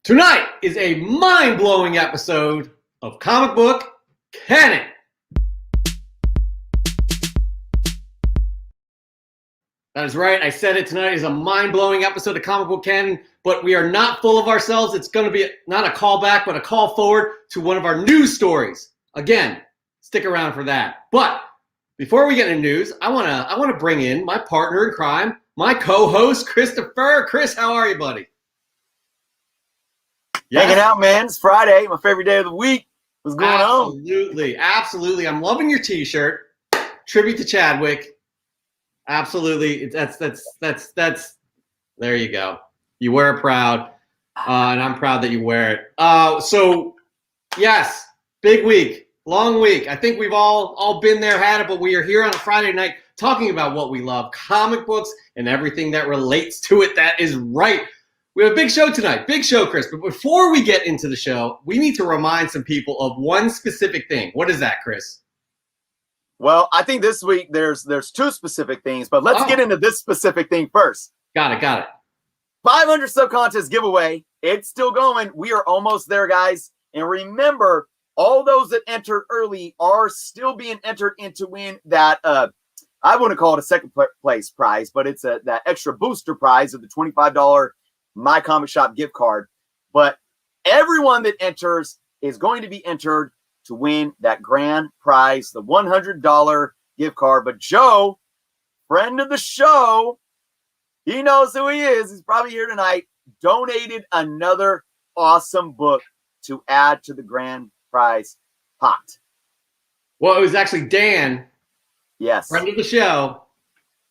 Tonight is a mind-blowing episode of Comic Book Canon. That is right. I said it. Tonight is a mind-blowing episode of Comic Book Canon, but we are not full of ourselves. It's going to be not a callback, but a call forward to one of our news stories. Again, stick around for that. But before we get into news, I want to bring in my partner in crime, my co-host, Christopher. Chris, how are you, buddy? Yes. Hanging out, man. It's Friday, my favorite day of the week. What's going on? Absolutely. I'm loving your T-shirt. Tribute to Chadwick. Absolutely. That's. There you go. You wear it proud, and I'm proud that you wear it. So, yes, big week, long week. I think we've all been there, had it, but we are here on a Friday night talking about what we love, comic books, and everything that relates to it. That is right. We have a big show tonight. Big show, Chris. But before we get into the show, we need to remind some people of one specific thing. What is that, Chris? Well, I think this week there's two specific things, but let's get into this specific thing first. Got it. 500 sub contest giveaway. It's still going. We are almost there, guys. And remember, all those that entered early are still being entered in to win that, I wouldn't call it a second place prize, but it's that extra booster prize of the $25 My Comic Shop gift card. But everyone that enters is going to be entered to win that grand prize, the $100 gift card. But Joe, friend of the show, he knows who he is. He's probably here tonight. Donated another awesome book to add to the grand prize pot. Well, it was actually Dan. Yes. Friend of the show.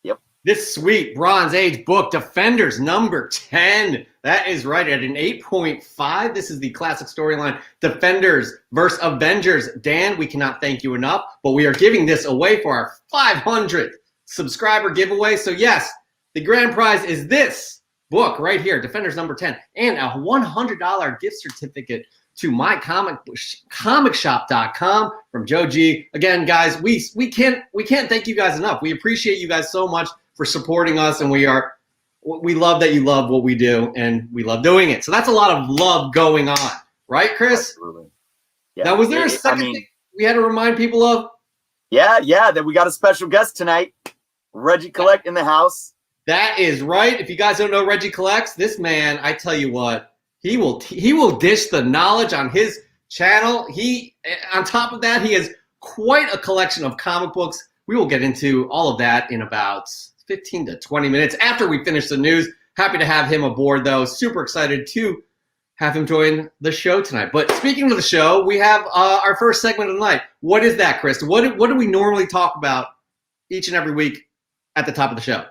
Yep. This sweet Bronze Age book, Defenders number 10. That is right, at an 8.5. This is the classic storyline, Defenders versus Avengers. Dan, we cannot thank you enough, but we are giving this away for our 500th subscriber giveaway. So yes, the grand prize is this book right here, Defenders number 10, and a $100 gift certificate to mycomicshop.com from Joe G. Again, guys, we can't thank you guys enough. We appreciate you guys so much for supporting us, and we love that you love what we do, and we love doing it. So that's a lot of love going on, right, Chris? Absolutely. Yeah. Now, was there a second thing we had to remind people of? Yeah, that we got a special guest tonight, Regie Collects in the house. That is right. If you guys don't know Regie Collects, this man, I tell you what, he will dish the knowledge on his channel. On top of that, he has quite a collection of comic books. We will get into all of that in about 15 to 20 minutes after we finish the news. Happy to have him aboard, though. Super excited to have him join the show tonight. But speaking of the show, we have our first segment of the night. What is that, Chris? What do we normally talk about each and every week at the top of the show?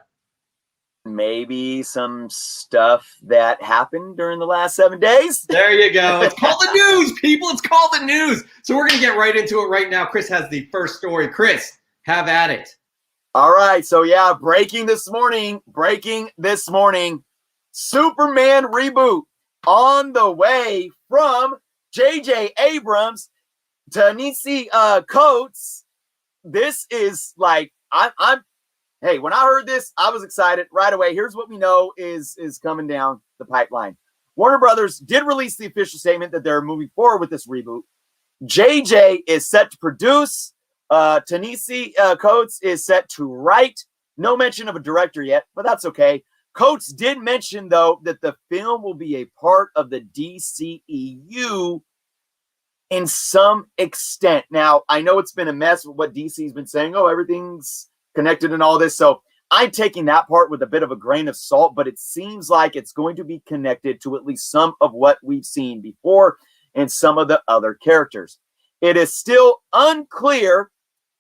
Maybe some stuff that happened during the last 7 days. There you go. It's called the news, people. It's called the news. So we're going to get right into it right now. Chris has the first story. Chris, have at it. All right. So, yeah, breaking this morning, Superman reboot on the way from J.J. Abrams to Ta-Nehisi Coates. This is like, hey, when I heard this, I was excited right away. Here's what we know is coming down the pipeline. Warner Brothers did release the official statement that they're moving forward with this reboot. JJ is set to produce. Ta-Nehisi Coates is set to write. No mention of a director yet, but that's okay. Coates did mention, though, that the film will be a part of the DCEU in some extent. Now, I know it's been a mess with what DC's been saying. Oh, everything's connected and all this. So I'm taking that part with a bit of a grain of salt, but it seems like it's going to be connected to at least some of what we've seen before and some of the other characters. It is still unclear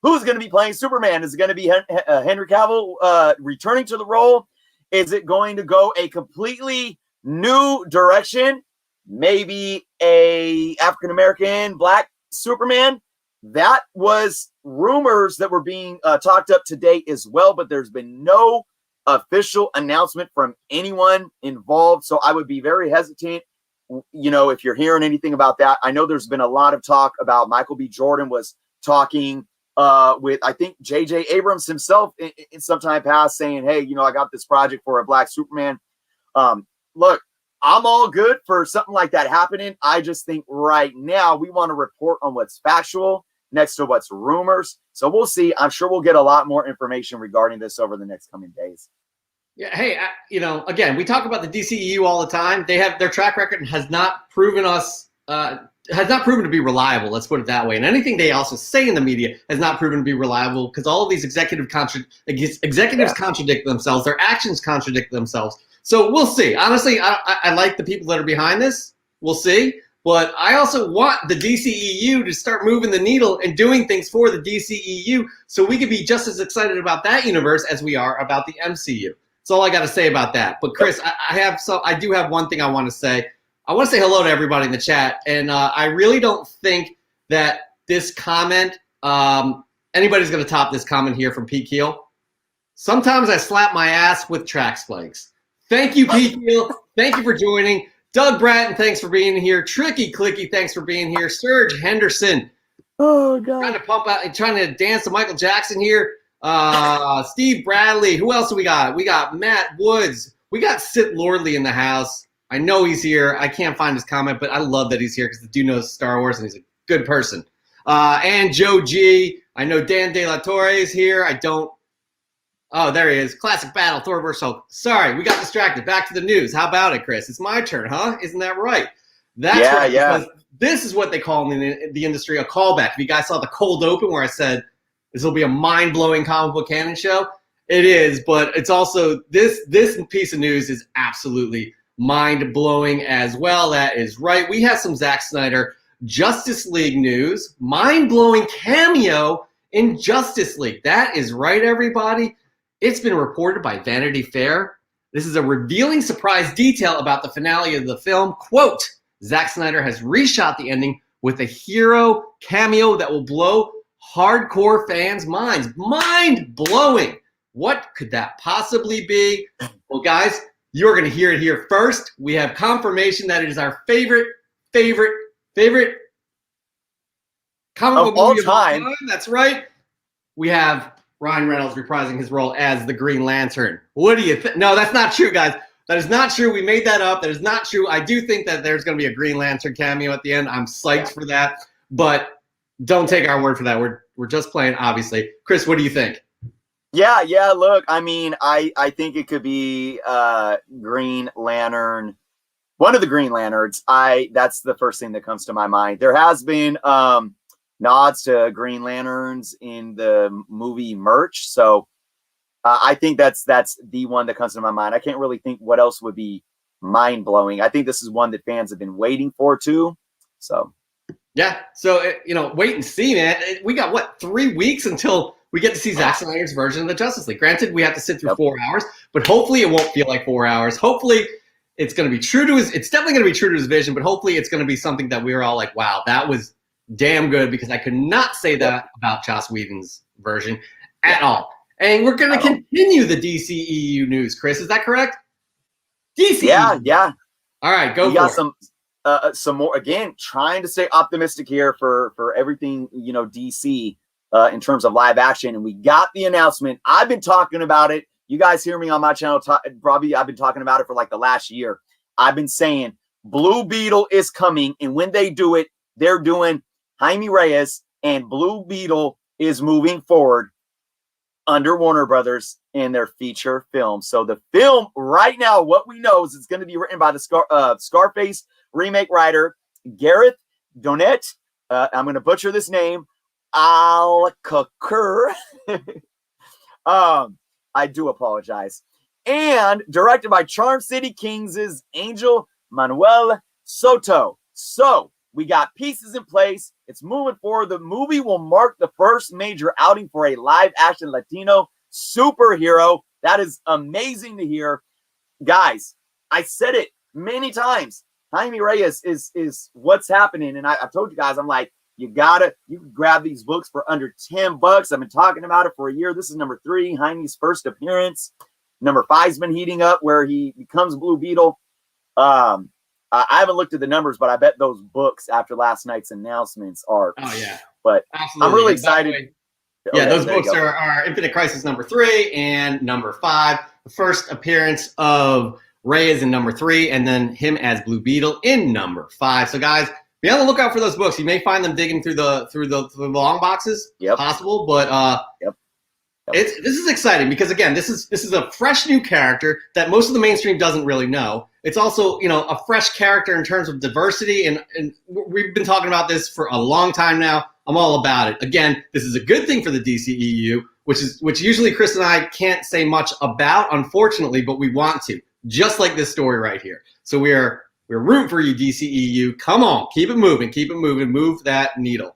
who's going to be playing Superman. Is it going to be Henry Cavill returning to the role? Is it going to go a completely new direction? Maybe a African-American black Superman? That was rumors that were being talked up today as well, but there's been no official announcement from anyone involved. So I would be very hesitant, if you're hearing anything about that. I know there's been a lot of talk about Michael B. Jordan was talking with, I think, J.J. Abrams himself in some time past saying, hey, I got this project for a black Superman. Look, I'm all good for something like that happening. I just think right now we want to report on what's factual next to what's rumors. So we'll see. I'm sure we'll get a lot more information regarding this over the next coming days. Yeah. Hey, again, we talk about the DCEU all the time. They have their track record has not proven to be reliable. Let's put it that way. And anything they also say in the media has not proven to be reliable because all of these executives contradict themselves. Their actions contradict themselves. So we'll see. Honestly, I like the people that are behind this. We'll see. But I also want the DCEU to start moving the needle and doing things for the DCEU so we can be just as excited about that universe as we are about the MCU. That's all I got to say about that. But Chris, I do have one thing I want to say. I want to say hello to everybody in the chat. And I really don't think that this comment, anybody's going to top this comment here from Pete Keel. Sometimes I slap my ass with track spikes. Thank you, Pete Keel. Thank you for joining. Doug Bratton, thanks for being here. Tricky Clicky, thanks for being here. Serge Henderson. Oh, God. Trying to dance to Michael Jackson here. Steve Bradley. Who else do we got? We got Matt Woods. We got Sid Lordley in the house. I know he's here. I can't find his comment, but I love that he's here because the dude knows Star Wars and he's a good person. And Joe G. I know Dan De La Torre is here. Oh, there he is. Classic battle, Thor vs. Hulk. Sorry, we got distracted. Back to the news. How about it, Chris? It's my turn, huh? Isn't that right? That's right. Yeah. This is what they call in the industry a callback. If you guys saw the cold open where I said this will be a mind-blowing comic book canon show, it is, but it's also this piece of news is absolutely mind-blowing as well. That is right. We have some Zack Snyder Justice League news. Mind-blowing cameo in Justice League. That is right, everybody. It's been reported by Vanity Fair. This is a revealing surprise detail about the finale of the film. Quote, Zack Snyder has reshot the ending with a hero cameo that will blow hardcore fans' minds. Mind-blowing. What could that possibly be? Well, guys, you're going to hear it here first. We have confirmation that it is our favorite comic book movie of all time. That's right. We have Ryan Reynolds reprising his role as the Green Lantern. What do you think? No, that's not true, guys. That is not true. We made that up. That is not true. I do think that there's going to be a Green Lantern cameo at the end. I'm psyched for that. But don't take our word for that. We're just playing, obviously. Chris, what do you think? Yeah. Look, I mean, I think it could be Green Lantern, one of the Green Lanterns. That's the first thing that comes to my mind. There has been nods to Green Lanterns in the movie merch, so I think that's the one that comes to my mind. I can't really think what else would be mind blowing. I think this is one that fans have been waiting for too. So yeah, so wait and see, man. We got 3 weeks until we get to see Zack Snyder's version of the Justice League. Granted, we have to sit through 4 hours, but hopefully it won't feel like 4 hours. Hopefully it's going to be true to it's definitely going to be true to his vision, but hopefully it's going to be something that we're all like, wow, that was damn good, because I could not say that about Joss Whedon's version at all. And we're going to continue the DCEU news, Chris. Is that correct? DCEU. Yeah. All right, go for it. Some more, again, trying to stay optimistic here for everything, DC in terms of live action. And we got the announcement. I've been talking about it. You guys hear me on my channel. Probably I've been talking about it for like the last year. I've been saying Blue Beetle is coming. And when they do it, they're doing Jaime Reyes, and Blue Beetle is moving forward under Warner Brothers in their feature film. So the film right now, what we know is it's going to be written by the Scarface remake writer, Gareth Donette. I'm going to butcher this name. Alcacer. I do apologize. And directed by Charm City Kings' Angel Manuel Soto. So we got pieces in place. It's moving forward. The movie will mark the first major outing for a live-action Latino superhero. That is amazing to hear. Guys, I said it many times. Jaime Reyes is what's happening. And I told you guys, I'm like, you can grab these books for under $10. I've been talking about it for a year. This is number 3, Jaime's first appearance. Number 5's been heating up where he becomes Blue Beetle. I haven't looked at the numbers, but I bet those books after last night's announcements are. Oh yeah, but absolutely. I'm really excited. Those books are Infinite Crisis number 3 and number 5. The first appearance of Ray is in number 3, and then him as Blue Beetle in number 5. So guys, be on the lookout for those books. You may find them digging through the long boxes. Yep. Possible, but Yep. this is exciting because again, this is a fresh new character that most of the mainstream doesn't really know. It's also, you know, a fresh character in terms of diversity, and we've been talking about this for a long time now. I'm all about it. Again, this is a good thing for the DCEU, which usually Chris and I can't say much about, unfortunately, but we want to, just like this story right here. So we're rooting for you, DCEU. Come on, keep it moving, move that needle.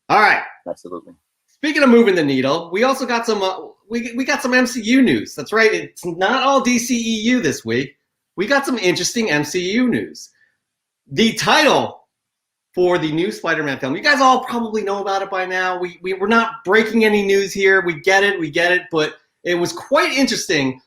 All right. Absolutely. Speaking of moving the needle, we also got some we got some MCU news. That's right. It's not all DCEU this week. We got some interesting MCU news. The title for the new Spider-Man film, you guys all probably know about it by now. We're not breaking any news here. We get it, but it was quite interesting.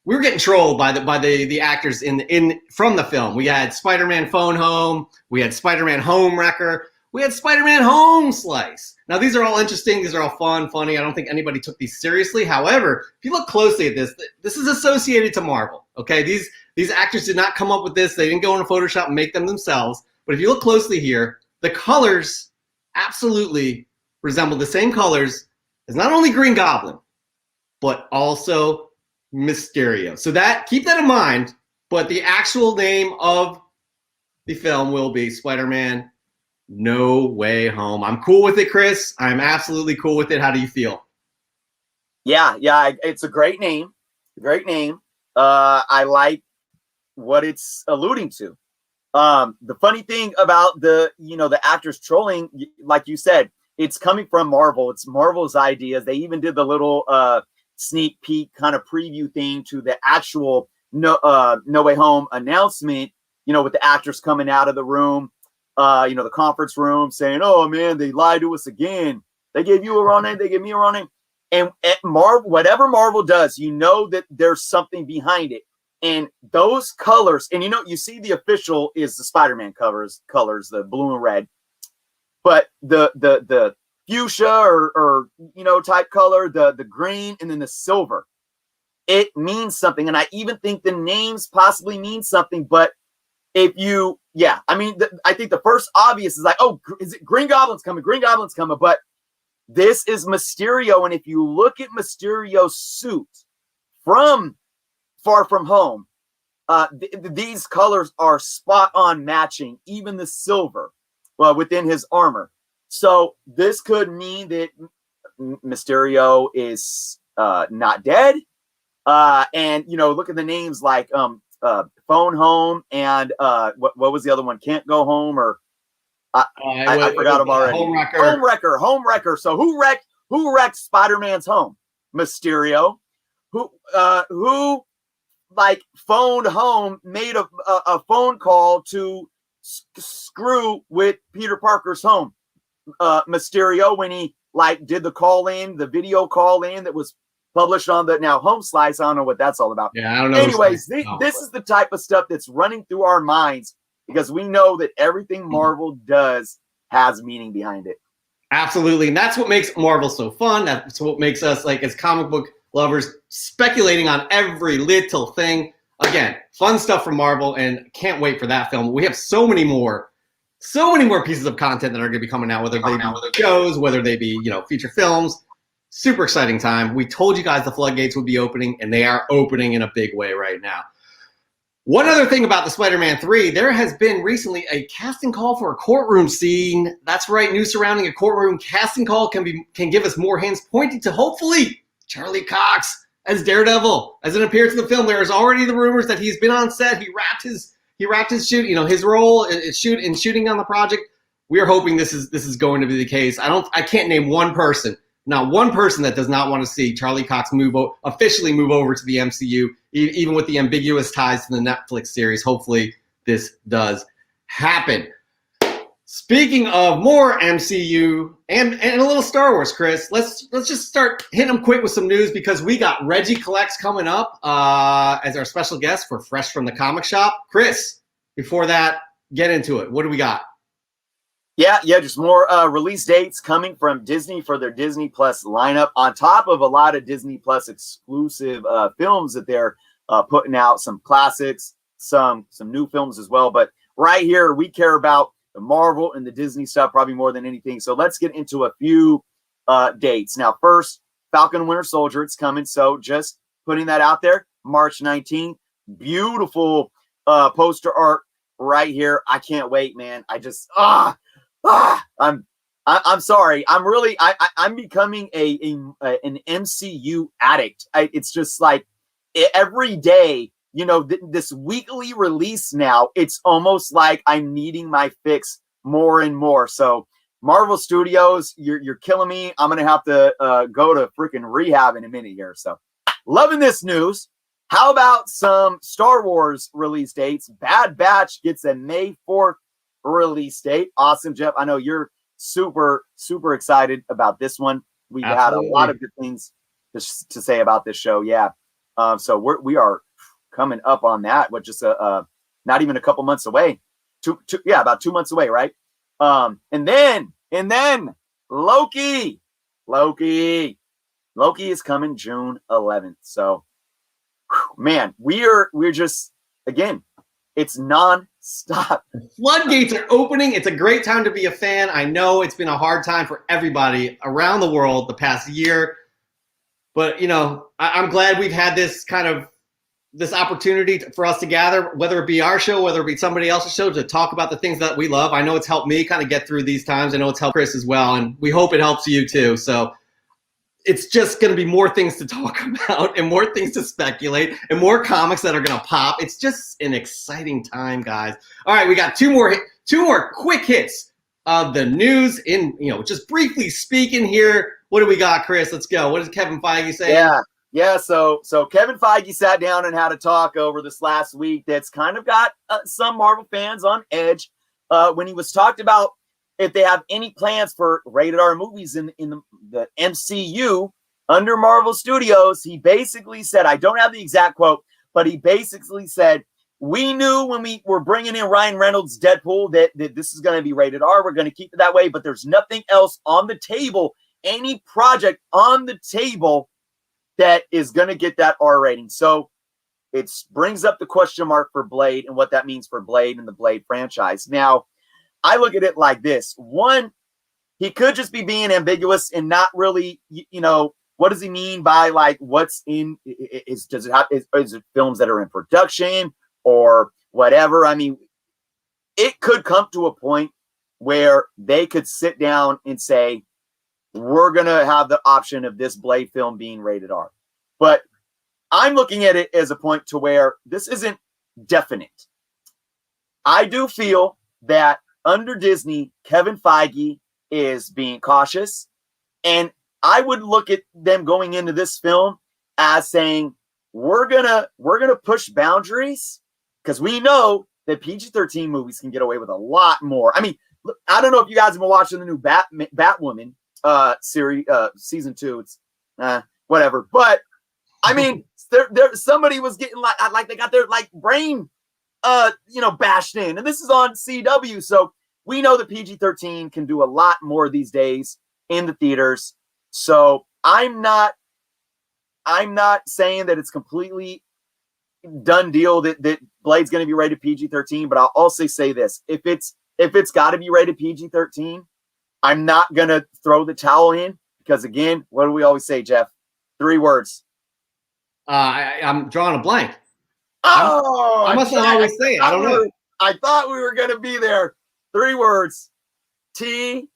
We were getting trolled by the actors in from the film. We had Spider-Man Phone Home, we had Spider-Man Home Wrecker, we had Spider-Man Home Slice. Now these are all interesting. These are all fun, funny. I don't think anybody took these seriously. However, if you look closely at this is associated to Marvel. Okay, these actors did not come up with this. They didn't go into Photoshop and make them themselves. But if you look closely here, the colors absolutely resemble the same colors as not only Green Goblin, but also Mysterio. So keep that in mind. But the actual name of the film will be Spider-Man No Way Home. I'm cool with it, Chris. I'm absolutely cool with it. How do you feel? Yeah, it's a great name. Great name. I like what it's alluding to. The funny thing about the actors trolling, like you said, it's coming from Marvel. It's Marvel's ideas. They even did the little sneak peek kind of preview thing to the actual No Way Home announcement, with the actors coming out of the room, the conference room saying, "Oh man, they lied to us again. They gave you a wrong name. They gave me a wrong name." And at Marvel, whatever Marvel does, that there's something behind it. And those colors, and you see the official is the Spider-Man colors, the blue and red, but the fuchsia or type color, the green, and then the silver, it means something. And I even think the names possibly mean something. But I think the first obvious is like, oh, is it Green Goblin's coming? Green Goblin's coming. But this is Mysterio, and if you look at Mysterio's suit from Far From Home, these colors are spot on matching, even the silver within his armor. So this could mean that Mysterio is not dead. And look at the names like Phone Home and what was the other one? Can't Go Home, or I forgot them already. Home Wrecker. So who wrecked Spider-Man's home? Mysterio. Who like phoned home, made a phone call to screw with Peter Parker's home? Mysterio, when he did the video call in that was published on the now Home Slice. I don't know what that's all about. Yeah, I don't know. Anyways, this is the type of stuff that's running through our minds because we know that everything Marvel does has meaning behind it. Absolutely. And that's what makes Marvel so fun. That's what makes us, as comic book lovers, speculating on every little thing. Again, fun stuff from Marvel, and can't wait for that film. We have so many more pieces of content that are going to be coming out, whether they be shows, whether they be, feature films. Super exciting time. We told you guys the floodgates would be opening, and they are opening in a big way right now. One other thing about the Spider-Man 3, there has been recently a casting call for a courtroom scene. That's right, news surrounding a courtroom casting call can give us more hints pointing to hopefully Charlie Cox as Daredevil as an appearance in the film. There is already the rumors that he's been on set. He wrapped his shoot, his role in shooting on the project. We are hoping this is going to be the case. I can't name one person, not one person, that does not want to see Charlie Cox officially move over to the MCU, even with the ambiguous ties to the Netflix series. Hopefully this does happen. Speaking of more MCU and a little Star Wars, Chris, let's just start hitting them quick with some news, because we got Regie Collects coming up as our special guest for Fresh from the Comic Shop. Chris, before that, get into it. What do we got? Yeah, just more release dates coming from Disney for their Disney Plus lineup, on top of a lot of Disney Plus exclusive films that they're putting out some classics, some new films as well. But right here, we care about the Marvel and the Disney stuff probably more than anything. So let's get into a few dates. Now, first, Falcon and Winter Soldier, it's coming. So just putting that out there, March 19th. Beautiful poster art right here. I can't wait, man. I just I'm sorry. I'm becoming an MCU addict. It's just like every day, you know, this weekly release now, it's almost like I'm needing my fix more and more. So Marvel Studios, you're killing me. I'm going to have to go to freaking rehab in a minute here. So loving this news. How about some Star Wars release dates? Bad Batch gets a May 4th release date. Awesome, Jeff. I know you're super, super excited about this one. We've had a lot of good things to say about this show. Yeah. So we are coming up on that, but just not even a couple months away. About 2 months away, right? And then Loki is coming June 11th. So, man, we're just, again, it's non-stop. The floodgates are opening. It's a great time to be a fan. I know it's been a hard time for everybody around the world the past year, but you know, I'm glad we've had this this opportunity for us to gather, whether it be our show, whether it be somebody else's show, to talk about the things that we love. I know it's helped me kind of get through these times. I know it's helped Chris as well, and we hope it helps you too. So it's just going to be more things to talk about and more things to speculate and more comics that are going to pop. It's just an exciting time, guys. All right, we got two more quick hits of the news in, you know, just briefly speaking here. What do we got, Chris? Let's go. What does Kevin Feige say? Yeah. So Kevin Feige sat down and had a talk over this last week that's kind of got some Marvel fans on edge when he was talked about if they have any plans for rated R movies in the MCU under Marvel Studios. He basically said, I don't have the exact quote, but he basically said, we knew when we were bringing in Ryan Reynolds' Deadpool that this is going to be rated R. We're going to keep it that way, but there's nothing else on the table, any project on the table that is going to get that R rating. So it brings up the question mark for Blade and what that means for Blade and the Blade franchise. Now, I look at it like this. One, he could just be being ambiguous and not really, you know, what does he mean by like what's in, is it films that are in production or whatever? I mean, it could come to a point where they could sit down and say, we're going to have the option of this Blade film being rated R. But I'm looking at it as a point to where this isn't definite. I do feel that under Disney, Kevin Feige is being cautious. And I would look at them going into this film as saying, we're gonna push boundaries because we know that PG-13 movies can get away with a lot more. I mean, look, I don't know if you guys have been watching the new Batwoman series, season 2. It's whatever. But I mean, there somebody was getting like they got their like brain bashed in, and this is on CW. So we know that PG-13 can do a lot more these days in the theaters. So I'm not saying that it's completely done deal that Blade's going to be rated PG-13, but I'll also say this: if it's got to be rated PG-13, I'm not going to throw the towel in because, again, what do we always say, Jeff? 3 words. I'm drawing a blank. Oh, I must not always say it. I don't know. I thought we were going to be there. 3 words. TIF.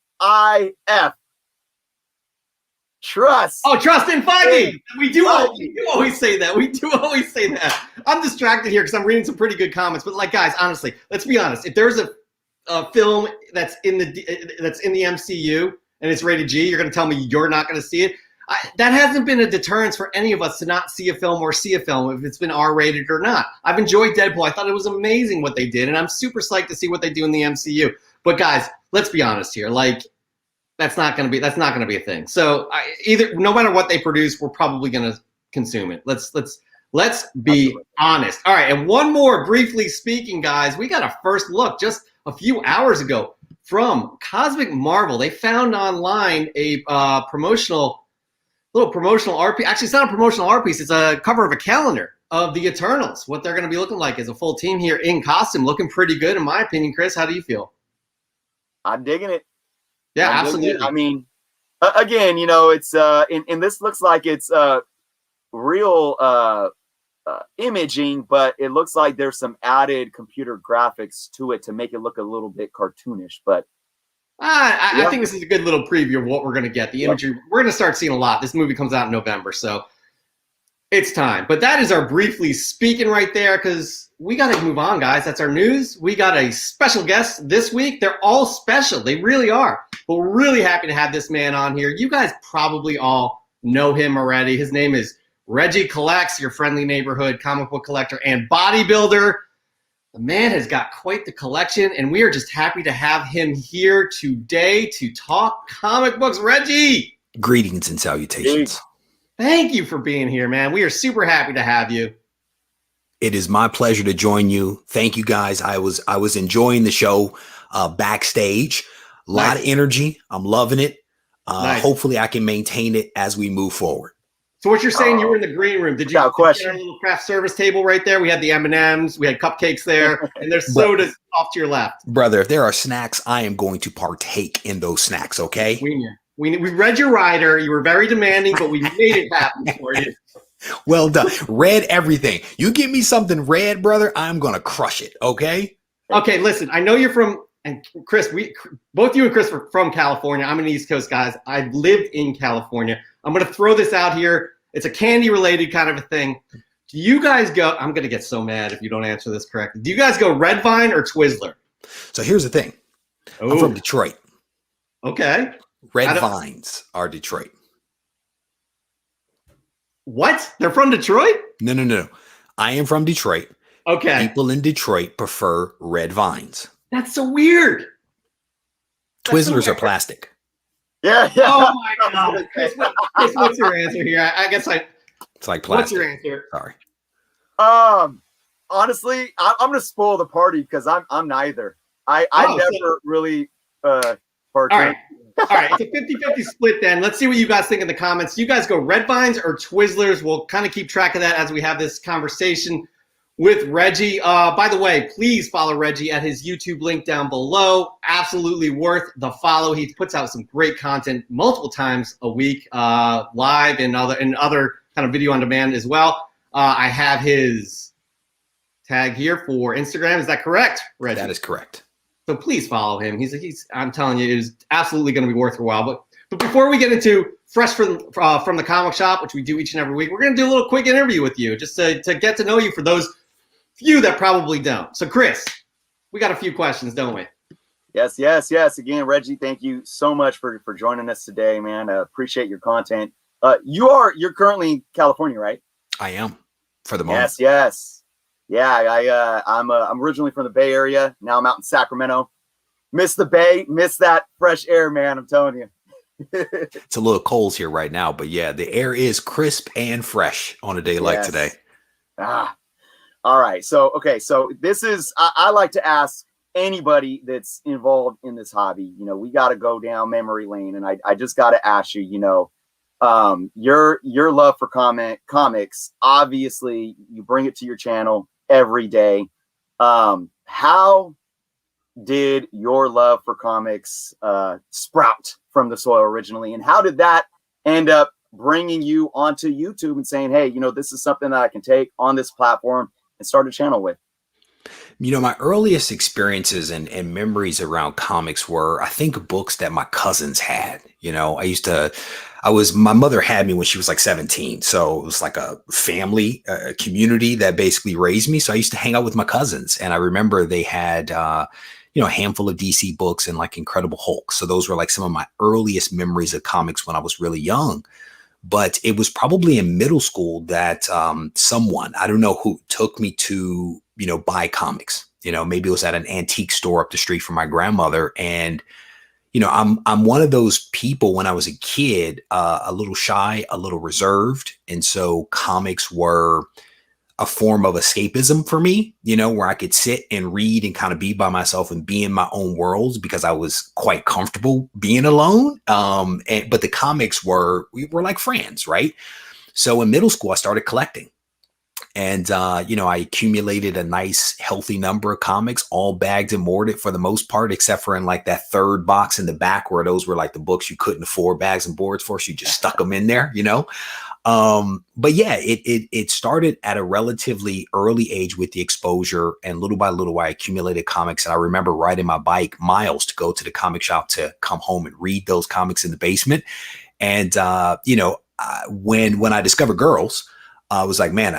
Trust. Oh, trust in Feige. We do always say that. We do always say that. I'm distracted here because I'm reading some pretty good comments. But like, guys, honestly, let's be honest. If there's a film that's in the MCU and it's rated G, you're going to tell me you're not going to see it. That hasn't been a deterrence for any of us to not see a film or see a film if it's been R-rated or not. I've enjoyed Deadpool. I thought it was amazing what they did, and I'm super psyched to see what they do in the MCU. But guys, let's be honest here. Like, that's not going to be a thing. So no matter what they produce, we're probably going to consume it. Let's be honest. All right, and one more, briefly speaking, guys. We got a first look just a few hours ago from Cosmic Marvel. They found online a promotional art piece. Actually, it's not a promotional art piece. It's a cover of a calendar of the Eternals, what they're going to be looking like as a full team here in costume. Looking pretty good, in my opinion. Chris, how do you feel? I'm digging it. Yeah, absolutely. I mean, again, you know, it's and this looks like it's real imaging, but it looks like there's some added computer graphics to it to make it look a little bit cartoonish. But I think this is a good little preview of what we're going to get. The imagery, we're going to start seeing a lot. This movie comes out in November, so it's time. But that is our briefly speaking right there, because we got to move on, guys. That's our news. We got a special guest this week. They're all special. They really are. But we're really happy to have this man on here. You guys probably all know him already. His name is Regie Collects, your friendly neighborhood comic book collector and bodybuilder. The man has got quite the collection, and we are just happy to have him here today to talk comic books. Reggie! Greetings and salutations. Thank you for being here, man. We are super happy to have you. It is my pleasure to join you. Thank you, guys. I was enjoying the show backstage. A lot of energy. I'm loving it. Hopefully, I can maintain it as we move forward. So what you're saying, you were in the green room. Did you get our little craft service table right there? We had the M&Ms, we had cupcakes there, and there's sodas off to your left. Brother, if there are snacks, I am going to partake in those snacks, okay? We read your rider. You were very demanding, but we made it happen for you. Well done. Red everything. You give me something red, brother, I'm going to crush it, okay? Okay, listen, I know you're from, and Chris, both you and Chris are from California. I'm an East Coast guy. I've lived in California. I'm going to throw this out here. It's a candy-related kind of a thing. Do you guys go – I'm going to get so mad if you don't answer this correctly. Do you guys go Red Vine or Twizzler? So here's the thing. I'm from Detroit. Okay. Red Vines are Detroit. What? They're from Detroit? No. I am from Detroit. Okay. People in Detroit prefer Red Vines. That's so weird. Twizzlers are plastic. Yeah. Oh my God. Chris, what's your answer here? I guess it's like plastic. What's your answer? Sorry. Honestly, I'm gonna spoil the party because I'm neither. I never really partake. All right. It's a 50-50 split then. Let's see what you guys think in the comments. You guys go Red Vines or Twizzlers? We'll kind of keep track of that as we have this conversation with Reggie. By the way, please follow Reggie at his YouTube link down below. Absolutely worth the follow. He puts out some great content multiple times a week, live and other kind of video on demand as well. I have his tag here for Instagram. Is that correct, Reggie? That is correct. So please follow him. I'm telling you, it is absolutely going to be worth your while. But before we get into fresh from the comic shop, which we do each and every week, we're going to do a little quick interview with you just to get to know you for those few that probably don't. So, Chris, we got a few questions, don't we? Yes. Again, Reggie, thank you so much for joining us today, man. Appreciate your content. You're currently in California, right? I am, for the moment. Yes. Yeah, I'm originally from the Bay Area. Now I'm out in Sacramento. Miss the Bay, miss that fresh air, man. I'm telling you. It's a little cold here right now, but yeah, the air is crisp and fresh on a day like today. All right. So this is, I like to ask anybody that's involved in this hobby, we got to go down memory lane. And I just got to ask you, your love for comics, obviously you bring it to your channel every day. How did your love for comics sprout from the soil originally? And how did that end up bringing you onto YouTube and saying, hey, this is something that I can take on this platform and start a channel with? My earliest experiences and memories around comics were, I think, books that my cousins had. My mother had me when she was like 17. So it was like a family, community that basically raised me. So I used to hang out with my cousins. And I remember they had, a handful of DC books and like Incredible Hulk. So those were like some of my earliest memories of comics when I was really young. But it was probably in middle school that someone, I don't know who, took me to, buy comics. Maybe it was at an antique store up the street from my grandmother. And, I'm one of those people when I was a kid, a little shy, a little reserved. And so comics were a form of escapism for me, where I could sit and read and kind of be by myself and be in my own worlds because I was quite comfortable being alone. But the comics we were like friends, right? So in middle school, I started collecting. And, I accumulated a nice, healthy number of comics, all bagged and boarded for the most part, except for in like that third box in the back where those were like the books you couldn't afford bags and boards for. So you just stuck them in there, But yeah, it started at a relatively early age with the exposure, and little by little, I accumulated comics. And I remember riding my bike miles to go to the comic shop to come home and read those comics in the basement. And, when I discovered girls, I was like, man,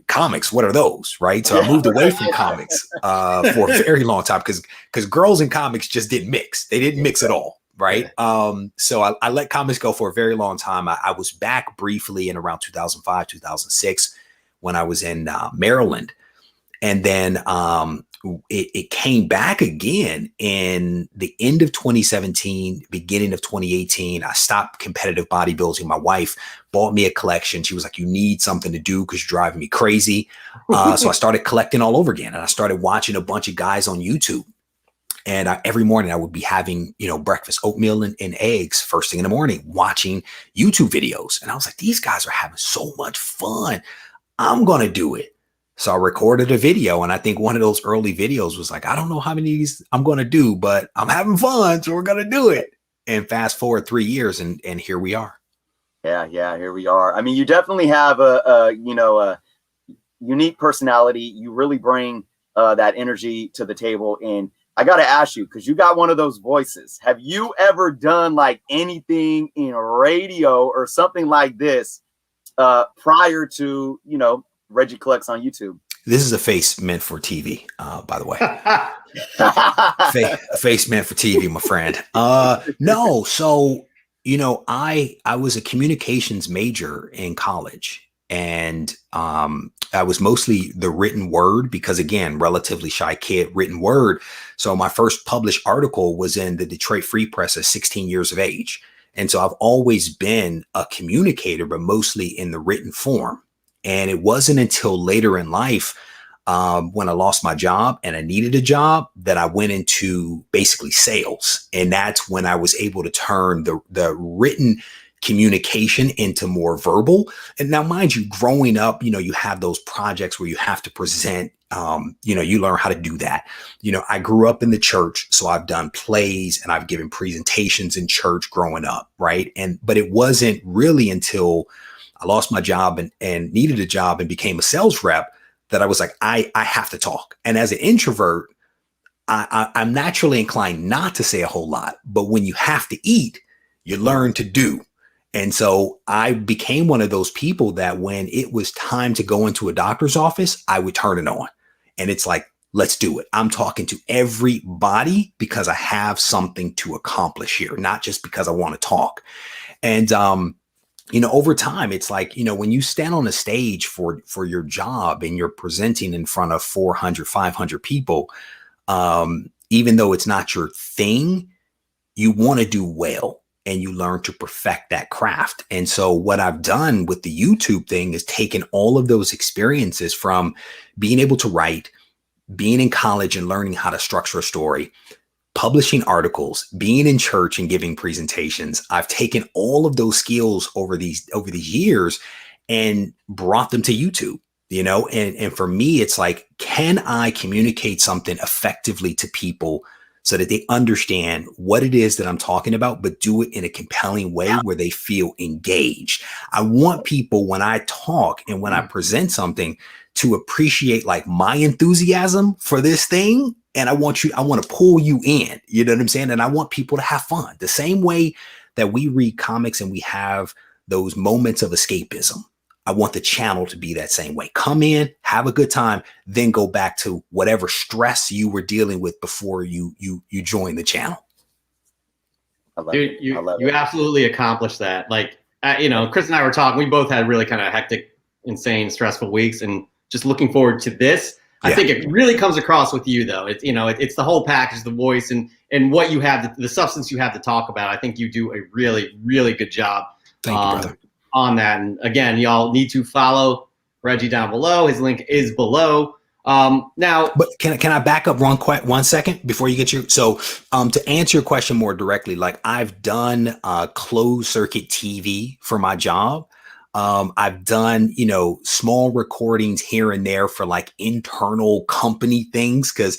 comics, what are those? Right. So I moved away from comics for a very long time because girls and comics just didn't mix. They didn't mix at all. Right. So I let comics go for a very long time. I was back briefly in around 2005, 2006 when I was in Maryland. And then it came back again in the end of 2017, beginning of 2018. I stopped competitive bodybuilding. My wife bought me a collection. She was like, you need something to do because you're driving me crazy. So I started collecting all over again. And I started watching a bunch of guys on YouTube. And every morning I would be having, breakfast, oatmeal and eggs first thing in the morning, watching YouTube videos. And I was like, these guys are having so much fun. I'm going to do it. So I recorded a video. And I think one of those early videos was like, I don't know how many of these I'm going to do, but I'm having fun. So we're going to do it. And fast forward 3 years and here we are. Yeah. Here we are. I mean, you definitely have a unique personality. You really bring that energy to the table. And I got to ask you, because you got one of those voices. Have you ever done like anything in radio or something like this prior to, Regie Collects on YouTube? This is a face meant for TV, by the way. Face meant for TV, my friend. No. So, I was a communications major in college. And I was mostly the written word because, again, relatively shy kid, written word. So my first published article was in the Detroit Free Press at 16 years of age. And so I've always been a communicator, but mostly in the written form. And it wasn't until later in life when I lost my job and I needed a job that I went into basically sales. And that's when I was able to turn the written communication into more verbal. And now, mind you, growing up, you have those projects where you have to present, you learn how to do that. I grew up in the church, so I've done plays and I've given presentations in church growing up. Right. But it wasn't really until I lost my job and needed a job and became a sales rep that I was like, I have to talk. And as an introvert, I'm naturally inclined not to say a whole lot, but when you have to eat, you learn to do. And so I became one of those people that when it was time to go into a doctor's office, I would turn it on. And it's like, let's do it. I'm talking to everybody because I have something to accomplish here, not just because I want to talk. And, over time, it's like, when you stand on a stage for your job and you're presenting in front of 400, 500 people, even though it's not your thing, you want to do well. And you learn to perfect that craft. And so what I've done with the YouTube thing is taken all of those experiences from being able to write, being in college and learning how to structure a story, publishing articles, being in church and giving presentations. I've taken all of those skills over these years and brought them to YouTube, and for me, it's like, can I communicate something effectively to people so that they understand what it is that I'm talking about, but do it in a compelling way where they feel engaged. I want people, when I talk and when I present something, to appreciate like my enthusiasm for this thing. And I want to pull you in, you know what I'm saying? And I want people to have fun the same way that we read comics and we have those moments of escapism. I want the channel to be that same way. Come in, have a good time, then go back to whatever stress you were dealing with before you joined the channel. Dude, you absolutely accomplished that. Like, Chris and I were talking. We both had really kind of hectic, insane, stressful weeks, and just looking forward to this. Yeah. I think it really comes across with you, though. It's it's the whole package, the voice, and what you have, the substance you have to talk about. I think you do a really, really good job. Thank you, brother. On that. And again, y'all need to follow Regie down below. His link is below. Now, but can I back up 1 second before you get your, so to answer your question more directly, like I've done closed circuit TV for my job. I've done, small recordings here and there for like internal company things because,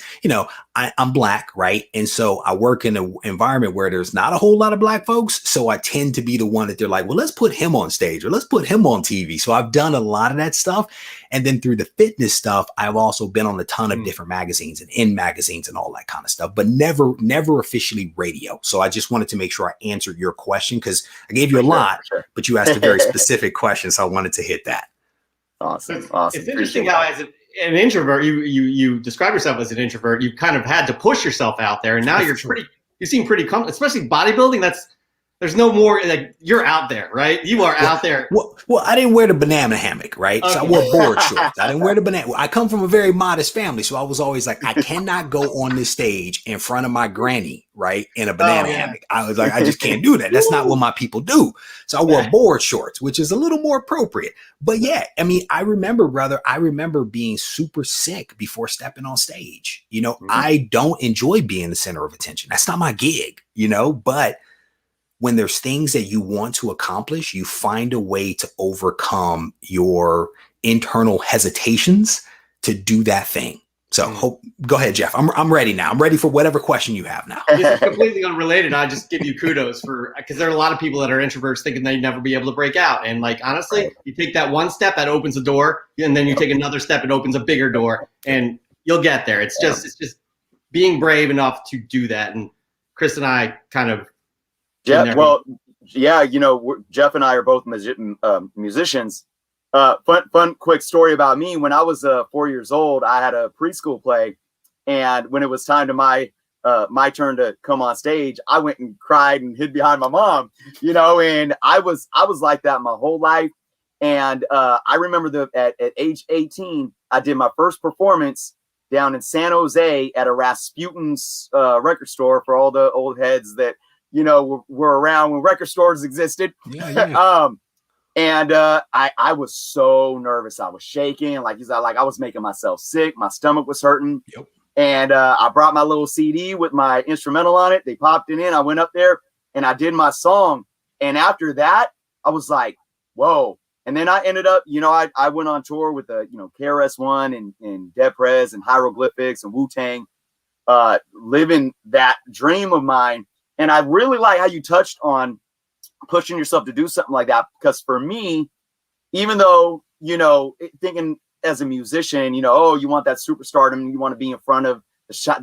I'm Black, right? And so I work in an environment where there's not a whole lot of Black folks. So I tend to be the one that they're like, well, let's put him on stage or let's put him on TV. So I've done a lot of that stuff. And then through the fitness stuff, I've also been on a ton of different magazines and in magazines and all that kind of stuff, but never officially radio. So I just wanted to make sure I answered your question because I gave you a lot, but you asked a very specific question. So I wanted to hit that. Awesome. It's interesting how as an introvert, you describe yourself as an introvert. You kind of had to push yourself out there, and now you seem pretty comfortable, especially bodybuilding. There's no more, like, you're out there, right? You are out there. Well, I didn't wear the banana hammock, right? Okay. So I wore board shorts. I didn't wear the banana. I come from a very modest family, so I was always like, I cannot go on this stage in front of my granny, right, in a banana hammock. I was like, I just can't do that. That's not what my people do. So I wore board shorts, which is a little more appropriate. But yeah, I mean, I remember being super sick before stepping on stage. I don't enjoy being the center of attention. That's not my gig, but when there's things that you want to accomplish, you find a way to overcome your internal hesitations to do that thing. So go ahead, Jeff. I'm ready now. I'm ready for whatever question you have now. This is completely unrelated. I just give you kudos because there are a lot of people that are introverts thinking they'd never be able to break out. And like, honestly, you take that one step that opens a door, and then you take another step, it opens a bigger door, and you'll get there. It's just being brave enough to do that. And Chris and I kind of, Jeff, Jeff and I are both musicians. Fun, quick story about me. When I was 4 years old, I had a preschool play, and when it was time to my turn to come on stage, I went and cried and hid behind my mom. And I was like that my whole life. And I remember at age 18, I did my first performance down in San Jose at a Rasputin's record store for all the old heads that were around when record stores existed. And I was so nervous. I was shaking. Like I was making myself sick. My stomach was hurting. Yep. And I brought my little CD with my instrumental on it. They popped it in. I went up there and I did my song. And after that, I was like, whoa. And then I ended up, I went on tour with KRS-One and Dead Prez and Hieroglyphics and Wu-Tang, living that dream of mine. And I really like how you touched on pushing yourself to do something like that, because for me, even though, thinking as a musician, you want that superstardom, you want to be in front of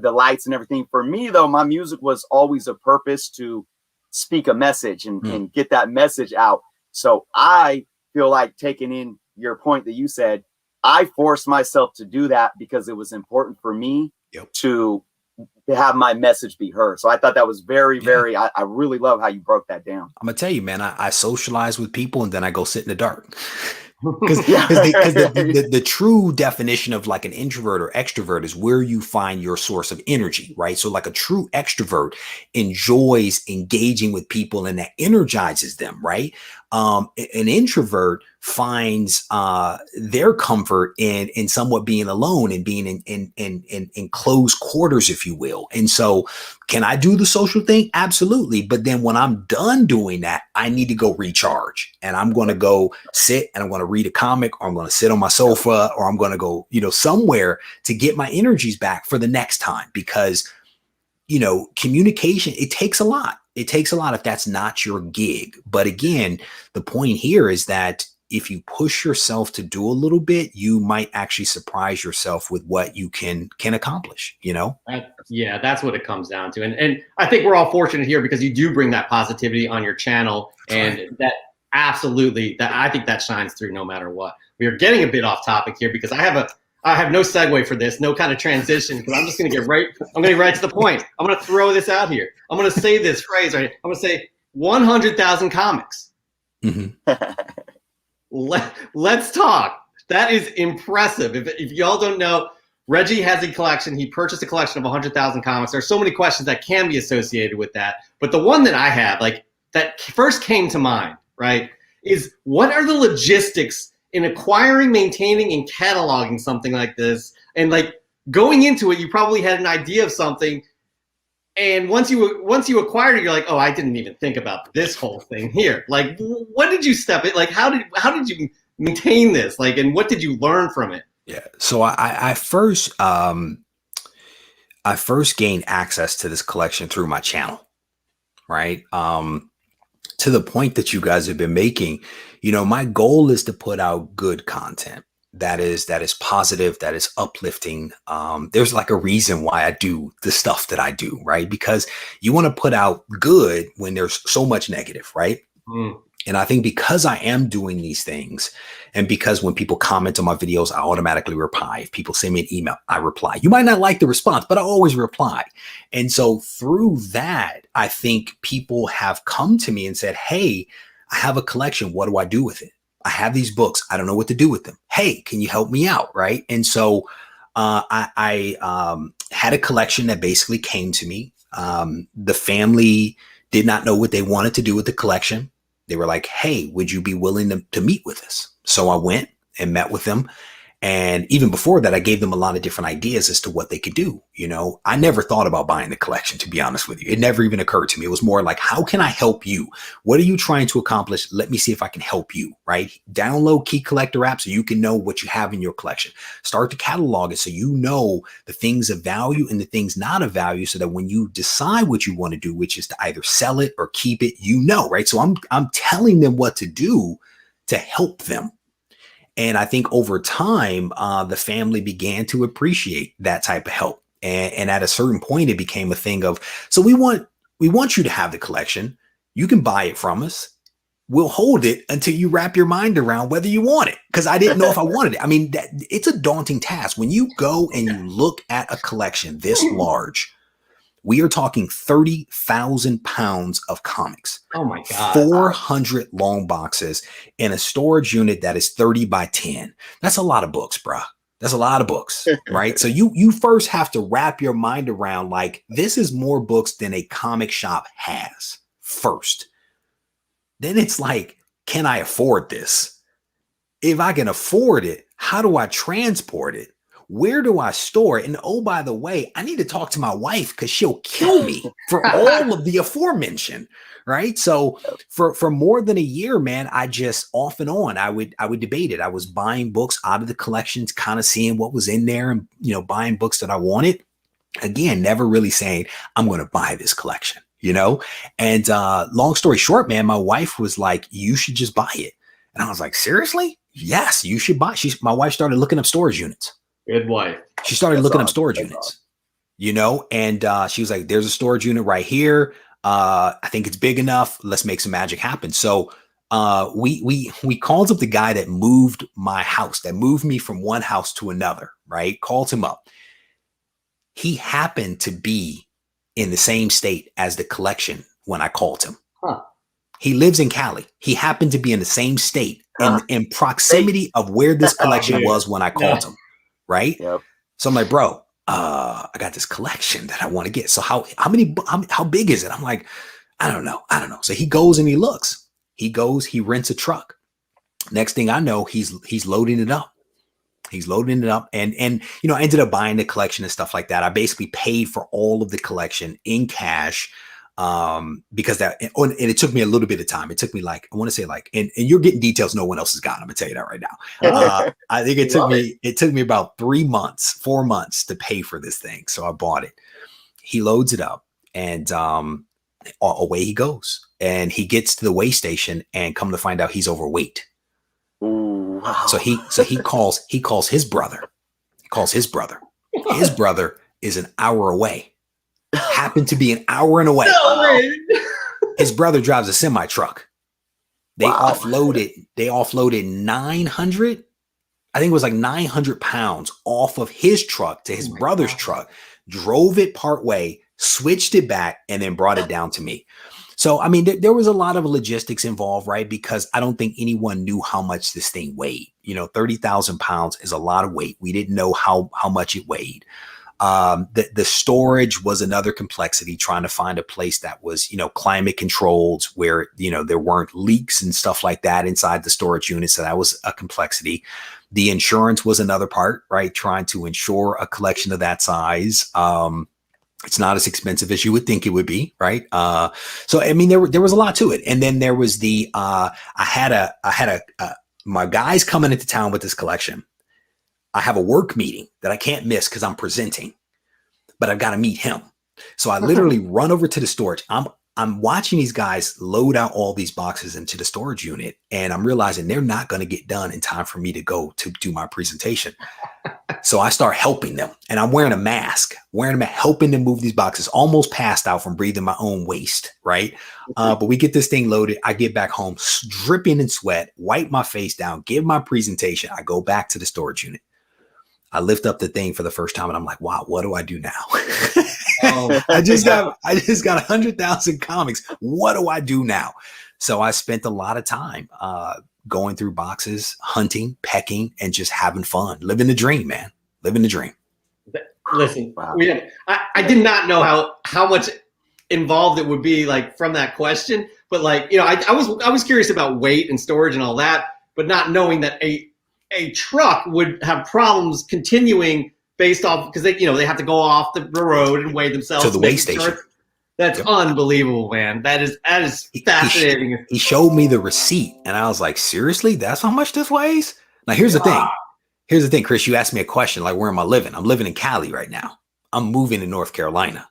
the lights and everything. For me, though, my music was always a purpose to speak a message and get that message out. So I feel like, taking in your point that you said, I forced myself to do that because it was important for me to have my message be heard. So I thought that was very, very, I really love how you broke that down. I'm gonna tell you, man, I socialize with people and then I go sit in the dark. Because the true definition of like an introvert or extrovert is where you find your source of energy, right? So like a true extrovert enjoys engaging with people and that energizes them, right? An introvert finds their comfort in somewhat being alone and being in close quarters, if you will. And so can I do the social thing? Absolutely. But then when I'm done doing that, I need to go recharge, and I'm going to go sit and I'm going to read a comic, or I'm going to sit on my sofa, or I'm going to go, somewhere to get my energies back for the next time, because communication, it takes a lot. It takes a lot if that's not your gig. But again, the point here is that if you push yourself to do a little bit, you might actually surprise yourself with what you can accomplish, That's what it comes down to. And I think we're all fortunate here because you do bring that positivity on your channel. And that absolutely, I think that shines through no matter what. We are getting a bit off topic here because I have no segue for this, no kind of transition, because I'm just going to get right to the point. I'm going to throw this out here. I'm going to say this phrase right. I'm going to say 100,000 comics. Mm-hmm. Let's talk. That is impressive. If y'all don't know, Regie has a collection. He purchased a collection of 100,000 comics. There's so many questions that can be associated with that. But the one that I have, like, that first came to mind, right, is what are the logistics in acquiring, maintaining, and cataloging something like this? And like going into it, you probably had an idea of something, And once you acquired it, you're like, oh, I didn't even think about this whole thing here. Like, what did you step in? Like, how did you maintain this? Like, and what did you learn from it? Yeah. So I first gained access to this collection through my channel, right? To the point that you guys have been making, my goal is to put out good content that is positive, that is uplifting. There's like a reason why I do the stuff that I do, right? Because you want to put out good when there's so much negative, right? Mm. And I think because I am doing these things, and because when people comment on my videos, I automatically reply. If people send me an email, I reply. You might not like the response, but I always reply. And so through that, I think people have come to me and said, hey, I have a collection. What do I do with it? I have these books. I don't know what to do with them. Hey, can you help me out? Right. And so I had a collection that basically came to me. The family did not know what they wanted to do with the collection. They were like, hey, would you be willing to meet with us? So I went and met with them. And even before that, I gave them a lot of different ideas as to what they could do. I never thought about buying the collection, to be honest with you. It never even occurred to me. It was more like, how can I help you? What are you trying to accomplish? Let me see if I can help you, right? Download Key Collector app so you can know what you have in your collection. Start to catalog it so you know the things of value and the things not of value, so that when you decide what you want to do, which is to either sell it or keep it, right? So I'm telling them what to do to help them. And I think over time, the family began to appreciate that type of help. And at a certain point, it became a thing of, so we want you to have the collection. You can buy it from us. We'll hold it until you wrap your mind around whether you want it. Because I didn't know if I wanted it. I mean, it's a daunting task. When you go and you look at a collection this large, we are talking 30,000 pounds of comics. Oh my God. 400 long boxes in a storage unit that is 30 by 10. That's a lot of books, bruh. That's a lot of books, right? So you first have to wrap your mind around, like, this is more books than a comic shop has first. Then it's like, can I afford this? If I can afford it, how do I transport it? Where do I store it? And oh, by the way, I need to talk to my wife because she'll kill me for all of the aforementioned, right? So for more than a year, man, I just off and on, I would debate it. I was buying books out of the collections, kind of seeing what was in there and, buying books that I wanted. Again, never really saying, I'm going to buy this collection, And long story short, man, my wife was like, you should just buy it. And I was like, seriously? Yes, you should buy. My wife started looking up storage units. Good wife. She started looking up storage units, and she was like, there's a storage unit right here. I think it's big enough. Let's make some magic happen. So we called up the guy that moved my house, that moved me from one house to another, right? Called him up. He happened to be in the same state as the collection when I called him. Huh. He lives in Cali. He happened to be in the same state in proximity of where this collection was when I called him. Right. Yep. So I'm like, bro, I got this collection that I want to get. So how big is it? I'm like, I don't know. So he goes and he looks. He rents a truck. Next thing I know, he's loading it up. He's loading it up. And I ended up buying the collection and stuff like that. I basically paid for all of the collection in cash. Because and it took me a little bit of time. It took me I want to say and you're getting details no one else has gotten. I'm gonna tell you that right now. I think it took me about 4 months to pay for this thing. So I bought it. He loads it up and away he goes. And he gets to the weigh station and come to find out he's overweight. Ooh, wow. So he calls his brother. His brother is an hour away. Happened to be an hour and away. No, His brother drives a semi truck. They Wow. offloaded 900, I think it was like 900 pounds off of his truck to his brother's truck, drove it part way, switched it back, and then brought it down to me. So, I mean, there was a lot of logistics involved, right? Because I don't think anyone knew how much this thing weighed. 30,000 pounds is a lot of weight. We didn't know how much it weighed. The storage was another complexity, trying to find a place that was, climate controlled, where, there weren't leaks and stuff like that inside the storage unit. So that was a complexity. The insurance was another part, right? Trying to insure a collection of that size. It's not as expensive as you would think it would be, right? So I mean, there was a lot to it, and then there was the I had my guys coming into town with this collection. I have a work meeting that I can't miss because I'm presenting, but I've got to meet him. So I literally run over to the storage. I'm watching these guys load out all these boxes into the storage unit, and I'm realizing they're not going to get done in time for me to go to do my presentation. So I start helping them, and I'm wearing a mask, helping them move these boxes, almost passed out from breathing my own waste, right? But we get this thing loaded. I get back home, dripping in sweat, wipe my face down, give my presentation. I go back to the storage unit. I lift up the thing for the first time, and I'm like, wow, what do I do now? Oh, I just got 100,000 comics. What do I do now? So I spent a lot of time going through boxes, hunting, pecking, and just having fun, living the dream, man. Living the dream. Listen, Wow. I did not know how much involved it would be, like, from that question, but, like, you know, I was curious about weight and storage and all that, but not knowing that a truck would have problems continuing based off, because they have to go off the road and weigh themselves To the weigh station. That's unbelievable, man. That is fascinating. He showed me the receipt, and I was like, seriously, that's how much this weighs? Now, here's the thing. Here's the thing, Chris. You asked me a question like, where am I living? I'm living in Cali right now. I'm moving to North Carolina.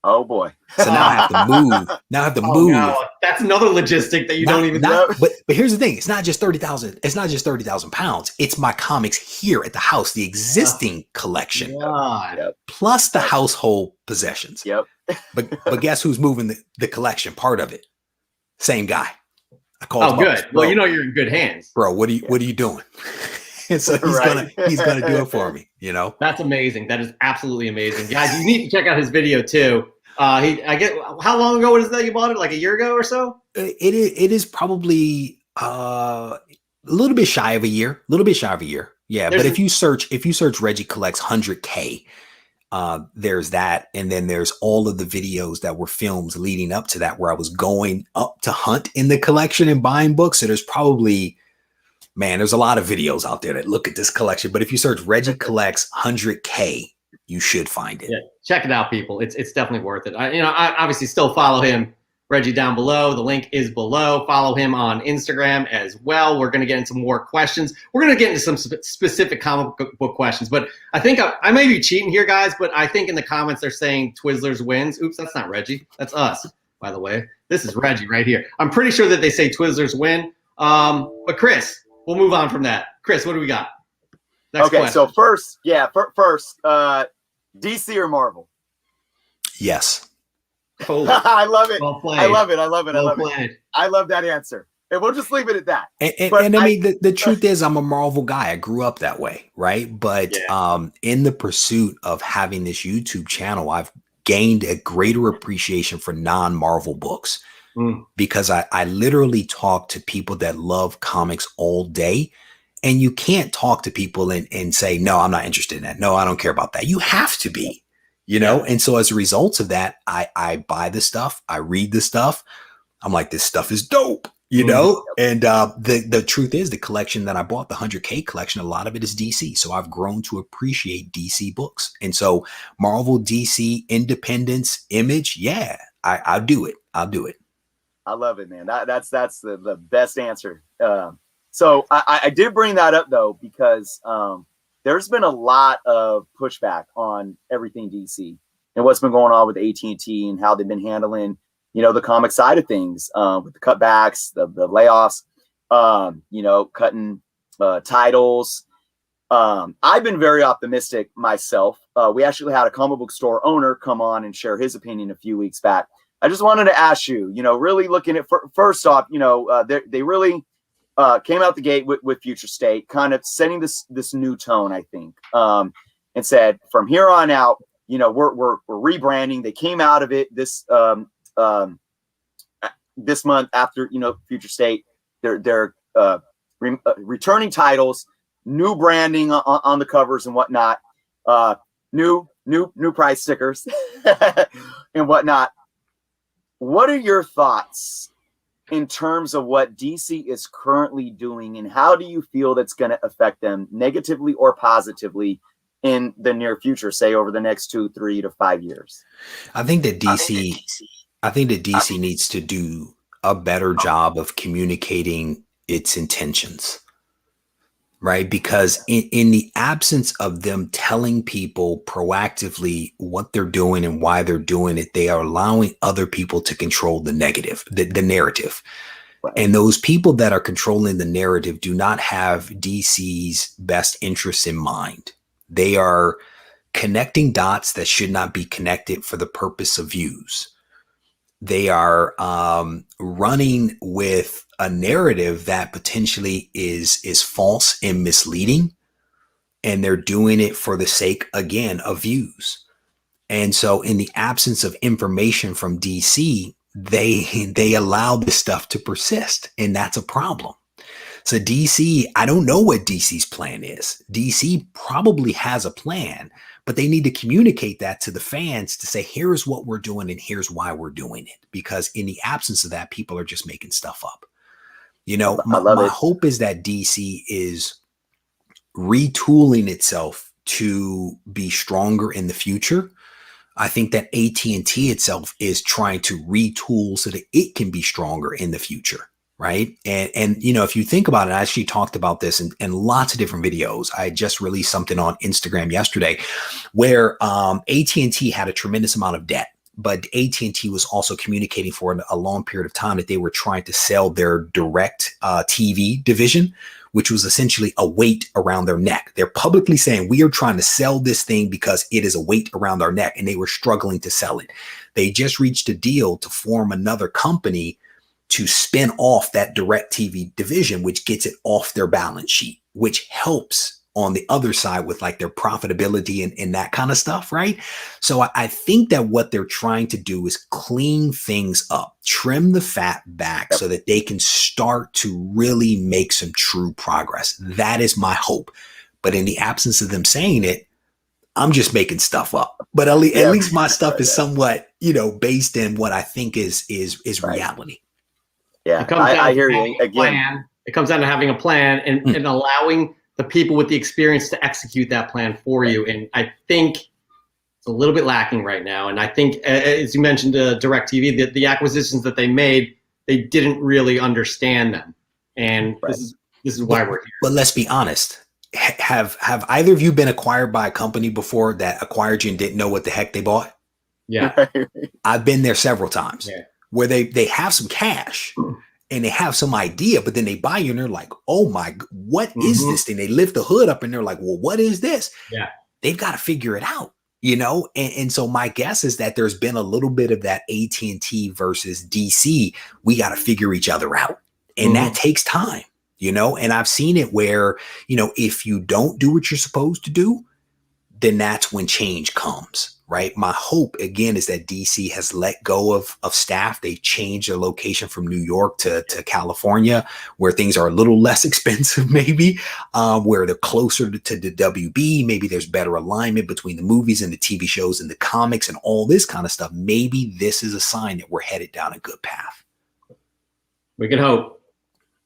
Oh boy. So now I have to move. Now I have to move. No. That's another logistic that you don't even know. But here's the thing. It's not just 30,000. It's not just 30,000 pounds. It's my comics here at the house, the existing collection, God. plus the household possessions. Yep. But guess who's moving the collection? Part of it. Same guy. I called him Good. up, bro, Well, you're in good hands. bro. What are you doing? And so he's gonna do it for me. You know. That's amazing. That is absolutely amazing, guys. You need to check out his video too. How long ago was that you bought it? Like a year ago or so? It is probably a little bit shy of a year. Yeah, but if you search Regie Collects 100K, there's that, and then there's all of the videos that were films leading up to that, where I was going up to hunt in the collection and buying books. So there's probably, man, there's a lot of videos out there that look at this collection. But if you search Regie Collects 100K, you should find it. Yeah, check it out, people. It's definitely worth it. I obviously still follow him, Regie, down below. The link is below. Follow him on Instagram as well. We're going to get into more questions. We're going to get into some specific comic book questions, but I think I may be cheating here, guys, but I think in the comments they're saying Twizzlers wins. Oops, that's not Regie. That's us, by the way. This is Regie right here. I'm pretty sure that they say Twizzlers win. But Chris, we'll move on from that. Chris, what do we got? Next question. So first, DC or Marvel? Yes. Cool. I love it. Well played. I love it. I love that answer. And we'll just leave it at that. And I mean, the truth is, I'm a Marvel guy. I grew up that way, right? But in the pursuit of having this YouTube channel, I've gained a greater appreciation for non-Marvel books because I literally talk to people that love comics all day. And you can't talk to people and say, no, I'm not interested in that. No, I don't care about that. You have to be, you know? And so as a result of that, I buy the stuff. I read the stuff. I'm like, this stuff is dope, you know? And the truth is, the collection that I bought, the 100K collection, a lot of it is DC. So I've grown to appreciate DC books. And so Marvel, DC, Independence, Image, I'll do it. I'll do it. I love it, man. That's the best answer. So I did bring that up, though, because there's been a lot of pushback on everything DC and what's been going on with AT&T and how they've been handling, the comic side of things, with the cutbacks, the layoffs, cutting titles. I've been very optimistic myself. We actually had a comic book store owner come on and share his opinion a few weeks back. I just wanted to ask you, really looking at first off, they really came out the gate with Future State, kind of setting this new tone, I think, and said from here on out, we're rebranding. They came out of it this month after Future State. They're returning titles, new branding on the covers and whatnot, new price stickers and whatnot. What are your thoughts in terms of what DC is currently doing, and how do you feel that's going to affect them negatively or positively in the near future, say over the next 2, 3 to 5 years? I think that DC needs to do a better job of communicating its intentions, right? Because in the absence of them telling people proactively what they're doing and why they're doing it, they are allowing other people to control the narrative. Right. And those people that are controlling the narrative do not have DC's best interests in mind. They are connecting dots that should not be connected for the purpose of views. They are running with a narrative that potentially is false and misleading, and they're doing it for the sake, again, of views. And so in the absence of information from DC, they allow this stuff to persist, and that's a problem. So DC, I don't know what DC's plan is. DC probably has a plan, but they need to communicate that to the fans to say, here's what we're doing and here's why we're doing it. Because in the absence of that, people are just making stuff up. You know, my hope is that DC is retooling itself to be stronger in the future. I think that AT&T itself is trying to retool so that it can be stronger in the future. Right. And, you know, if you think about it, I actually talked about this in lots of different videos. I just released something on Instagram yesterday where AT&T had a tremendous amount of debt, but AT&T was also communicating for a long period of time that they were trying to sell their direct TV division, which was essentially a weight around their neck. They're publicly saying we are trying to sell this thing because it is a weight around our neck, and they were struggling to sell it. They just reached a deal to form another company to spin off that direct TV division, which gets it off their balance sheet, which helps on the other side with like their profitability and that kind of stuff, right? So I think that what they're trying to do is clean things up, trim the fat back so that they can start to really make some true progress. That is my hope. But in the absence of them saying it, I'm just making stuff up. But at least my stuff is somewhat, you know, based in what I think is reality. Yeah, I hear you again. It comes down to having a plan and allowing the people with the experience to execute that plan for you. And I think it's a little bit lacking right now. And I think, as you mentioned, DirecTV, the acquisitions that they made, they didn't really understand them. And this is why we're here. But let's be honest. Have either of you been acquired by a company before that acquired you and didn't know what the heck they bought? Yeah. I've been there several times. Yeah. Where they have some cash and they have some idea, but then they buy you and they're like, oh my, what is this thing? They lift the hood up and they're like, well, what is this? Yeah. They've got to figure it out, you know? And so my guess is that there's been a little bit of that AT&T versus DC. We got to figure each other out. And that takes time, you know? And I've seen it where, you know, if you don't do what you're supposed to do, then that's when change comes. Right. My hope, again, is that DC has let go of staff. They've changed their location from New York to California, where things are a little less expensive, maybe, where they're closer to the WB. Maybe there's better alignment between the movies and the TV shows and the comics and all this kind of stuff. Maybe this is a sign that we're headed down a good path. We can hope.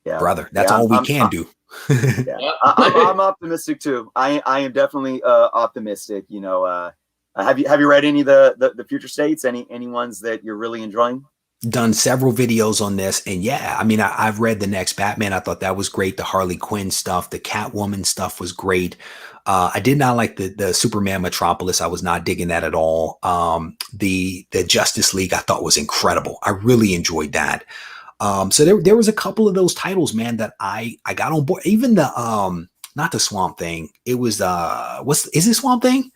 Yeah. Brother, that's all we can do. I'm optimistic, too. I am definitely optimistic, you know. Have you read any of the future states? Any ones that you're really enjoying? Done several videos on this, and yeah, I mean, I've read the next Batman. I thought that was great. The Harley Quinn stuff, the Catwoman stuff was great. I did not like the Superman Metropolis. I was not digging that at all. The Justice League I thought was incredible. I really enjoyed that. So there was a couple of those titles, man, that I got on board. Even the not the Swamp Thing. It was is it Swamp Thing?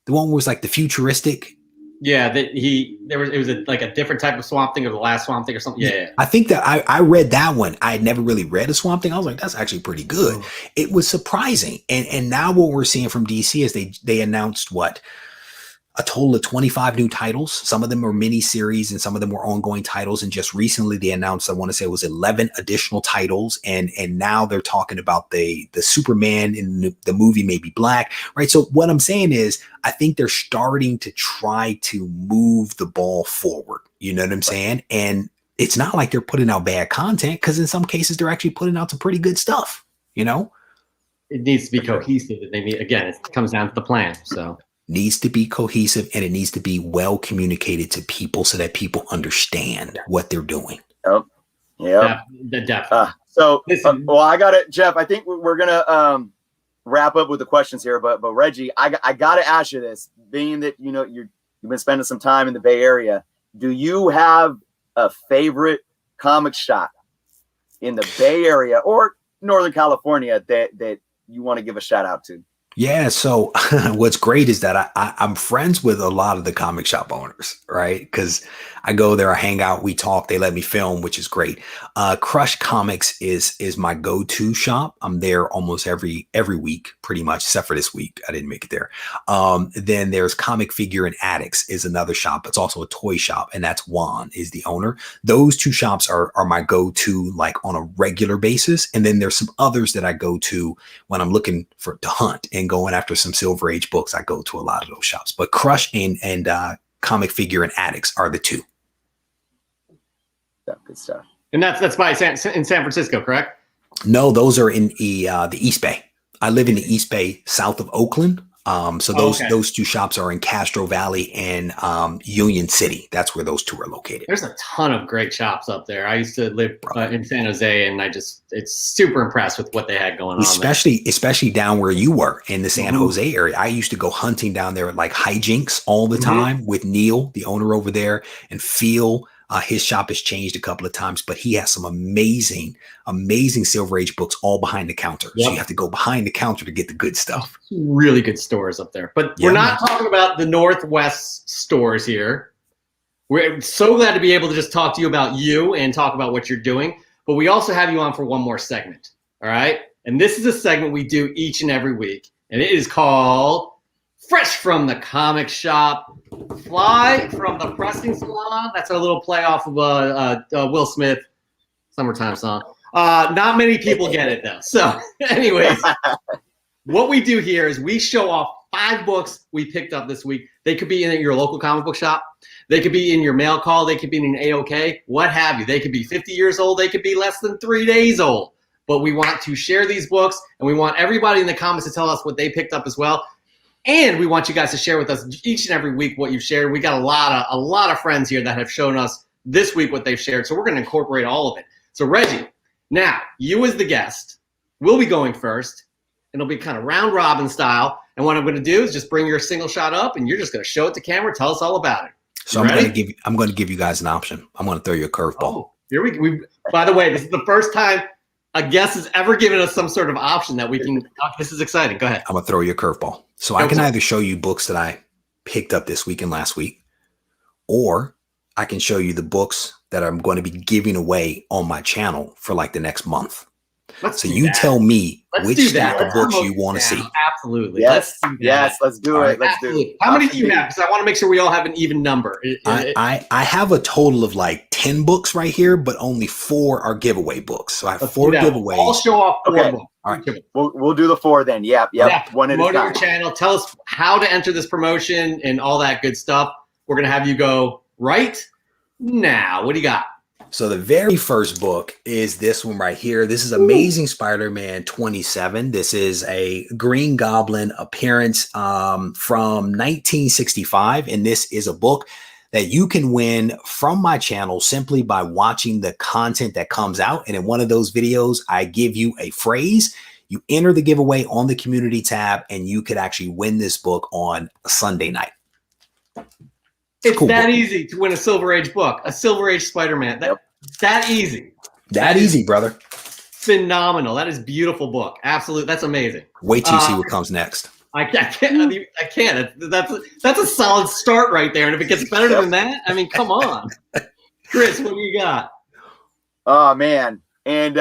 The one was like the futuristic. Yeah, it was like a different type of Swamp Thing or the last Swamp Thing or something. Yeah. I think that I read that one. I had never really read a Swamp Thing. I was like, that's actually pretty good. It was surprising. And now what we're seeing from DC is they announced a total of 25 new titles. Some of them were mini series and some of them were ongoing titles. And just recently they announced, I want to say it was 11 additional titles. And now they're talking about the Superman in the movie Maybe Black, right? So what I'm saying is, I think they're starting to try to move the ball forward. You know what I'm saying? And it's not like they're putting out bad content, because in some cases they're actually putting out some pretty good stuff, you know? it needs to be For sure. cohesive. They need, again, it comes down to the plan. So Needs to be cohesive, and it needs to be well communicated to people so that people understand what they're doing. Yep. Yep. definitely. Well, I got it, Jeff. I think we're gonna wrap up with the questions here, but Reggie, I got to ask you this: being that you've been spending some time in the Bay Area, do you have a favorite comic shop in the Bay Area or Northern California that you want to give a shout out to? Yeah. So what's great is that I'm friends with a lot of the comic shop owners, right? Because I go there, I hang out, we talk, they let me film, which is great. Crush Comics is my go-to shop. I'm there almost every week, pretty much, except for this week. I didn't make it there. Then there's Comic Figure and Addicts is another shop. It's also a toy shop, and that's Juan is the owner. Those two shops are my go-to, like on a regular basis. And then there's some others that I go to when I'm looking to hunt and going after some Silver Age books. I go to a lot of those shops, but Crush and Comic Figure and Addicts are the two. Good stuff. And that's by in San Francisco, correct? No, those are in the East Bay. I live in the East Bay, south of Oakland. So those two shops are in Castro Valley and Union City. That's where those two are located. There's a ton of great shops up there. I used to live in San Jose, and it's super impressed with what they had going on. Especially down where you were in the San Jose area. I used to go hunting down there at like Hijinks all the time with Neil, the owner over there, and Phil. His shop has changed a couple of times, but he has some amazing Silver Age books all behind the counter. So you have to go behind the counter to get the good stuff. Really good stores up there. But we're not talking about the Northwest stores here. We're so glad to be able to just talk to you about you and talk about what you're doing. But we also have you on for one more segment. All right. And this is a segment we do each and every week. And it is called Fresh from the Comic Shop. Fly from the Pressing Salon. That's a little play off of a Will Smith summertime song. Not many people get it though. So anyways, what we do here is we show off 5 books we picked up this week. They could be in your local comic book shop. They could be in your mail call. They could be in an AOK, what have you. They could be 50 years old. They could be less than 3 days old. But we want to share these books, and we want everybody in the comments to tell us what they picked up as well. And we want you guys to share with us each and every week what you've shared. We got a lot of friends here that have shown us this week what they've shared. So we're going to incorporate all of it. So Reggie, now you as the guest will be going first. It'll be kind of round robin style. And what I'm going to do is just bring your single shot up, and you're just going to show it to camera. Tell us all about it. So I'm going to give you guys an option. I'm going to throw you a curveball. Oh, here we by the way, this is the first time a guest has ever given us some sort of option that we can. This is exciting. Go ahead. I'm going to throw you a curveball. So I can either show you books that I picked up this week and last week, or I can show you the books that I'm going to be giving away on my channel for like the next month. So you tell me which stack of books you want to see. Absolutely. Yes. Let's do it. Let's do it. How many do you have? Because I want to make sure we all have an even number. I have a total of like 10 books right here, but only 4 are giveaway books. So I have 4 giveaways. I'll show off 4 books. All right. We'll do the 4 then. Yep. One at a time. Promote your channel. Tell us how to enter this promotion and all that good stuff. We're going to have you go right now. What do you got? So the very first book is this one right here. This is Amazing Spider-Man 27. This is a Green Goblin appearance from 1965. And this is a book that you can win from my channel simply by watching the content that comes out. And in one of those videos, I give you a phrase. You enter the giveaway on the community tab, and you could actually win this book on a Sunday night. It's cool that easy to win a Silver Age book, a Silver Age Spider-Man. That easy. That easy, brother. Phenomenal. That is a beautiful book. Absolutely. That's amazing. Wait till you see what comes next. I can't. That's a solid start right there. And if it gets better than that, I mean, come on. Chris, what do you got? Oh, man. And,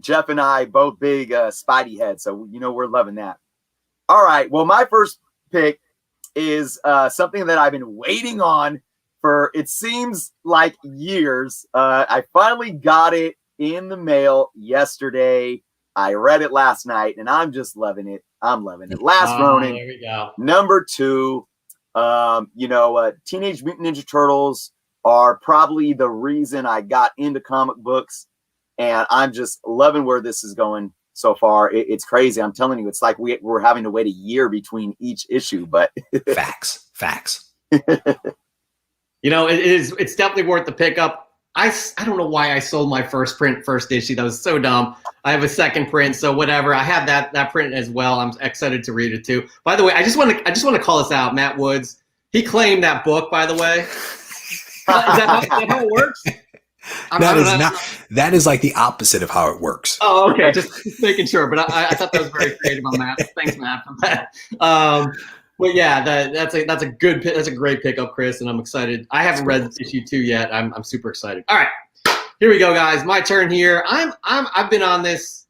Jeff and I, both big Spidey heads. So, we're loving that. All right. Well, my first pick is something that I've been waiting on for, it seems like years. I finally got it in the mail yesterday. I read it last night, and I'm just loving it. I'm loving it. Last Ronin, there we go. number 2. Teenage Mutant Ninja Turtles are probably the reason I got into comic books, and I'm just loving where this is going so far. It's crazy. I'm telling you, it's like we're having to wait a year between each issue. But facts. You know, it's definitely worth the pickup. I don't know why I sold my first issue. That was so dumb. I have a second print, so whatever. I have that print as well. I'm excited to read it too. By the way, I just want to call this out. Matt Woods, he claimed that book. By the way, is that how it works? That is like the opposite of how it works. Oh, okay. Just making sure. But I thought that was very creative on Matt. Thanks, Matt, for that. But yeah, that's a great pickup, Chris, and I'm excited. I haven't read issue 2 yet. I'm super excited. All right, here we go, guys. My turn here. I've been on this.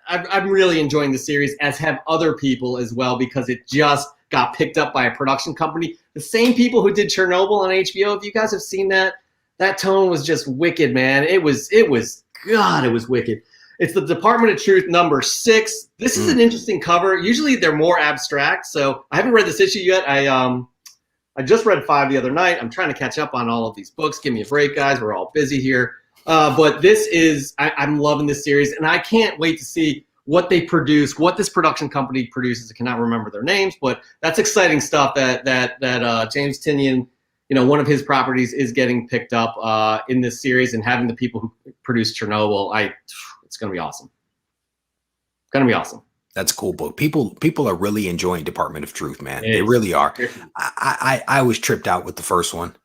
I'm really enjoying the series, as have other people as well, because it just got picked up by a production company. The same people who did Chernobyl on HBO. If you guys have seen that tone was just wicked, man. It was wicked. It's the Department of Truth number 6. This is an interesting cover. Usually they're more abstract, so I haven't read this issue yet. I just read 5 the other night. I'm trying to catch up on all of these books. Give me a break, guys. We're all busy here. But this is I'm loving this series, and I can't wait to see what they produce, what this production company produces. I cannot remember their names, but that's exciting stuff that James Tynion, you know, one of his properties is getting picked up in this series, and having the people who produced Chernobyl, it's going to be awesome. Going to be awesome. That's a cool book. People are really enjoying Department of Truth, man. They really are. I was tripped out with the first one.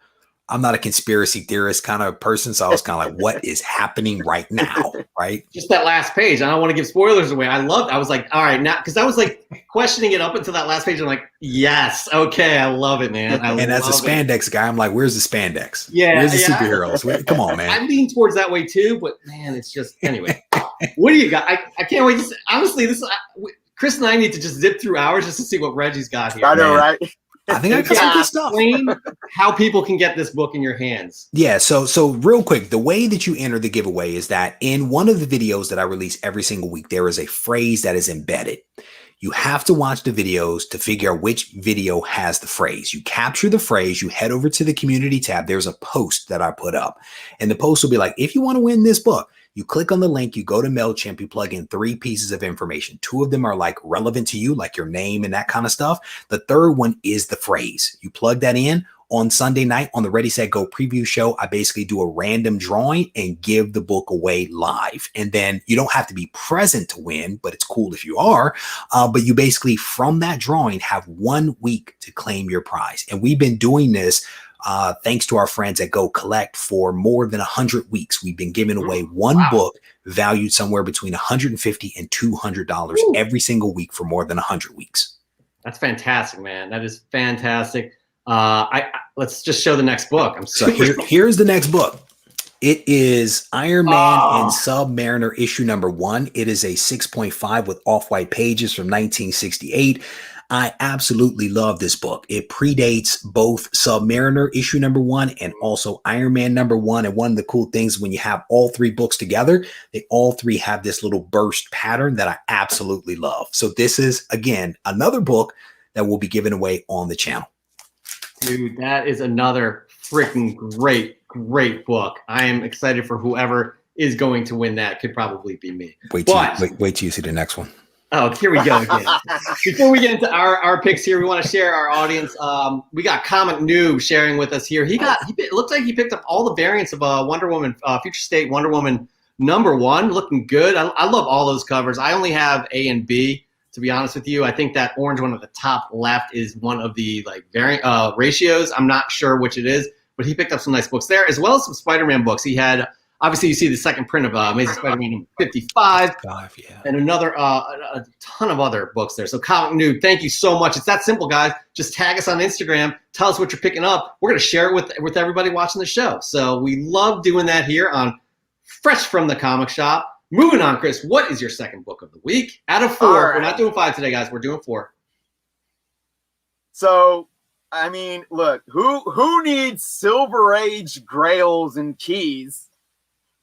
I'm not a conspiracy theorist kind of person, so I was kind of like, what is happening right now, right? Just that last page. I don't want to give spoilers away. I was like, all right, now, because I was like questioning it up until that last page. I'm like, yes, okay, I love it, man. And as a spandex guy, I'm like, where's the spandex? Yeah, where's the superheroes? Come on, man. I'm leaning towards that way too, but man, it's just anyway. What do you got? I can't wait to see. Honestly, Chris and I need to just zip through hours just to see what Reggie's got here. I know, right? I think I got some good stuff. Explain how people can get this book in your hands. Yeah, so real quick, the way that you enter the giveaway is that in one of the videos that I release every single week, there is a phrase that is embedded. You have to watch the videos to figure out which video has the phrase. You capture the phrase, you head over to the community tab. There's a post that I put up, and the post will be like, if you want to win this book, you click on the link, you go to MailChimp, you plug in 3 pieces of information. 2 of them are like relevant to you, like your name and that kind of stuff. The third one is the phrase. You plug that in. On Sunday night on the Ready, Set, Go preview show, I basically do a random drawing and give the book away live. And then you don't have to be present to win, but it's cool if you are. But you basically, from that drawing, have 1 week to claim your prize. And we've been doing this thanks to our friends at Go Collect for more than 100 weeks. We've been giving away one book valued somewhere between $150 and $200 every single week for more than 100 weeks. That's fantastic, man. That is fantastic. Let's just show the next book. Here's the next book. It is Iron Man and Submariner issue number 1. It is a 6.5 with off-white pages from 1968. I absolutely love this book. It predates both Submariner issue number 1 and also Iron Man number 1. And one of the cool things when you have all 3 books together, they all 3 have this little burst pattern that I absolutely love. So this is, again, another book that will be given away on the channel. Dude, that is another freaking great book. I am excited for whoever is going to win that. Could probably be me. Wait till you see the next one. Oh, here we go again. Before we get into our picks here, we want to share our audience. We got Comic Noob sharing with us here. It looks like he picked up all the variants of Wonder Woman, Future State Wonder Woman number 1, looking good. I love all those covers. I only have A and B, to be honest with you. I think that orange one at the top left is one of the variant ratios. I'm not sure which it is, but he picked up some nice books there, as well as some Spider-Man books. He had, obviously, you see the second print of Amazing Spider-Man 55, and another a ton of other books there. So Comic Noob, thank you so much. It's that simple, guys. Just tag us on Instagram. Tell us what you're picking up. We're going to share it with everybody watching the show. So we love doing that here on Fresh from the Comic Shop. Moving on, Chris, what is your second book of the week? Out of 4. Right. We're not doing 5 today, guys. We're doing 4. So, I mean, look, who needs Silver Age grails and keys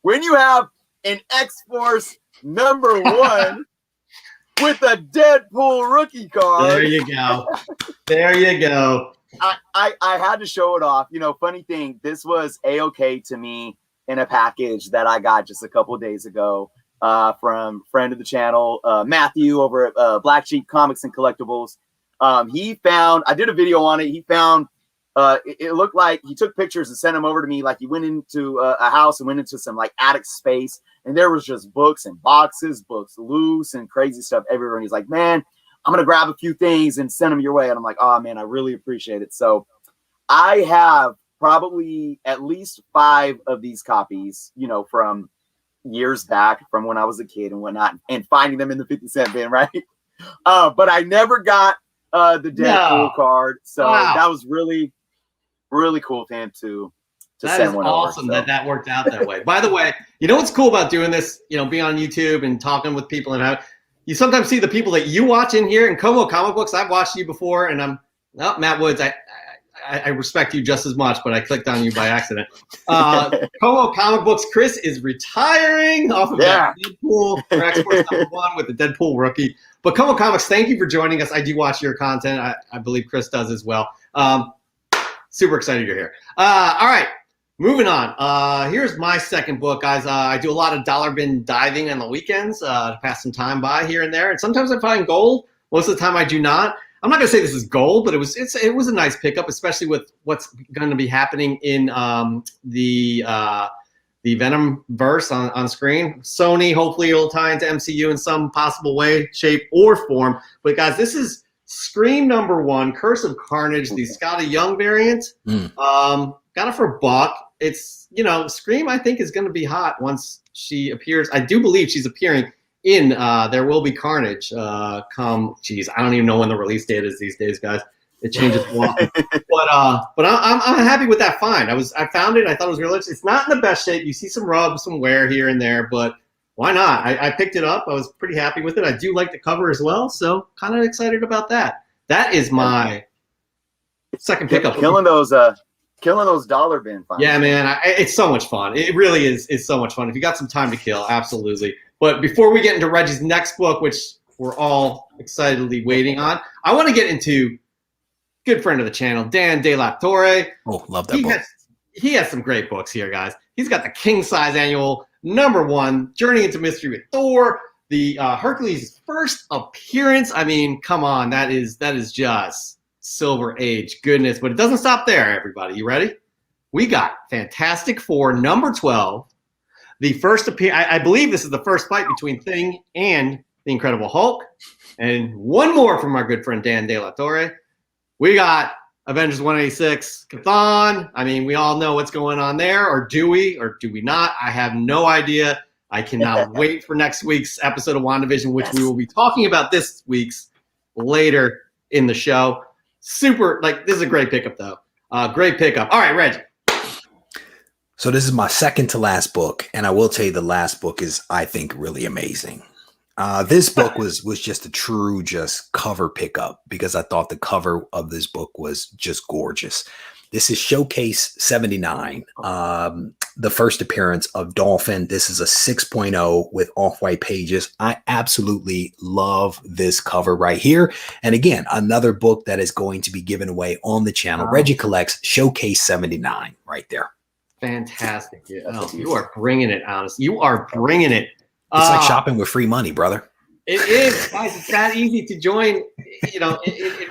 when you have an X-Force number 1 with a Deadpool rookie card? There you go. There you go. I had to show it off. You know, funny thing, this was A-okay to me in a package that I got just a couple of days ago. from friend of the channel, Matthew over at Black Sheep Comics and Collectibles. He found, I did a video on it. He found, it looked like he took pictures and sent them over to me. Like he went into a house and went into some like attic space, and there was just books and boxes, books loose and crazy stuff everywhere. And he's like, man, I'm going to grab a few things and send them your way. And I'm like, oh man, I really appreciate it. So I have probably at least 5 of these copies, you know, from years back, from when I was a kid and whatnot, and finding them in the 50-cent bin, right? But I never got the Deadpool card. So that was really, really cool of him to send one over. Awesome that worked out that way. By the way, you know what's cool about doing this, you know, being on YouTube and talking with people, and you sometimes see the people that you watch in here. And Como Comic Books, I've watched you before, and Matt Woods, I respect you just as much, but I clicked on you by accident. Como Comic Books, Chris is retiring off of that Deadpool for Exports #1 with the Deadpool rookie. But Como Comics, thank you for joining us. I do watch your content. I believe Chris does as well. Super excited you're here. All right, moving on. Here's my second book, guys. I do a lot of dollar bin diving on the weekends to pass some time by here and there. And sometimes I find gold. Most of the time I do not. I'm not gonna say this is gold, but it was a nice pickup, especially with what's going to be happening in the Venom verse on screen. Sony, hopefully it'll tie into MCU in some possible way, shape, or form. But guys, this is Scream #1, Curse of Carnage, the Scotty Young variant. Got it for $1. It's, you know, Scream I think is going to be hot once she appears. I do believe she's appearing in There Will Be Carnage I don't even know when the release date is these days, guys. It changes a lot. But I'm happy with that find. I found it. I thought it was really. It's not in the best shape. You see some rub, some wear here and there, but why not? I picked it up. I was pretty happy with it. I do like the cover as well, so kind of excited about that. That is my second pickup. Killing those dollar bin finds. Yeah, man. It's so much fun. It really is. It's so much fun. If you got some time to kill, absolutely. But before we get into Reggie's next book, which we're all excitedly waiting on, I want to get into good friend of the channel, Dan De La Torre. Oh, love that book. He has some great books here, guys. He's got the King Size Annual #1, Journey into Mystery with Thor, the Hercules' first appearance. I mean, come on, that is just Silver Age goodness. But it doesn't stop there, everybody. You ready? We got Fantastic Four #12. The first I believe this is the first fight between Thing and the Incredible Hulk. And one more from our good friend Dan De La Torre. We got Avengers 186, Chthon. I mean, we all know what's going on there, or do we not? I have no idea. I cannot wait for next week's episode of WandaVision, which we will be talking about this week's later in the show. Super, this is a great pickup, though. Great pickup. All right, Reggie. So this is my second to last book, and I will tell you the last book is, I think, really amazing. This book was just a true cover pickup because I thought the cover of this book was just gorgeous. This is Showcase 79, the first appearance of Dolphin. This is a 6.0 with off-white pages. I absolutely love this cover right here. And again, another book that is going to be given away on the channel. Regie Collects, Showcase 79 right there. Fantastic. Yeah. Oh, you are bringing it, honestly. You are bringing it. It's like shopping with free money, brother. It is, guys. It's that easy to join, in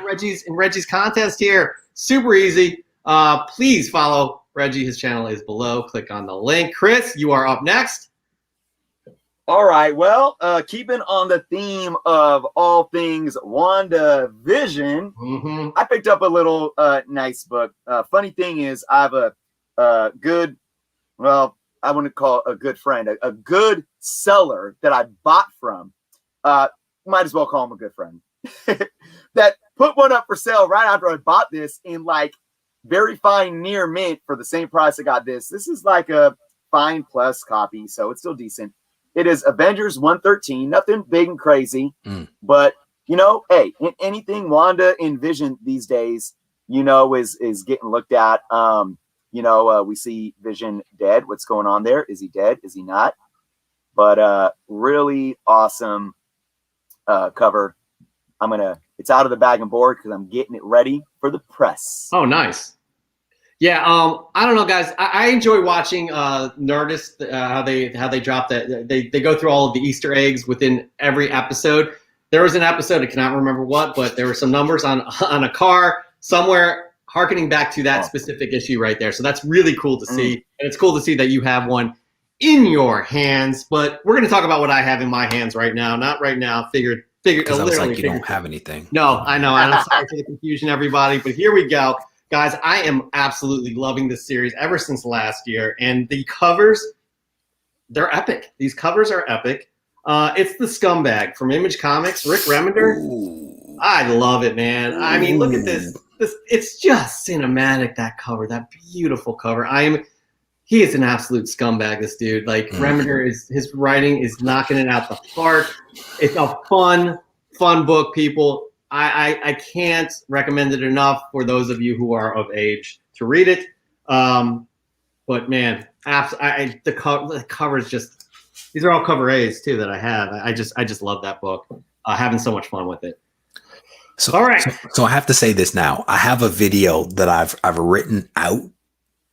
Reggie's contest here. Super easy. Please follow Reggie. His channel is below. Click on the link. Chris, you are up next. All right. Well, keeping on the theme of all things WandaVision, I picked up a little nice book. Funny thing is, I have a good, well, I wouldn't call it a good friend, a good seller that I bought from. Might as well call him a good friend. That put one up for sale right after I bought this in very fine near mint for the same price I got this. This is like a fine plus copy, so it's still decent. It is Avengers 113, nothing big and crazy, but hey, anything Wanda and Vision these days, is getting looked at. We see Vision dead. What's going on there? Is he dead? Is he not? But really awesome cover. It's out of the bag and board because I'm getting it ready for the press. Oh, nice. Yeah, I don't know, guys. I enjoy watching Nerdist, how they drop that. They go through all of the Easter eggs within every episode. There was an episode, I cannot remember what, but there were some numbers on a car somewhere, harkening back to that specific issue right there. So that's really cool to see, and it's cool to see that you have one in your hands. But we're going to talk about what I have in my hands right now. Not right now. Figured. Because I was like, you don't have anything. No, I know. I'm sorry for the confusion, everybody. But here we go. Guys, I am absolutely loving this series ever since last year. And the covers, they're epic. These covers are epic. It's the Scumbag from Image Comics, Rick Remender. Ooh. I love it, man. Ooh. I mean, look at this. It's just cinematic, that cover, that beautiful cover. He is an absolute scumbag, this dude. Like, Remender, his writing is knocking it out the park. It's a fun book, people. I can't recommend it enough for those of you who are of age to read it. But man, the cover is just, these are all cover A's too that I have. I just love that book. Having so much fun with it. So, all right. So I have to say this now. I have a video that I've written out,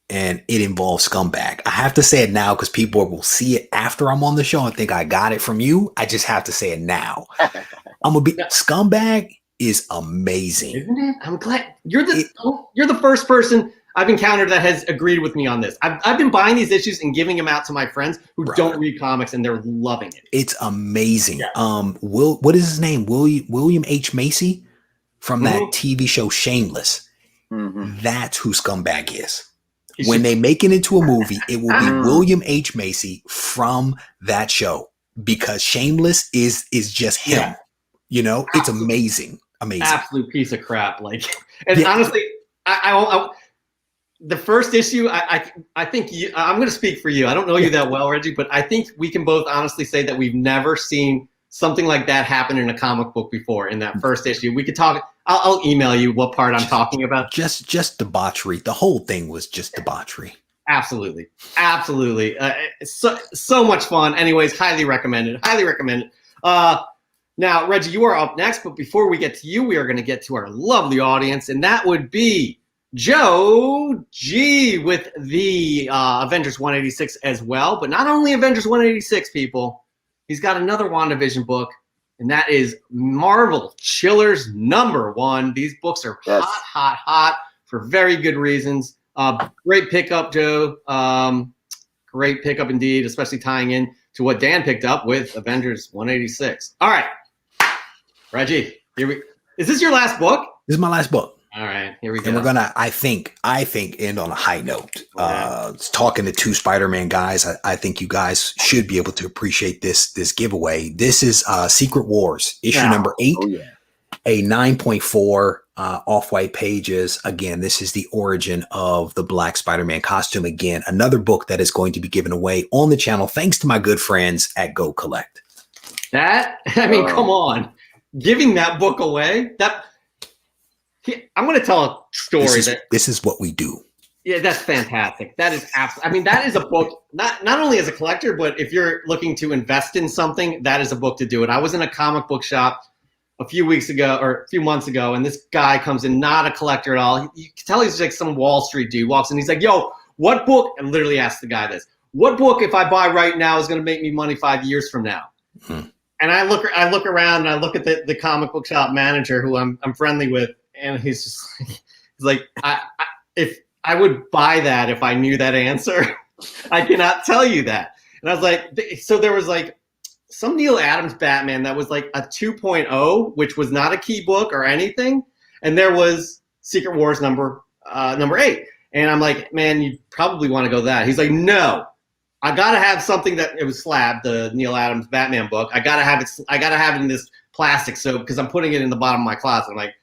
and it involves Scumbag. I have to say it now because people will see it after I'm on the show and think I got it from you. I just have to say it now. Scumbag is amazing, isn't it? I'm glad you're the first person I've encountered that has agreed with me on this. I've been buying these issues and giving them out to my friends who don't read comics, and they're loving it. It's amazing. Yeah. What is his name? William H. Macy from that TV show Shameless. That's who Scumbag is. When they make it into a movie, it will be William H. Macy from that show, because Shameless is just him. Yeah. You know, it's amazing. Absolute piece of crap. Like, and honestly, I the first issue, I think I'm going to speak for you. I don't know you that well, Reggie, but I think we can both honestly say that we've never seen something like that happen in a comic book before. In that first issue, we could talk. I'll email you what part I'm talking about. Just debauchery. The whole thing was just debauchery. Absolutely. So much fun. Anyways, highly recommended. Now, Reggie, you are up next, but before we get to you, we are going to get to our lovely audience, and that would be Joe G with the Avengers 186 as well. But not only Avengers 186, people, he's got another WandaVision book, and that is Marvel Chillers #1. These books are hot for very good reasons. Great pickup, Joe. Great pickup indeed, especially tying in to what Dan picked up with Avengers 186. All right, Reggie, is this your last book? This is my last book. All right, here we go. And we're gonna, I think, end on a high note. Talking to two Spider-Man guys, I think you guys should be able to appreciate this giveaway. This is Secret Wars, issue number 8, a 9.4 off-white pages. Again, this is the origin of the Black Spider-Man costume. Again, another book that is going to be given away on the channel, thanks to my good friends at Go Collect. Come on, giving that book away. I'm going to tell a story. This is what we do. Yeah, that's fantastic. That is absolutely. That is a book, not only as a collector, but if you're looking to invest in something, that is a book to do it. I was in a comic book shop a few months ago, and this guy comes in, not a collector at all. You can tell he's like some Wall Street dude. Walks in, he's like, "Yo, what book?" And literally asked the guy this: "What book, if I buy right now, is going to make me money 5 years from now?" And I look around and I look at the comic book shop manager who I'm friendly with. And he's just like, if I would buy that if I knew that answer. I cannot tell you that. And I was like, so there was like some Neil Adams Batman that was like a 2.0, which was not a key book or anything. And there was Secret Wars number 8. And I'm like, man, you probably want to go that. He's like, no, I got to have something that it was Slab, the Neil Adams Batman book. I got to have it in this plastic soap because I'm putting it in the bottom of my closet. I'm like,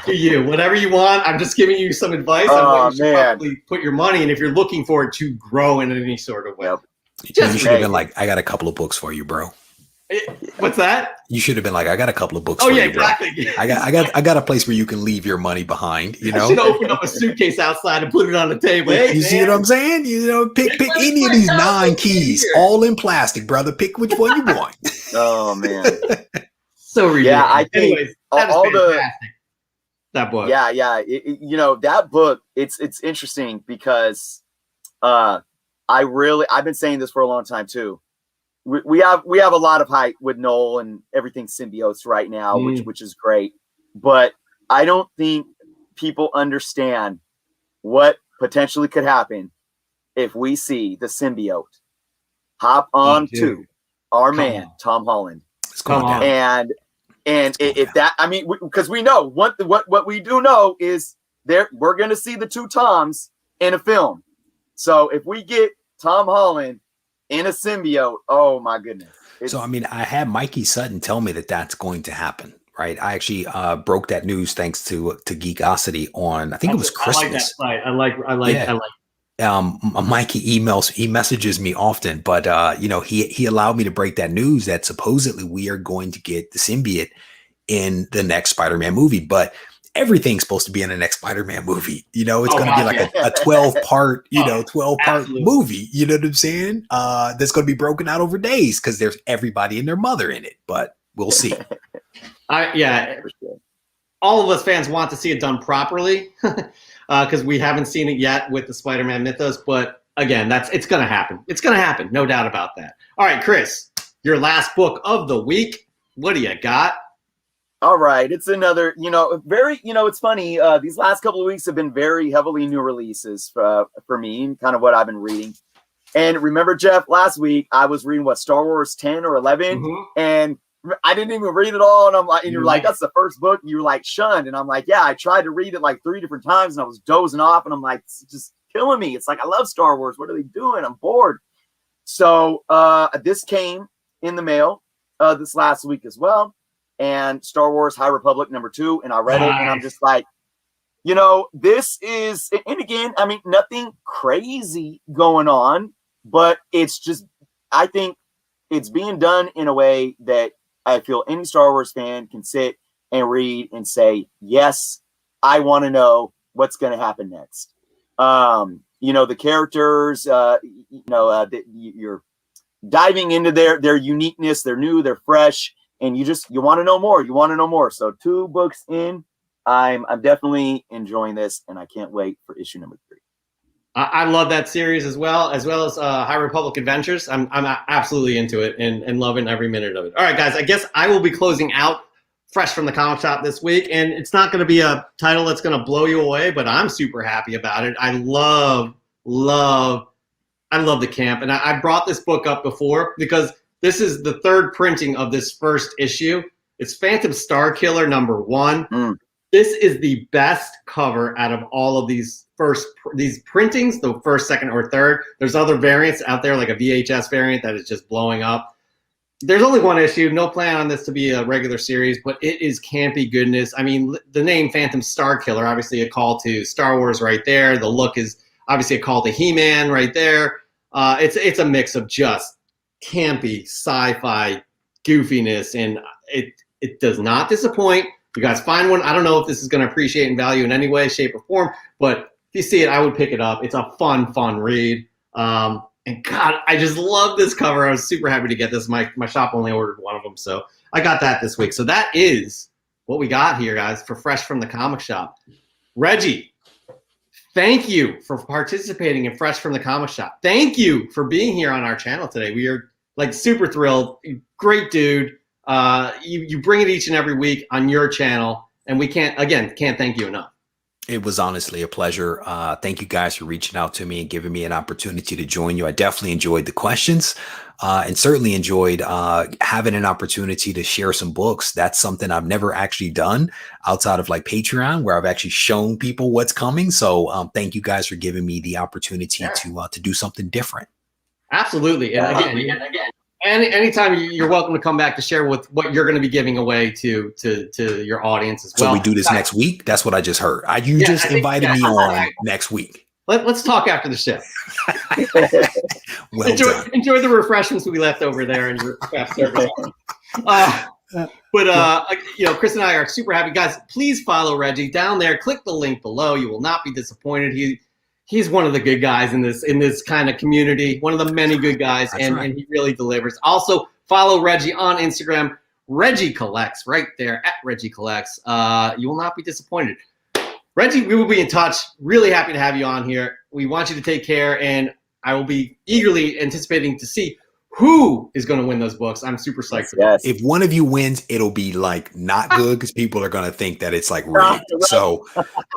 to you, whatever you want. I'm just giving you some advice on what you should probably put your money in if you're looking for it to grow in any sort of way. Yep. You should have been like, I got a couple of books for you, bro. What's that? You should have been like, I got a couple of books for you, bro. Exactly. I got a place where you can leave your money behind, you know? I should open up a suitcase outside and put it on the table. Hey, you see what I'm saying? You know, pick any of these 9 keys, all in plastic, brother. Pick which one you want. Oh, man. So ridiculous. Yeah, I think anyways, that is fantastic. that book. Yeah. You know, that book, it's interesting because I've been saying this for a long time too. We have a lot of hype with Noel and everything symbiotes right now, which is great. But I don't think people understand what potentially could happen if we see the symbiote hop on to our man Tom Holland. Come on. And if that, I mean, because we know what we do know is we're going to see the two Toms in a film. So if we get Tom Holland in a symbiote, oh my goodness. So, I mean, I had Mikey Sutton tell me that that's going to happen, right? I actually broke that news thanks to Geekosity on, I think it was Christmas. I like that site. Mikey messages me often, but you know, he allowed me to break that news that supposedly we are going to get the symbiote in the next Spider-Man movie, but everything's supposed to be in the next Spider-Man movie. You know, it's going to be like a 12-part, 12-part movie. You know what I'm saying? That's going to be broken out over days because there's everybody and their mother in it, but we'll see. All of us fans want to see it done properly because we haven't seen it yet with the Spider-Man mythos. But again, it's going to happen. It's going to happen. No doubt about that. All right, Chris, your last book of the week. What do you got? All right. It's another, it's funny. These last couple of weeks have been very heavily new releases for me and kind of what I've been reading. And remember, Jeff, last week I was reading Star Wars 10 or 11 and I didn't even read it all. And I'm like, and you're like, that's the first book you were like shunned. And I'm like, yeah, I tried to read it like 3 different times and I was dozing off. And I'm like, it's just killing me. It's like, I love Star Wars. What are they doing? I'm bored. So this came in the mail this last week as well. And Star Wars High Republic #2. And I read it and I'm just like, this is, and again, I mean, nothing crazy going on, but it's just, I think it's being done in a way that I feel any Star Wars fan can sit and read and say, yes, I want to know what's going to happen next. The characters, you're diving into their uniqueness. They're new, they're fresh, and you want to know more. You want to know more. So 2 books in, I'm definitely enjoying this, and I can't wait for issue #3. I love that series as well as High Republic Adventures. I'm absolutely into it and loving every minute of it. All right, guys, I guess I will be closing out fresh from the comic shop this week, and it's not going to be a title that's going to blow you away, but I'm super happy about it. I love the camp, and I brought this book up before because this is the 3rd printing of this first issue. It's Phantom Starkiller #1. This is the best cover out of all of these printings, the 1st, 2nd, or 3rd. There's other variants out there, like a VHS variant that is just blowing up. There's only 1 issue. No plan on this to be a regular series, but it is campy goodness. I mean, the name Phantom Starkiller, obviously a call to Star Wars right there. The look is obviously a call to He-Man right there. It's a mix of just campy sci-fi goofiness, and it does not disappoint. You guys find one. I don't know if this is going to appreciate and value in any way, shape, or form, but if you see it, I would pick it up. It's a fun read. And God, I just love this cover. I was super happy to get this. My shop only ordered 1 of them, so I got that this week. So that is what we got here, guys, for Fresh from the Comic Shop. Reggie, thank you for participating in Fresh from the Comic Shop. Thank you for being here on our channel today. We are super thrilled. Great dude. You bring it each and every week on your channel, and we can't thank you enough. It was honestly a pleasure. Thank you guys for reaching out to me and giving me an opportunity to join you. I definitely enjoyed the questions and certainly enjoyed having an opportunity to share some books. That's something I've never actually done outside of like Patreon, where I've actually shown people what's coming. So thank you guys for giving me the opportunity to do something different. Absolutely. And again, anytime you're welcome to come back to share with what you're going to be giving away to your audience as well. So we do this next week? That's what I just heard. You just invited me on next week. Let's talk after the show. Well enjoy the refreshments we left over there in your craft service. Chris and I are super happy. Guys, please follow Reggie down there. Click the link below. You will not be disappointed. He's one of the good guys in this kind of community, one of the many good guys, and he really delivers. Also, follow Reggie on Instagram, Regie Collects, right there at Regie Collects. You will not be disappointed. Reggie, we will be in touch. Really happy to have you on here. We want you to take care, and I will be eagerly anticipating to see who is going to win those books. I'm super psyched for that. If one of you wins, it'll be like not good because people are going to think that it's like rigged. So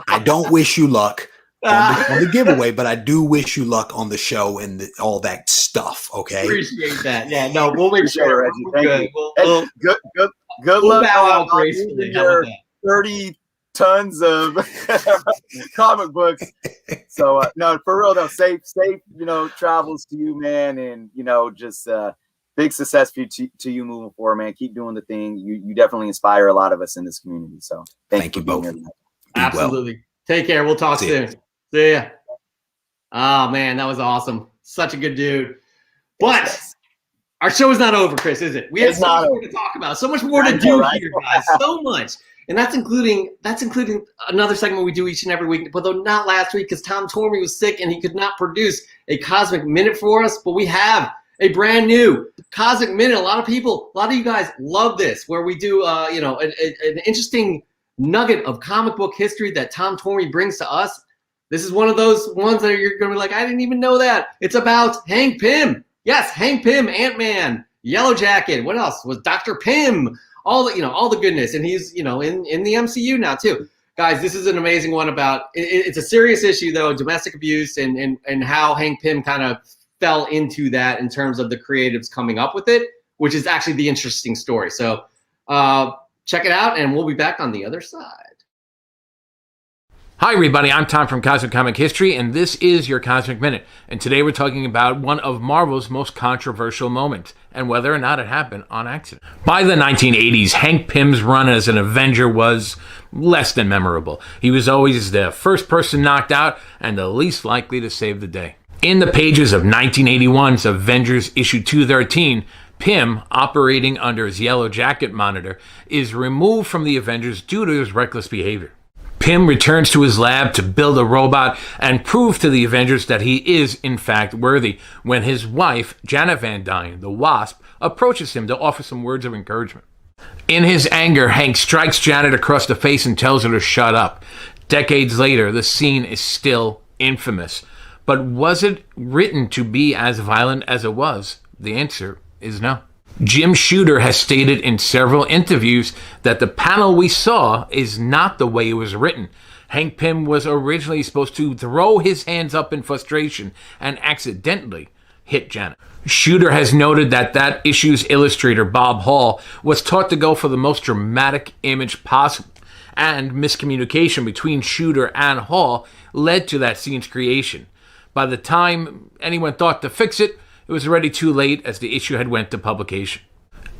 I don't wish you luck on the giveaway, but I do wish you luck on the show and all that stuff. Okay. Appreciate that. Yeah, no, we'll make sure. Reggie. Thank you. We'll Good we'll luck bow out on gracefully. How about that? 30 tons of comic books. So no, for real though, safe, travels to you, man, and just big success to you moving forward, man. Keep doing the thing. You definitely inspire a lot of us in this community. So thank you both. Absolutely. Well. Take care. We'll talk soon. See ya. Oh man, that was awesome. Such a good dude. But our show is not over, Chris, is it? We have so much more to talk about, so much more to do here, guys. So much. And that's including another segment we do each and every week, but though not last week because Tom Tormey was sick and he could not produce a Cosmic Minute for us. But we have a brand new Cosmic Minute. A lot of you guys love this, where we do an interesting nugget of comic book history that Tom Tormey brings to us. This is one of those ones that you're going to be like, I didn't even know that. It's about Hank Pym. Yes, Hank Pym, Ant-Man, Yellow Jacket. What else was Dr. Pym? All the goodness, and he's in the MCU now too, guys. This is an amazing one about. It's a serious issue though, domestic abuse, and how Hank Pym kind of fell into that in terms of the creatives coming up with it, which is actually the interesting story. So check it out, and we'll be back on the other side. Hi everybody, I'm Tom from Cosmic Comic History, and this is your Cosmic Minute. And today we're talking about one of Marvel's most controversial moments, and whether or not it happened on accident. By the 1980s, Hank Pym's run as an Avenger was less than memorable. He was always the first person knocked out and the least likely to save the day. In the pages of 1981's Avengers issue 213, Pym, operating under his Yellow Jacket monitor, is removed from the Avengers due to his reckless behavior. Pym returns to his lab to build a robot and prove to the Avengers that he is, in fact, worthy when his wife, Janet Van Dyne, the Wasp, approaches him to offer some words of encouragement. In his anger, Hank strikes Janet across the face and tells her to shut up. Decades later, the scene is still infamous. But was it written to be as violent as it was? The answer is no. Jim Shooter has stated in several interviews that the panel we saw is not the way it was written. Hank Pym was originally supposed to throw his hands up in frustration and accidentally hit Janet. Shooter has noted that issue's illustrator, Bob Hall, was taught to go for the most dramatic image possible, and miscommunication between Shooter and Hall led to that scene's creation. By the time anyone thought to fix it, it was already too late as the issue had went to publication.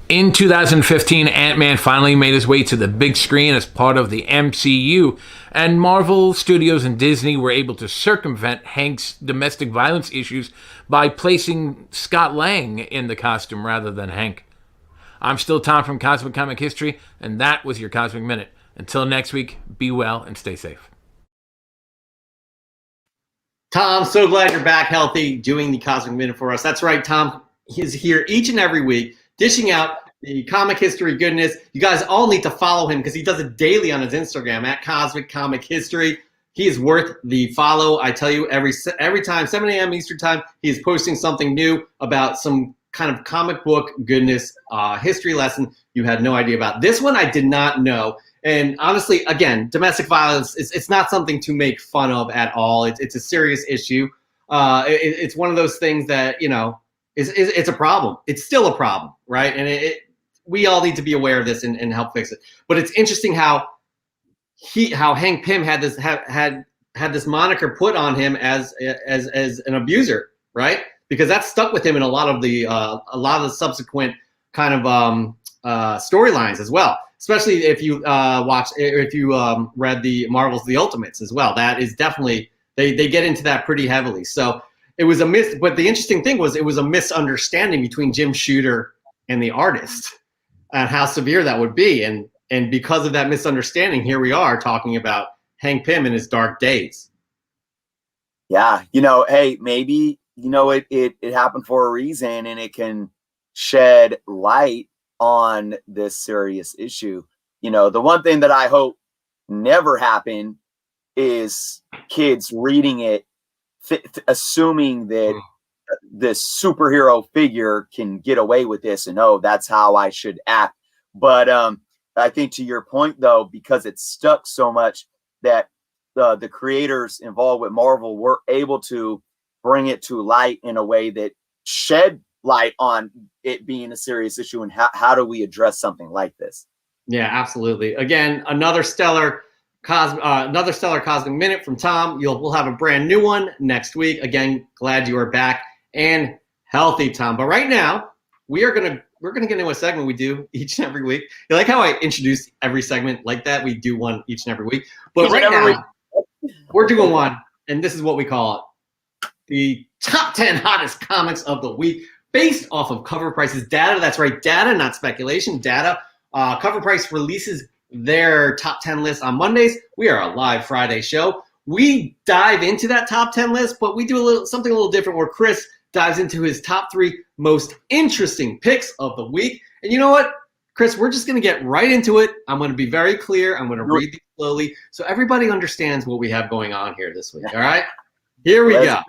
In 2015, Ant-Man finally made his way to the big screen as part of the MCU, and Marvel Studios and Disney were able to circumvent Hank's domestic violence issues by placing Scott Lang in the costume rather than Hank. I'm still Tom from Cosmic Comic History, and that was your Cosmic Minute. Until next week, be well and stay safe. Tom, so glad you're back healthy doing the Cosmic Minute for us. That's right, Tom is here each and every week dishing out the comic history goodness. You guys all need to follow him because he does it daily on his Instagram at Cosmic Comic History. He is worth the follow. I tell you, every time, 7 a.m. Eastern time, he is posting something new about some kind of comic book goodness history lesson you had no idea about. This one I did not know. And honestly, again, domestic violence, it's not something to make fun of at all. It's a serious issue. It's one of those things that, it's a problem. It's still a problem, right? And we all need to be aware of this and help fix it. But it's interesting how Hank Pym had this moniker put on him as an abuser, right? Because that stuck with him in a lot of the subsequent kind of storylines as well. Especially if you read the Marvel's The Ultimates as well. That is definitely they get into that pretty heavily. So it was but the interesting thing was it was a misunderstanding between Jim Shooter and the artist and how severe that would be. And because of that misunderstanding, here we are talking about Hank Pym in his dark days. Yeah, hey, maybe it happened for a reason, and it can shed light on this serious issue. You know, the one thing that I hope never happen is kids reading it, assuming that this superhero figure can get away with this and, oh, that's how I should act. But I think to your point, though, because it's stuck so much, that the creators involved with Marvel were able to bring it to light in a way that shed light on it being a serious issue, and how do we address something like this? Yeah, absolutely. Again, another stellar cosmic minute from Tom. We'll have a brand new one next week. Again, glad you are back and healthy, Tom. But right now, we're gonna get into a segment we do each and every week. You like how I introduce every segment like that? We do one each and every week. But right now, we're doing one, and this is what we call it: the top 10 hottest comics of the week, based off of Cover Price's data. That's right, data, not speculation. Data. Cover Price releases their top 10 list on Mondays. We are a live Friday show. We dive into that top 10 list, but we do something a little different, where Chris dives into his top 3 most interesting picks of the week. And you know what, Chris, we're just going to get right into it. I'm going to be very clear. I'm going to read these slowly so everybody understands what we have going on here this week. All right? Here we go.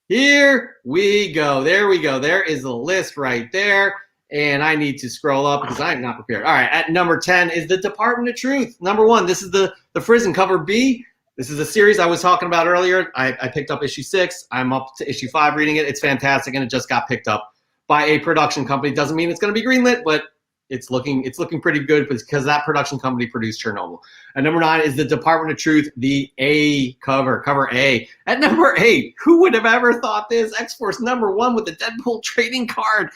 Here we go. There we go. There is the list right there. And I need to scroll up because I'm not prepared. All right, at number 10 is the Department of Truth. Number 1, this is the Frizzen cover B. This is a series I was talking about earlier. I picked up issue 6. I'm up to issue 5 reading it. It's fantastic, and it just got picked up by a production company. Doesn't mean it's going to be greenlit, but it's looking pretty good because that production company produced Chernobyl. At number 9 is the Department of Truth, the A cover A. At number 8, who would have ever thought this? X-Force number 1 with the Deadpool trading card.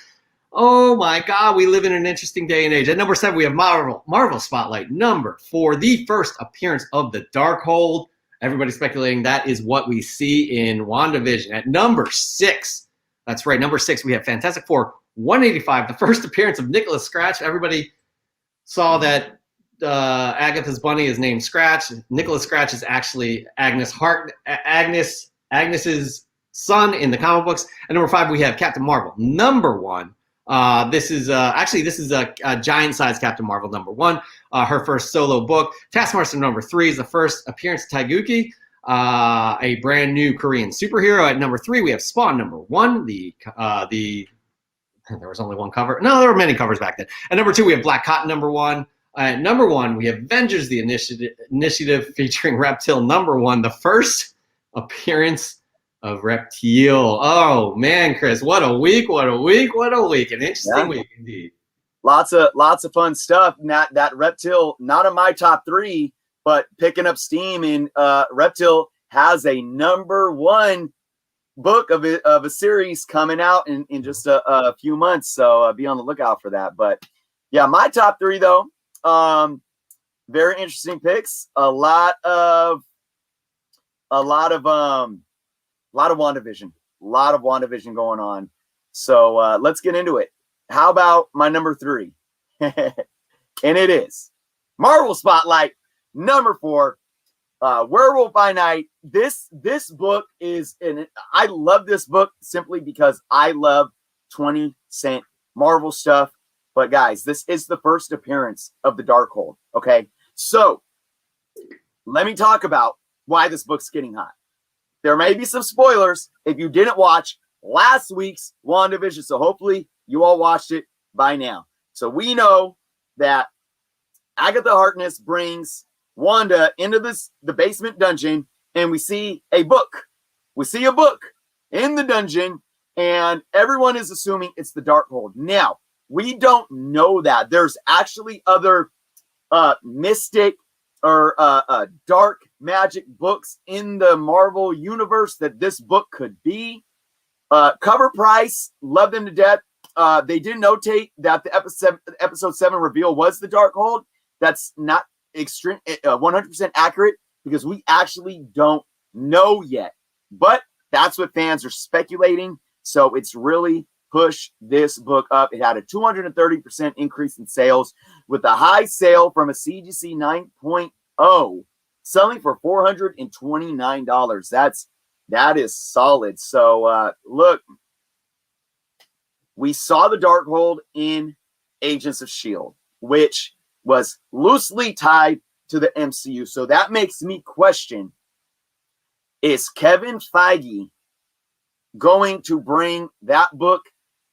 Oh my God, we live in an interesting day and age. At number 7, we have Marvel Spotlight. Number 4, the first appearance of the Darkhold. Everybody's speculating that is what we see in WandaVision. At number 6, that's right, number 6, we have Fantastic Four 185, the first appearance of Nicholas Scratch. Everybody saw that Agatha's bunny is named Scratch. Nicholas Scratch is actually Agnes's son in the comic books. At number 5, we have Captain Marvel. Number 1. This is a giant-sized Captain Marvel number 1, her first solo book. Taskmaster number 3 is the first appearance of Taeguchi, a brand new Korean superhero. At number 3, we have Spawn number 1. There was only one cover. No, there were many covers back then. At number 2, we have Black Cotton number 1. At number 1, we have Avengers: The Initiative featuring Reptile number 1, the first appearance of Reptile. Oh man, Chris, what a week, what a week, what a week. An interesting week indeed. Lots of fun stuff. That Reptile, not in my top 3, but picking up steam. In Reptile has a number 1 book of a series coming out in just a few months. So be on the lookout for that. But yeah, my top 3 though, very interesting picks. A lot of WandaVision. A lot of WandaVision going on. So let's get into it. How about my number 3? And it is Marvel Spotlight number 4, Werewolf by Night. This book is, and I love this book simply because I love 20-cent Marvel stuff. But guys, this is the first appearance of the Darkhold. Okay, so let me talk about why this book's getting hot. There may be some spoilers if you didn't watch last week's WandaVision, so hopefully you all watched it by now. So we know that Agatha Harkness brings Wanda into the basement dungeon, and we see a book. We see a book in the dungeon, and everyone is assuming it's the Darkhold. Now, we don't know that. There's actually other mystic or dark magic books in the Marvel universe that this book could be. Cover Price, love them to death. They did notate that the episode 7 reveal was the Darkhold. That's not 100% accurate because we actually don't know yet. But that's what fans are speculating. So it's really pushed this book up. It had a 230% increase in sales with a high sale from a CGC 9.0 selling for $429. That is solid. So look, we saw the Darkhold in Agents of S.H.I.E.L.D., which was loosely tied to the MCU. So that makes me question, is Kevin Feige going to bring that book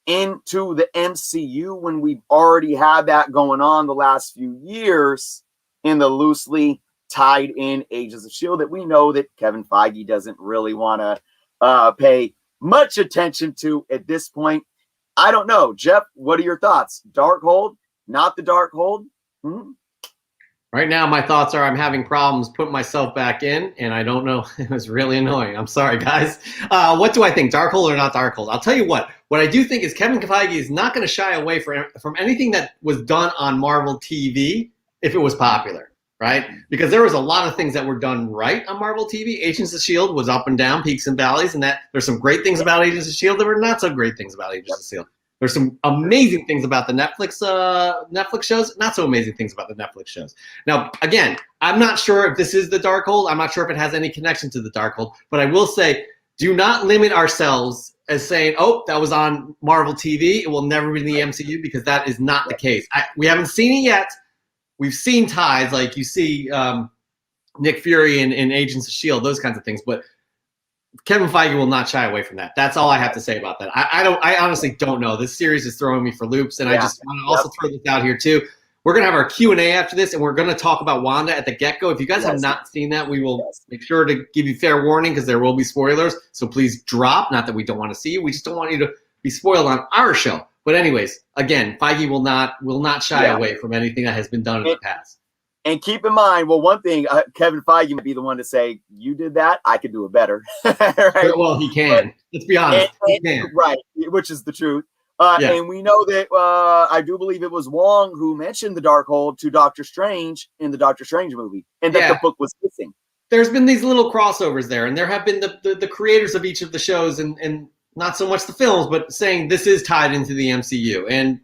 into the MCU when we've already had that going on the last few years in the loosely tied in Agents of S.H.I.E.L.D. that we know that Kevin Feige doesn't really want to pay much attention to at this point? I don't know. Jeff, what are your thoughts? Darkhold? Not the Darkhold? Right now, my thoughts are I'm having problems putting myself back in, and I don't know. It was really annoying. I'm sorry, guys. What do I think, Darkhold or not Darkhold? I'll tell you what. What I do think is Kevin Feige is not going to shy away from anything that was done on Marvel TV if it was popular, right? Because there was a lot of things that were done right on Marvel TV. Agents of S.H.I.E.L.D. was up and down, peaks and valleys, and that there's some great things about Agents of S.H.I.E.L.D. There were not so great things about Agents of S.H.I.E.L.D. There's some amazing things about the Netflix shows, not so amazing things about the Netflix shows. Now, again, I'm not sure if this is the Darkhold. I'm not sure if it has any connection to the Darkhold, but I will say, do not limit ourselves as saying, oh, that was on Marvel TV. It will never be in the MCU, because that is not the case. We haven't seen it yet. We've seen ties, like you see Nick Fury in Agents of S.H.I.E.L.D., those kinds of things, but Kevin Feige will not shy away from that. That's all I have to say about that. I honestly don't know. This series is throwing me for loops, and I just want to also throw this out here too. We're going to have our Q&A after this, and we're going to talk about Wanda at the get-go. If you guys have not seen that, we will make sure to give you fair warning, because there will be spoilers. So please drop. Not that we don't want to see you. We just don't want you to be spoiled on our show. But anyways, again, Feige will not shy away from anything that has been done in the past. And keep in mind, well, one thing, Kevin Feige might be the one to say, you did that, I could do it better. Right? Well, he can. Let's be honest. He can. Right, which is the truth. And we know that I do believe it was Wong who mentioned the Darkhold to Doctor Strange in the Doctor Strange movie, and that the book was missing. There's been these little crossovers there, and there have been the creators of each of the shows, and not so much the films, but saying this is tied into the MCU.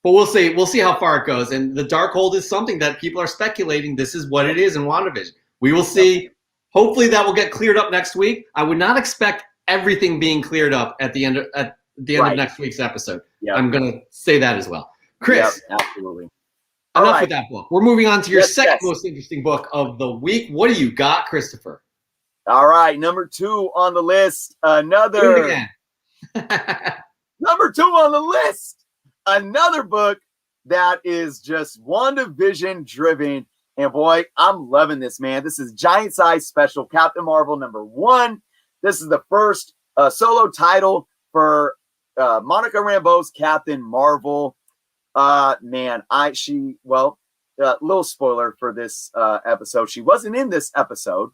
But we'll see. We'll see how far it goes. And the Darkhold is something that people are speculating this is what it is in WandaVision. We will see. Hopefully that will get cleared up next week. I would not expect everything being cleared up at the end of next week's episode. Yep. I'm going to say that as well. Chris. Yep, absolutely. Enough with that book. We're moving on to your second most interesting book of the week. What do you got, Christopher? All right. Number 2 on the list. Number 2 on the list. Another book that is just WandaVision driven. And boy, I'm loving this, man. This is Giant Size Special Captain Marvel #1. This is the first solo title for Monica Rambeau's Captain Marvel. Little spoiler for this episode. She wasn't in this episode,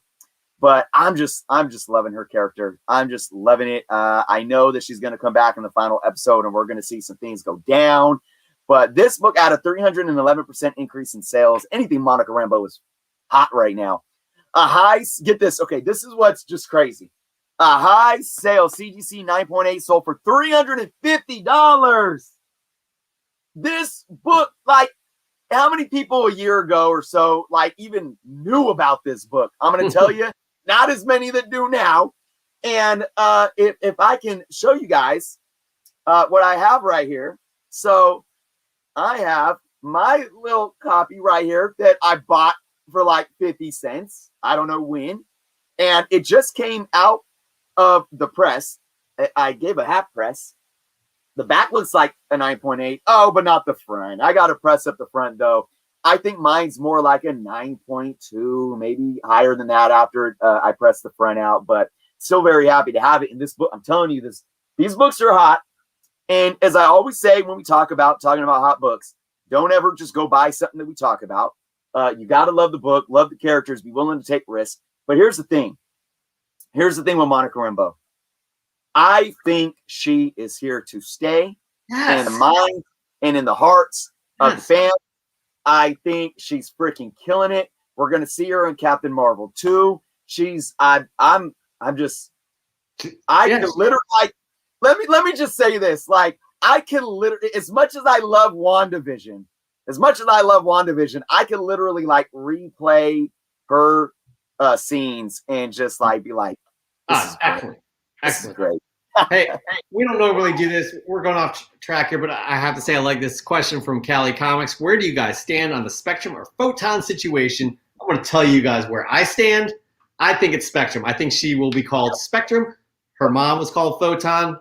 but I'm just loving her character. I'm just loving it. I know that she's going to come back in the final episode, and we're going to see some things go down. But this book had a 311% increase in sales. Anything Monica Rambeau is hot right now. Get this. Okay, this is what's just crazy. A high sale, CGC 9.8, sold for $350. This book, like, how many people a year ago or so, like, even knew about this book? I'm going to tell you, not as many that do now. And if I can show you guys what I have right here. So I have my little copy right here that I bought for like 50 cents. I don't know when. And it just came out of the press. I gave a half press. The back looks like a 9.8. Oh, but not the front. I got to press up the front, though. I think mine's more like a 9.2, maybe higher than that after I press the front out. But still very happy to have it in this book. I'm telling you, these books are hot. And as I always say when we talking about hot books, don't ever just go buy something that we talk about. You got to love the book, love the characters, be willing to take risks. But here's the thing. Here's the thing with Monica Rambeau. I think she is here to stay in the mind and in the hearts of the fans. I think she's freaking killing it. We're going to see her in Captain Marvel 2. Can literally, like, let me just say this. Like, I can literally, as much as I love WandaVision, I can literally like replay her scenes and just like be like, this is excellent. This is great. Hey, we don't normally do this. We're going off track here, but I have to say I like this question from Cali Comics. Where do you guys stand on the Spectrum or Photon situation? I want to tell you guys where I stand. I think it's Spectrum. I think she will be called Spectrum. Her mom was called Photon.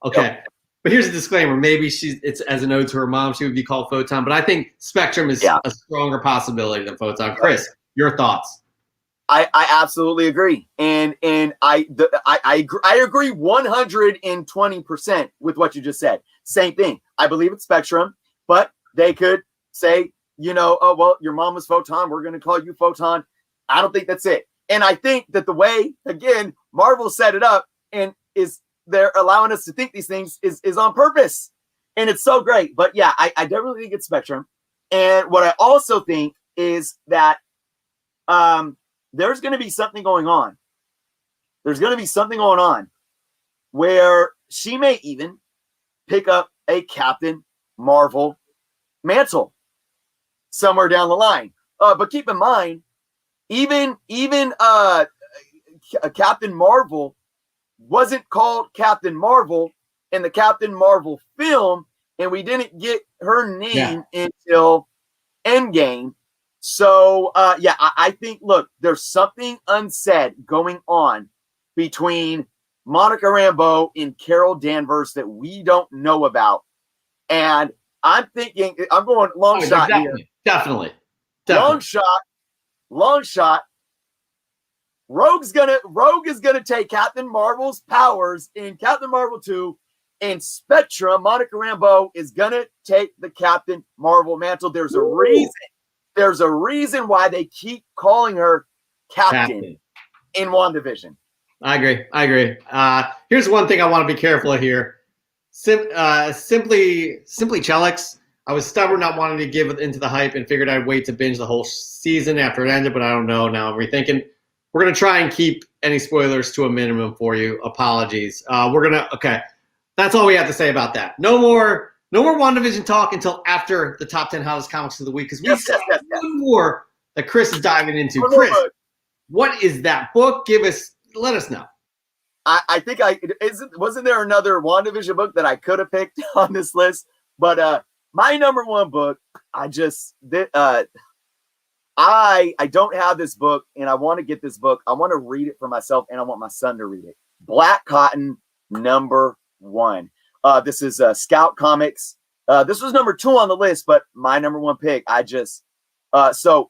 Okay. Yep. But here's a disclaimer. Maybe it's as an ode to her mom, she would be called Photon. But I think Spectrum is a stronger possibility than Photon. Chris, your thoughts? I absolutely agree, and I agree 120% with what you just said. Same thing. I believe it's Spectrum, but they could say, oh well, your mom was Photon, we're going to call you Photon. I don't think that's it, and I think that the way again Marvel set it up and is they're allowing us to think these things is on purpose, and it's so great. But yeah, I definitely think it's Spectrum, and what I also think is that there's going to be something going on. There's going to be something going on where she may even pick up a Captain Marvel mantle somewhere down the line. But keep in mind, even Captain Marvel wasn't called Captain Marvel in the Captain Marvel film, and we didn't get her name until Endgame. So, I think, look, there's something unsaid going on between Monica Rambeau and Carol Danvers that we don't know about. And I'm thinking, I'm going long shot here. Definitely. Long shot. Rogue is gonna take Captain Marvel's powers in Captain Marvel 2, and Spectrum, Monica Rambeau, is gonna take the Captain Marvel mantle. There's a reason. There's a reason why they keep calling her Captain in WandaVision. I agree. Here's one thing I want to be careful of here. Simply Chelix. I was stubborn not wanting to give into the hype and figured I'd wait to binge the whole season after it ended, but I don't know. Now I'm rethinking. We're going to try and keep any spoilers to a minimum for you. Apologies. Okay. That's all we have to say about that. No more WandaVision talk until after the top 10 hottest comics of the week, because we have one more that Chris is diving into. Chris, what is that book? Let us know. I think wasn't there another WandaVision book that I could have picked on this list? But my number one book, I don't have this book, and I want to get this book. I want to read it for myself, and I want my son to read it. Black Cotton, number 1. This is Scout Comics. This was number 2 on the list, but my number 1 pick. So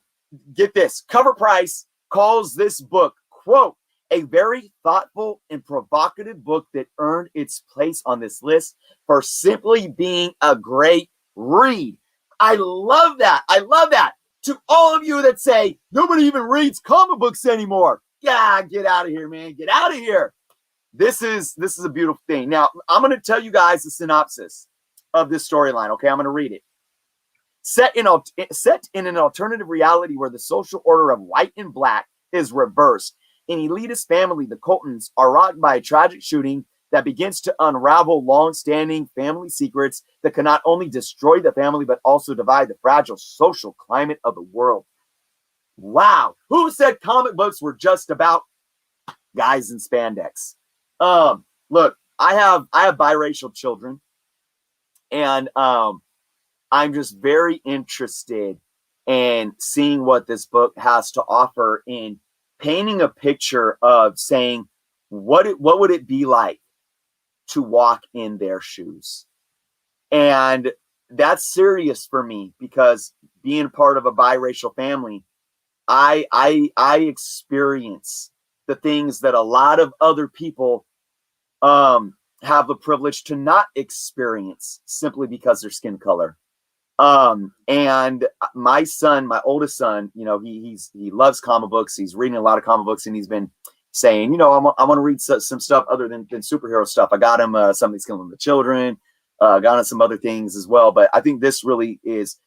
get this. Cover Price calls this book, quote, a very thoughtful and provocative book that earned its place on this list for simply being a great read. I love that. To all of you that say, nobody even reads comic books anymore. Yeah, get out of here, man. Get out of here. This is a beautiful thing. Now, I'm going to tell you guys the synopsis of this storyline, okay? I'm going to read it. Set in an alternative reality where the social order of white and black is reversed. An elitist family, the Coltons, are rocked by a tragic shooting that begins to unravel long-standing family secrets that can not only destroy the family, but also divide the fragile social climate of the world. Wow. Who said comic books were just about guys in spandex? Look, I have biracial children, and I'm just very interested in seeing what this book has to offer in painting a picture of saying, what would it be like to walk in their shoes? And that's serious for me, because being part of a biracial family, I experience the things that a lot of other people have the privilege to not experience simply because their skin color. And my son, my oldest son, he loves comic books. He's reading a lot of comic books, and he's been saying, I want to read some stuff other than superhero stuff. I got him Something's Killing the Children, got him some other things as well. But I think this really is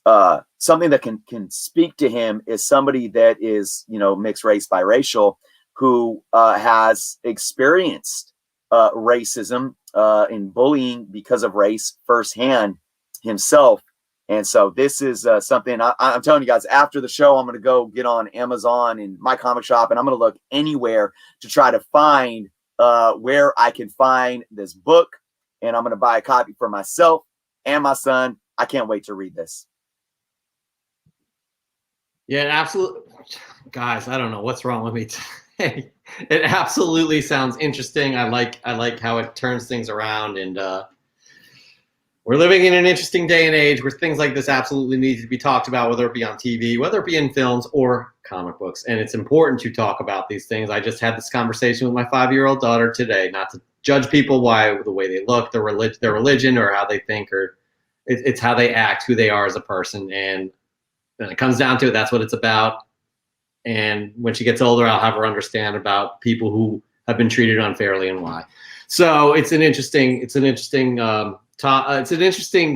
something that can speak to him, is somebody that is, mixed race, biracial, who has experienced racism and bullying because of race firsthand himself. And so this is something I'm telling you guys, after the show, I'm going to go get on Amazon and my comic shop, and I'm going to look anywhere to try to find where I can find this book, and I'm going to buy a copy for myself and my son. I can't wait to read this. Yeah, absolutely. Guys, I don't know what's wrong with me today. It absolutely sounds interesting. I like how it turns things around, and we're living in an interesting day and age where things like this absolutely need to be talked about, whether it be on TV, whether it be in films or comic books. And it's important to talk about these things. I just had this conversation with my 5-year-old daughter today, not to judge people by the way they look, their religion, or how they think, or it's how they act, who they are as a person. And when it comes down to it, that's what it's about. And when she gets older, I'll have her understand about people who have been treated unfairly and why. So it's an interesting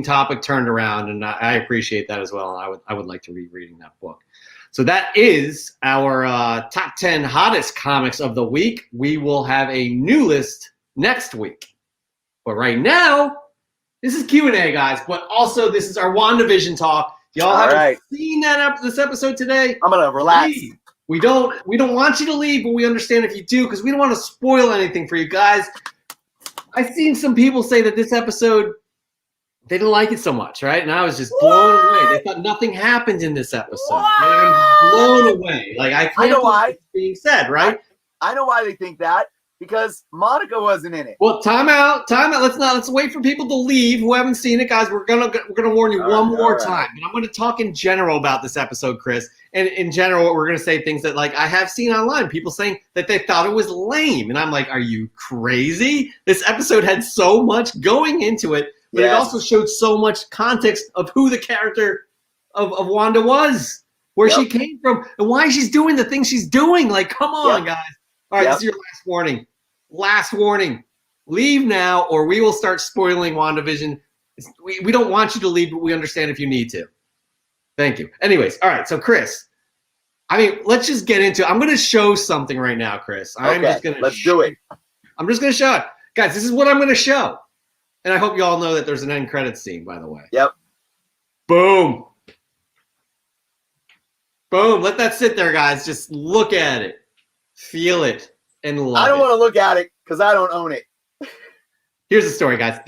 topic turned around, and I appreciate that as well. And I would like to read reading that book. So that is our top 10 hottest comics of the week. We will have a new list next week. But right now, this is Q&A, guys. But also, this is our WandaVision talk. Y'all haven't seen this episode today? I'm gonna relax. Leave. We don't want you to leave, but we understand if you do, because we don't want to spoil anything for you guys. I've seen some people say that this episode, they didn't like it so much, right? And I was just blown away. They thought nothing happened in this episode. I'm blown away. Like, I know why it's being said, right? I know why they think that. Because Monica wasn't in it. Well, time out. Let's wait for people to leave who haven't seen it, guys. We're gonna warn you one more time. And I'm gonna talk in general about this episode, Chris. And in general, we're gonna say things that, like, I have seen online, people saying that they thought it was lame, and I'm like, are you crazy? This episode had so much going into it, but it also showed so much context of who the character of Wanda was, where she came from, and why she's doing the things she's doing. Like, come on, guys. All right, this is your last warning. Last warning. Leave now, or we will start spoiling WandaVision. We don't want you to leave, but we understand if you need to. Thank you. Anyways, all right, so Chris, let's just get into it. I'm going to show something right now, Chris. Let's do it. I'm just going to show it. Guys, this is what I'm going to show. And I hope you all know that there's an end credits scene, by the way. Yep. Boom. Boom. Let that sit there, guys. Just look at it. Feel it and love it. I don't want to look at it because I don't own it. Here's the story, guys.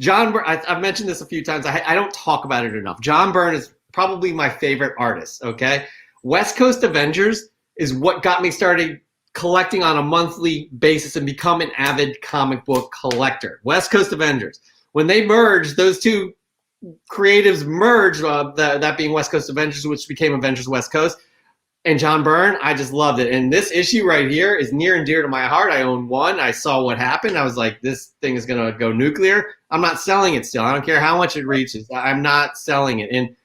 John Byrne, I've mentioned this a few times. I don't talk about it enough. John Byrne is probably my favorite artist, okay? West Coast Avengers is what got me started collecting on a monthly basis and become an avid comic book collector. West Coast Avengers. When they merged, those two creatives merged, that being West Coast Avengers, which became Avengers West Coast, and John Byrne, I just loved it. And this issue right here is near and dear to my heart. I own one. I saw what happened. I was like, this thing is going to go nuclear. I'm not selling it still. I don't care how much it reaches. I'm not selling it. And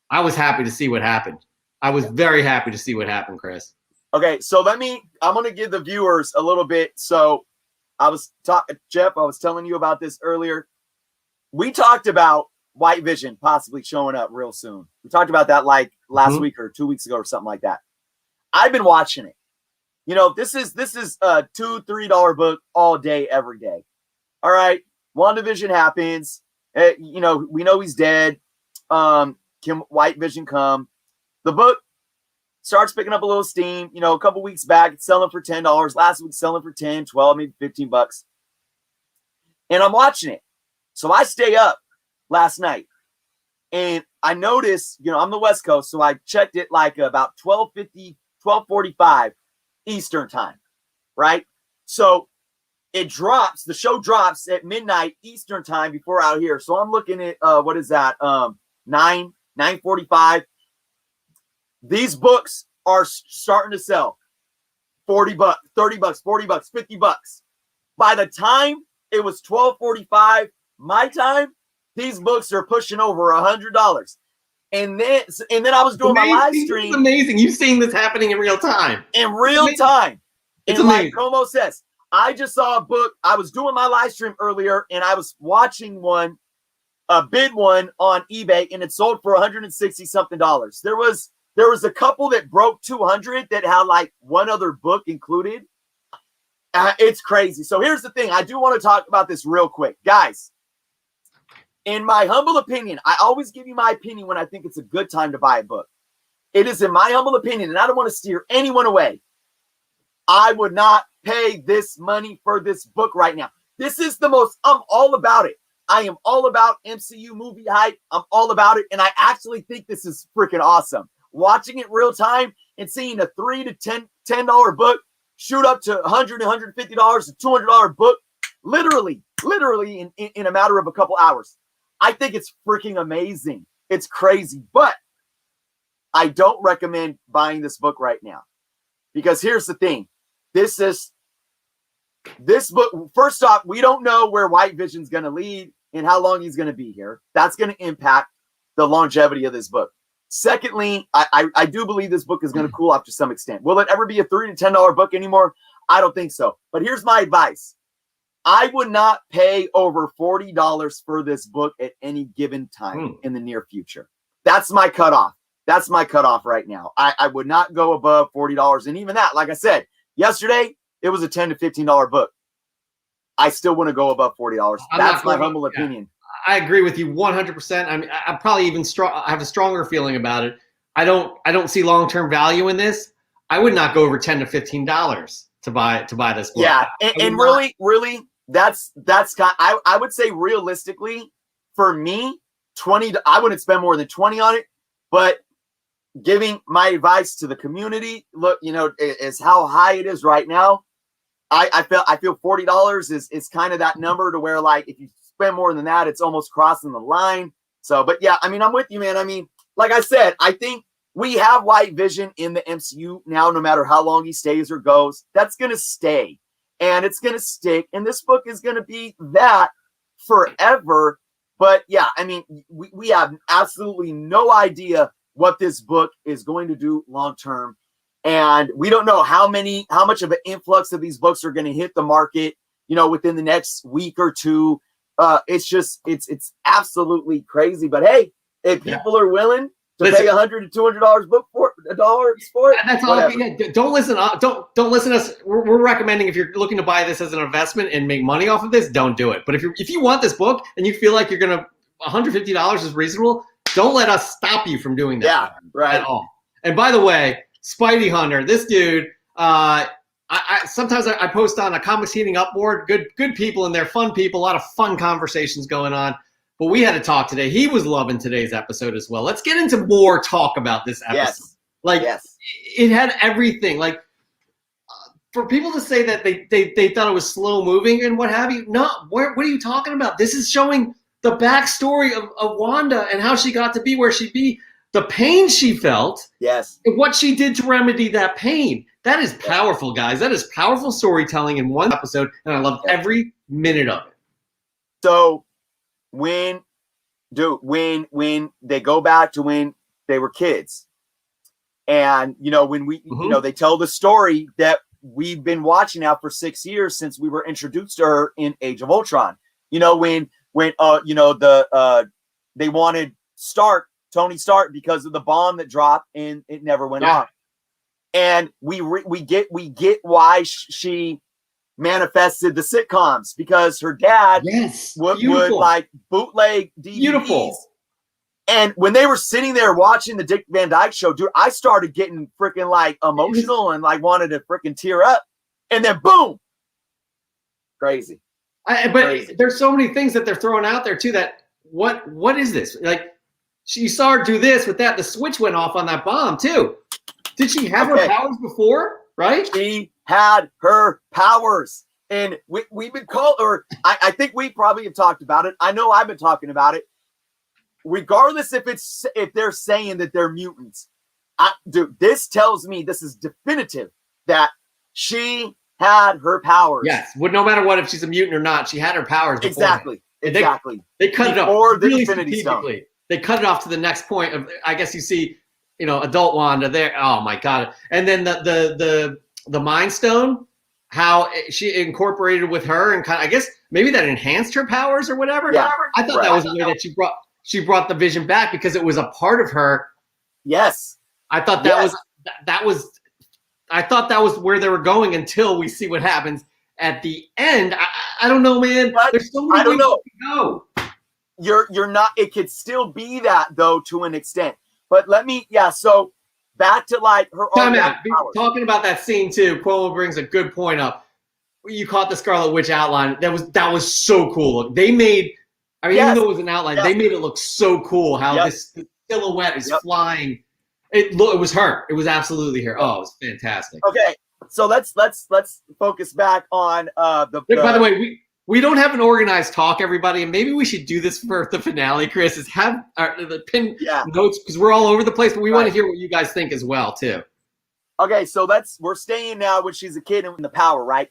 I was happy to see what happened. I was very happy to see what happened, Chris. Okay, so I'm going to give the viewers a little bit. So Jeff, I was telling you about this earlier. We talked about White Vision possibly showing up real soon. We talked about that like last week or 2 weeks ago or something like that. I've been watching it. You know, this is a $2-3 book all day, every day. All right. WandaVision happens. We know he's dead. Can White Vision come? The book starts picking up a little steam. You know, a couple weeks back, it's selling for $10. Last week, selling for $10, $12, maybe $15. And I'm watching it. So I stay up last night, and I noticed, I'm the West Coast, so I checked it like about 12:50, 12:45 Eastern time, right? So the show drops at midnight Eastern time before out here. So I'm looking at, what is that? 9:45. These books are starting to sell $40, $30, $40, $50. By the time it was 12:45 my time, these books are pushing over $100. And then I was doing my live stream. It's amazing. You've seen this happening in real time. In real time. It's and amazing. Like Como says, I just saw a book. I was doing my live stream earlier, and I was watching a bid one on eBay, and it sold for $160 something. There was a couple that broke 200 that had like one other book included. It's crazy. So here's the thing. I do want to talk about this real quick, guys. In my humble opinion, I always give you my opinion when I think it's a good time to buy a book. It is in my humble opinion, and I don't want to steer anyone away. I would not pay this money for this book right now. This is the most, I'm all about it. I am all about MCU movie hype. I'm all about it. And I actually think this is freaking awesome. Watching it real time and seeing a $3 to $10 book shoot up to $100, $150, a $200 book, literally in a matter of a couple hours. I think it's freaking amazing. It's crazy. But I don't recommend buying this book right now. Because here's the thing. This book, first off, we don't know where White Vision's going to lead and how long he's going to be here. That's going to impact the longevity of this book. Secondly, I do believe this book is going to cool off to some extent. Will it ever be a $3 to $10 book anymore? I don't think so. But here's my advice. I would not pay over $40 for this book at any given time in the near future. That's my cutoff. That's my cutoff right now. I would not go above $40. And even that, like I said, yesterday, it was a $10 to $15 book. I still want to go above $40. That's my humble opinion. I agree with you 100%. I mean, I probably even I have a stronger feeling about it. I don't see long-term value in this. I would not go over $10 to $15 to buy this book. Yeah, and really, that's kind. I would say realistically, for me, 20. I wouldn't spend more than 20 on it. But giving my advice to the community, look, is how high it is right now. I feel $40 is kind of that number to where, like, if you spend more than that, it's almost crossing the line. So, but yeah, I mean, I'm with you, man. I mean, like I said, I think we have White Vision in the MCU now, no matter how long he stays or goes. That's going to stay and it's going to stick. And this book is going to be that forever. But yeah, I mean, we have absolutely no idea what this book is going to do long term. And we don't know how much of an influx of these books are going to hit the market, within the next week or two. It's absolutely crazy. But hey, if people are willing to pay $100 to $200 book for it, that's all. Don't listen. Don't listen to us. We're recommending, if you're looking to buy this as an investment and make money off of this, don't do it. But if you want this book and you feel like you're gonna $150 is reasonable, don't let us stop you from doing that. Yeah, right. At all. And by the way, Spidey Hunter, this dude. Sometimes I post on a Comics Heating Up board. Good people in there, fun people, a lot of fun conversations going on. But we had a talk today. He was loving today's episode as well. Let's get into more talk about this episode. Yes. It had everything. Like, for people to say that they thought it was slow moving and what have you. No, what are you talking about? This is showing the backstory of Wanda and how she got to be where she be, the pain she felt, yes, and what she did to remedy that pain. That is powerful, guys. That is powerful storytelling in one episode, and I loved every minute of it. So when they go back to when they were kids, and when we they tell the story that we've been watching now for 6 years since we were introduced to her in Age of Ultron. When they wanted Tony Stark because of the bomb that dropped and it never went off. And we get why she manifested the sitcoms, because her dad would like bootleg DVDs. Beautiful. And when they were sitting there watching the Dick Van Dyke Show, dude, I started getting freaking like emotional and like wanted to freaking tear up. And then boom, crazy. But there's so many things that they're throwing out there too. That what is this? Like, she saw her do this with that. The switch went off on that bomb too. Did she have her powers before? Right? She had her powers, and we've been called, or I think we probably have talked about it. I know I've been talking about it. Regardless if they're saying that they're mutants, dude, this tells me this is definitive that she had her powers. Yes, no matter what, if she's a mutant or not, she had her powers before. Exactly. They cut it off before the really Infinity Stone. They cut it off to the next point of, I guess you see, adult Wanda there. Oh my God! And then the Mind Stone, how she incorporated with her, and kind of, I guess maybe that enhanced her powers or whatever. Yeah, I thought that was the way that she brought the Vision back, because it was a part of her. Yes, I thought that was where they were going until we see what happens at the end. I don't know, man. But there's so many ways to go. You're not. It could still be that though, to an extent. But so back to like her Time own out. powers. Talking about that scene too, Cuomo brings a good point up. You caught the Scarlet Witch outline. That was so cool. They made, I mean, even though it was an outline, they made it look so cool. How this silhouette is flying. It was her. It was absolutely her. Oh, it was fantastic. Okay, so let's focus back on the. By the way, we don't have an organized talk, everybody, and maybe we should do this for the finale, Chris. Is have the pin notes because we're all over the place, but we want to hear what you guys think as well too. Okay, so we're staying now when she's a kid and in the power, right?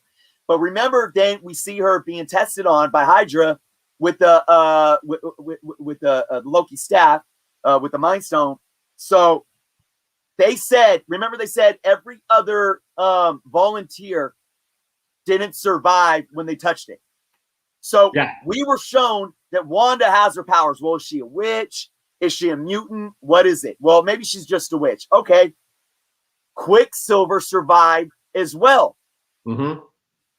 But remember, then we see her being tested on by Hydra with the Loki staff, with the Mind Stone. So they said every other volunteer didn't survive when they touched it. So we were shown that Wanda has her powers. Well, is she a witch? Is she a mutant? What is it? Well, maybe she's just a witch. Okay. Quicksilver survived as well. Mm-hmm.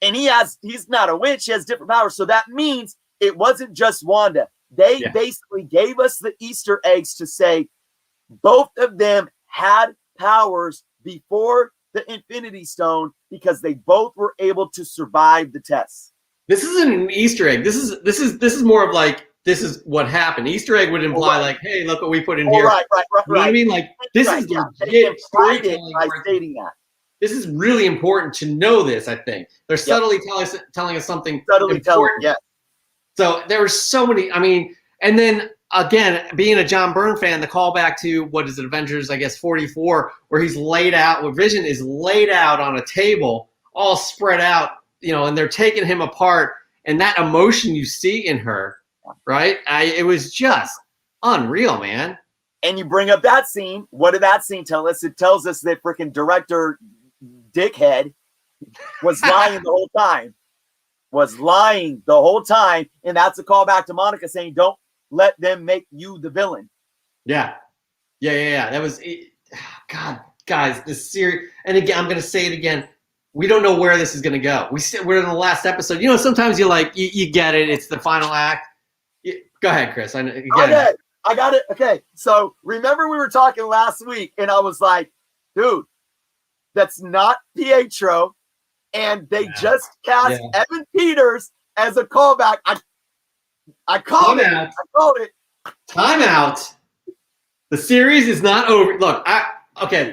And he's not a witch. He has different powers. So that means it wasn't just Wanda. They basically gave us the Easter eggs to say both of them had powers before the Infinity Stone because they both were able to survive the tests. This isn't an Easter egg. This is more of like, this is what happened. Easter egg would imply like, hey, look what we put in here. Right. You know what I mean? Like, this is legit storytelling. By stating that. This is really important to know this, I think. They're subtly telling us something important. So there were so many, I mean, and then again, being a John Byrne fan, the callback to, what is it, Avengers, I guess, 44, where he's laid out, where Vision is laid out on a table, all spread out, and they're taking him apart, and that emotion you see in her, right? It was just unreal, man. And you bring up that scene. What did that scene tell us? It tells us that freaking director dickhead was lying the whole time. And that's a callback to Monica saying, don't let them make you the villain. Yeah. That was it. God, guys, this series, and again, I'm going to say it again. We don't know where this is going to go. We're in the last episode. Sometimes you get it. It's the final act. Go ahead, Chris. I got it. Okay. So remember we were talking last week and I was like, dude, that's not Pietro. And they just cast Evan Peters as a callback. I called it. Time out. The series is not over. Look,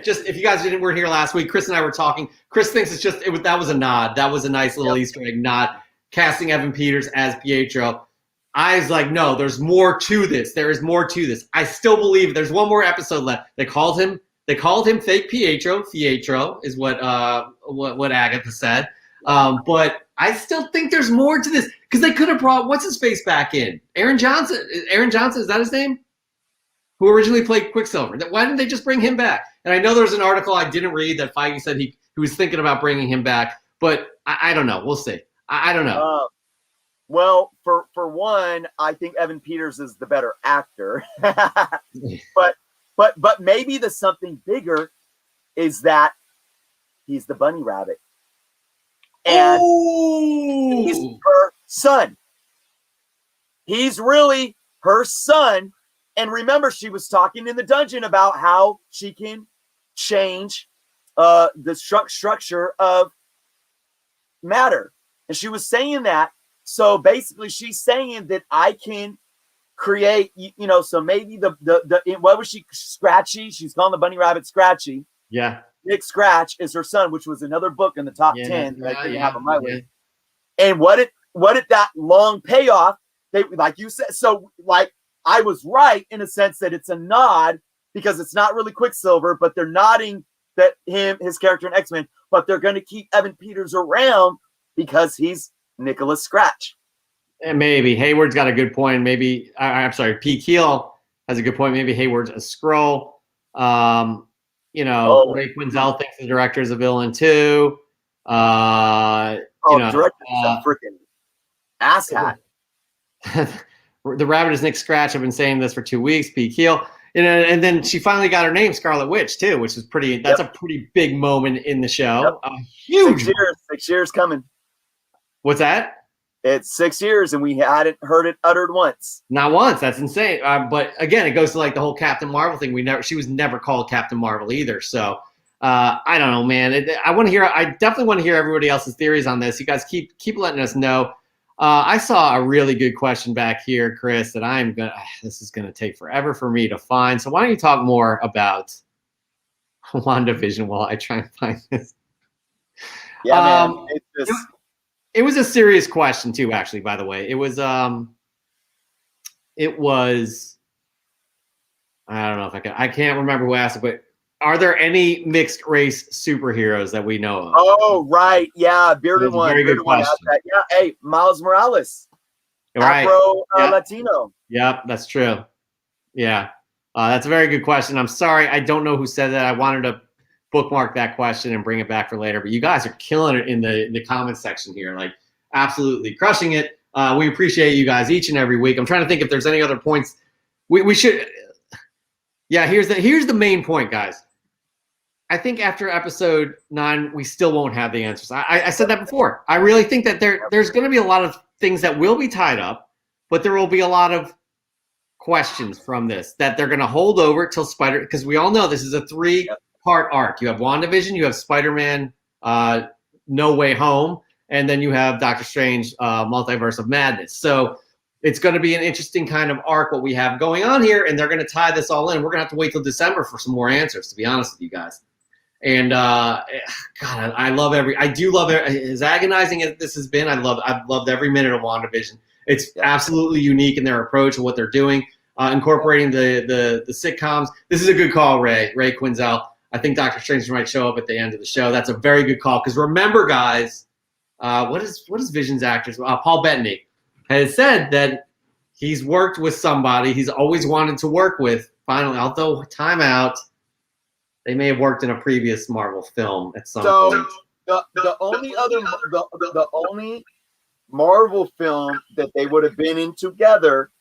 just if you guys weren't here last week, Chris and I were talking. Chris thinks that was a nod. That was a nice little Easter egg nod, casting Evan Peters as Pietro. I was like, no, there's more to this. There is more to this. I still believe there's one more episode left. They called him fake Pietro. Pietro is what Agatha said. But I still think there's more to this because they could have brought what's his face back in. Aaron Johnson, is that his name? Who originally played Quicksilver. Why didn't they just bring him back? And I know there was an article I didn't read that Feige said he was thinking about bringing him back, but I don't know. We'll see. I don't know. Well, for one, I think Evan Peters is the better actor. but maybe the something bigger is that he's the bunny rabbit. And he's her son. He's really her son. And remember, she was talking in the dungeon about how she can change the structure of matter. And she was saying that. So basically, she's saying that I can create, so maybe the what was she, Scratchy? She's calling the bunny rabbit Scratchy. Yeah. Nick Scratch is her son, which was another book in the top 10 that I didn't have on my list. And what did that long payoff? They, like you said, so like I was right in a sense that it's a nod because it's not really Quicksilver, but they're nodding that his character in X-Men, but they're going to keep Evan Peters around because he's Nicholas Scratch. And maybe Hayward's got a good point. Maybe I'm sorry, P. Keel has a good point. Maybe Hayward's a Skrull. Ray Quinzel thinks the director is a villain too. Director's a freaking asshat. The rabbit is Nick Scratch. I've been saying this for 2 weeks. P. Keel. And then she finally got her name, Scarlet Witch, too, which is that's a pretty big moment in the show. Yep. A huge 6 years coming. What's that? It's 6 years and we hadn't heard it uttered once. Not once. That's insane. But again, it goes to like the whole Captain Marvel thing. She was never called Captain Marvel either. So I don't know, man. I definitely want to hear everybody else's theories on this. You guys keep letting us know. I saw a really good question back here, Chris, that this is gonna take forever for me to find. So why don't you talk more about WandaVision while I try and find this? Yeah, man. It's just It was a serious question too, actually, by the way. It was I don't know if I can't remember who asked it, but are there any mixed race superheroes that we know of? Oh, right. Yeah, bearded one. Very good question. Yeah, hey, Miles Morales. Right. Afro Yep. Latino. Yep, that's true. Yeah. That's a very good question. I'm sorry, I don't know who said that. I wanted to bookmark that question and bring it back for later, but you guys are killing it in the comments section here, like absolutely crushing it. We appreciate you guys each and every week. I'm trying to think if there's any other points we should. Yeah, here's the main point, guys. I think after episode 9, we still won't have the answers. I said that before. I really think that there's going to be a lot of things that will be tied up, but there will be a lot of questions from this that they're going to hold over till because we all know this is a 3-part arc. You have WandaVision, you have Spider-Man No Way Home, and then you have Doctor Strange Multiverse of Madness. So it's going to be an interesting kind of arc what we have going on here, and they're going to tie this all in. We're going to have to wait till December for some more answers, to be honest with you guys. And God, I do love it. As agonizing as this has been, I've loved every minute of WandaVision. It's absolutely unique in their approach and what they're doing, incorporating the sitcoms. This is a good call, Ray Quinzel. I think Doctor Strange might show up at the end of the show. That's a very good call. Because remember, guys, what is Vision's actors? Paul Bettany has said that he's worked with somebody he's always wanted to work with. Finally, although timeout, they may have worked in a previous Marvel film at some point. The only Marvel film that they would have been in together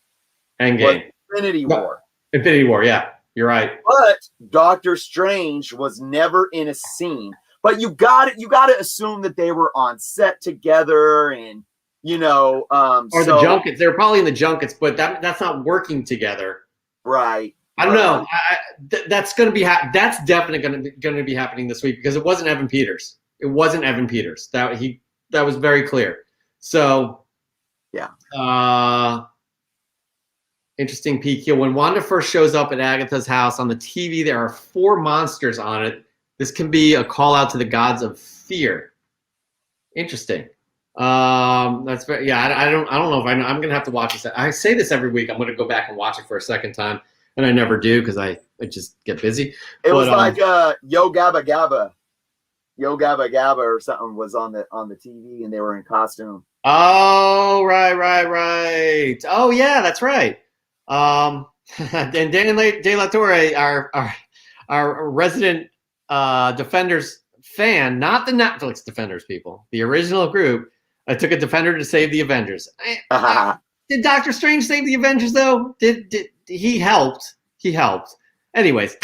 Endgame. was Infinity War. Infinity War, yeah. You're right. But Doctor Strange was never in a scene. But you got to assume that they were on set together, and or the junkets. They're probably in the junkets, but that's not working together. Right. I don't know. That's going to be that's definitely going to be happening this week because it wasn't Evan Peters. It wasn't Evan Peters. That was very clear. So yeah. Interesting peek here. When Wanda first shows up at Agatha's house on the TV, there are 4 monsters on it. This can be a call out to the gods of fear. Interesting. That's very, yeah. I don't know if I'm going to have to watch this. I say this every week. I'm going to go back and watch it for a second time, and I never do because I just get busy. It was like Yo Gabba Gabba, or something was on the TV, and they were in costume. Oh, right. Oh, yeah, that's right. And Daniel De La Torre, our resident Defenders fan, not the Netflix Defenders people, the original group, took a Defender to save the Avengers. Did Doctor Strange save the Avengers though? Did he helped? He helped. Anyways,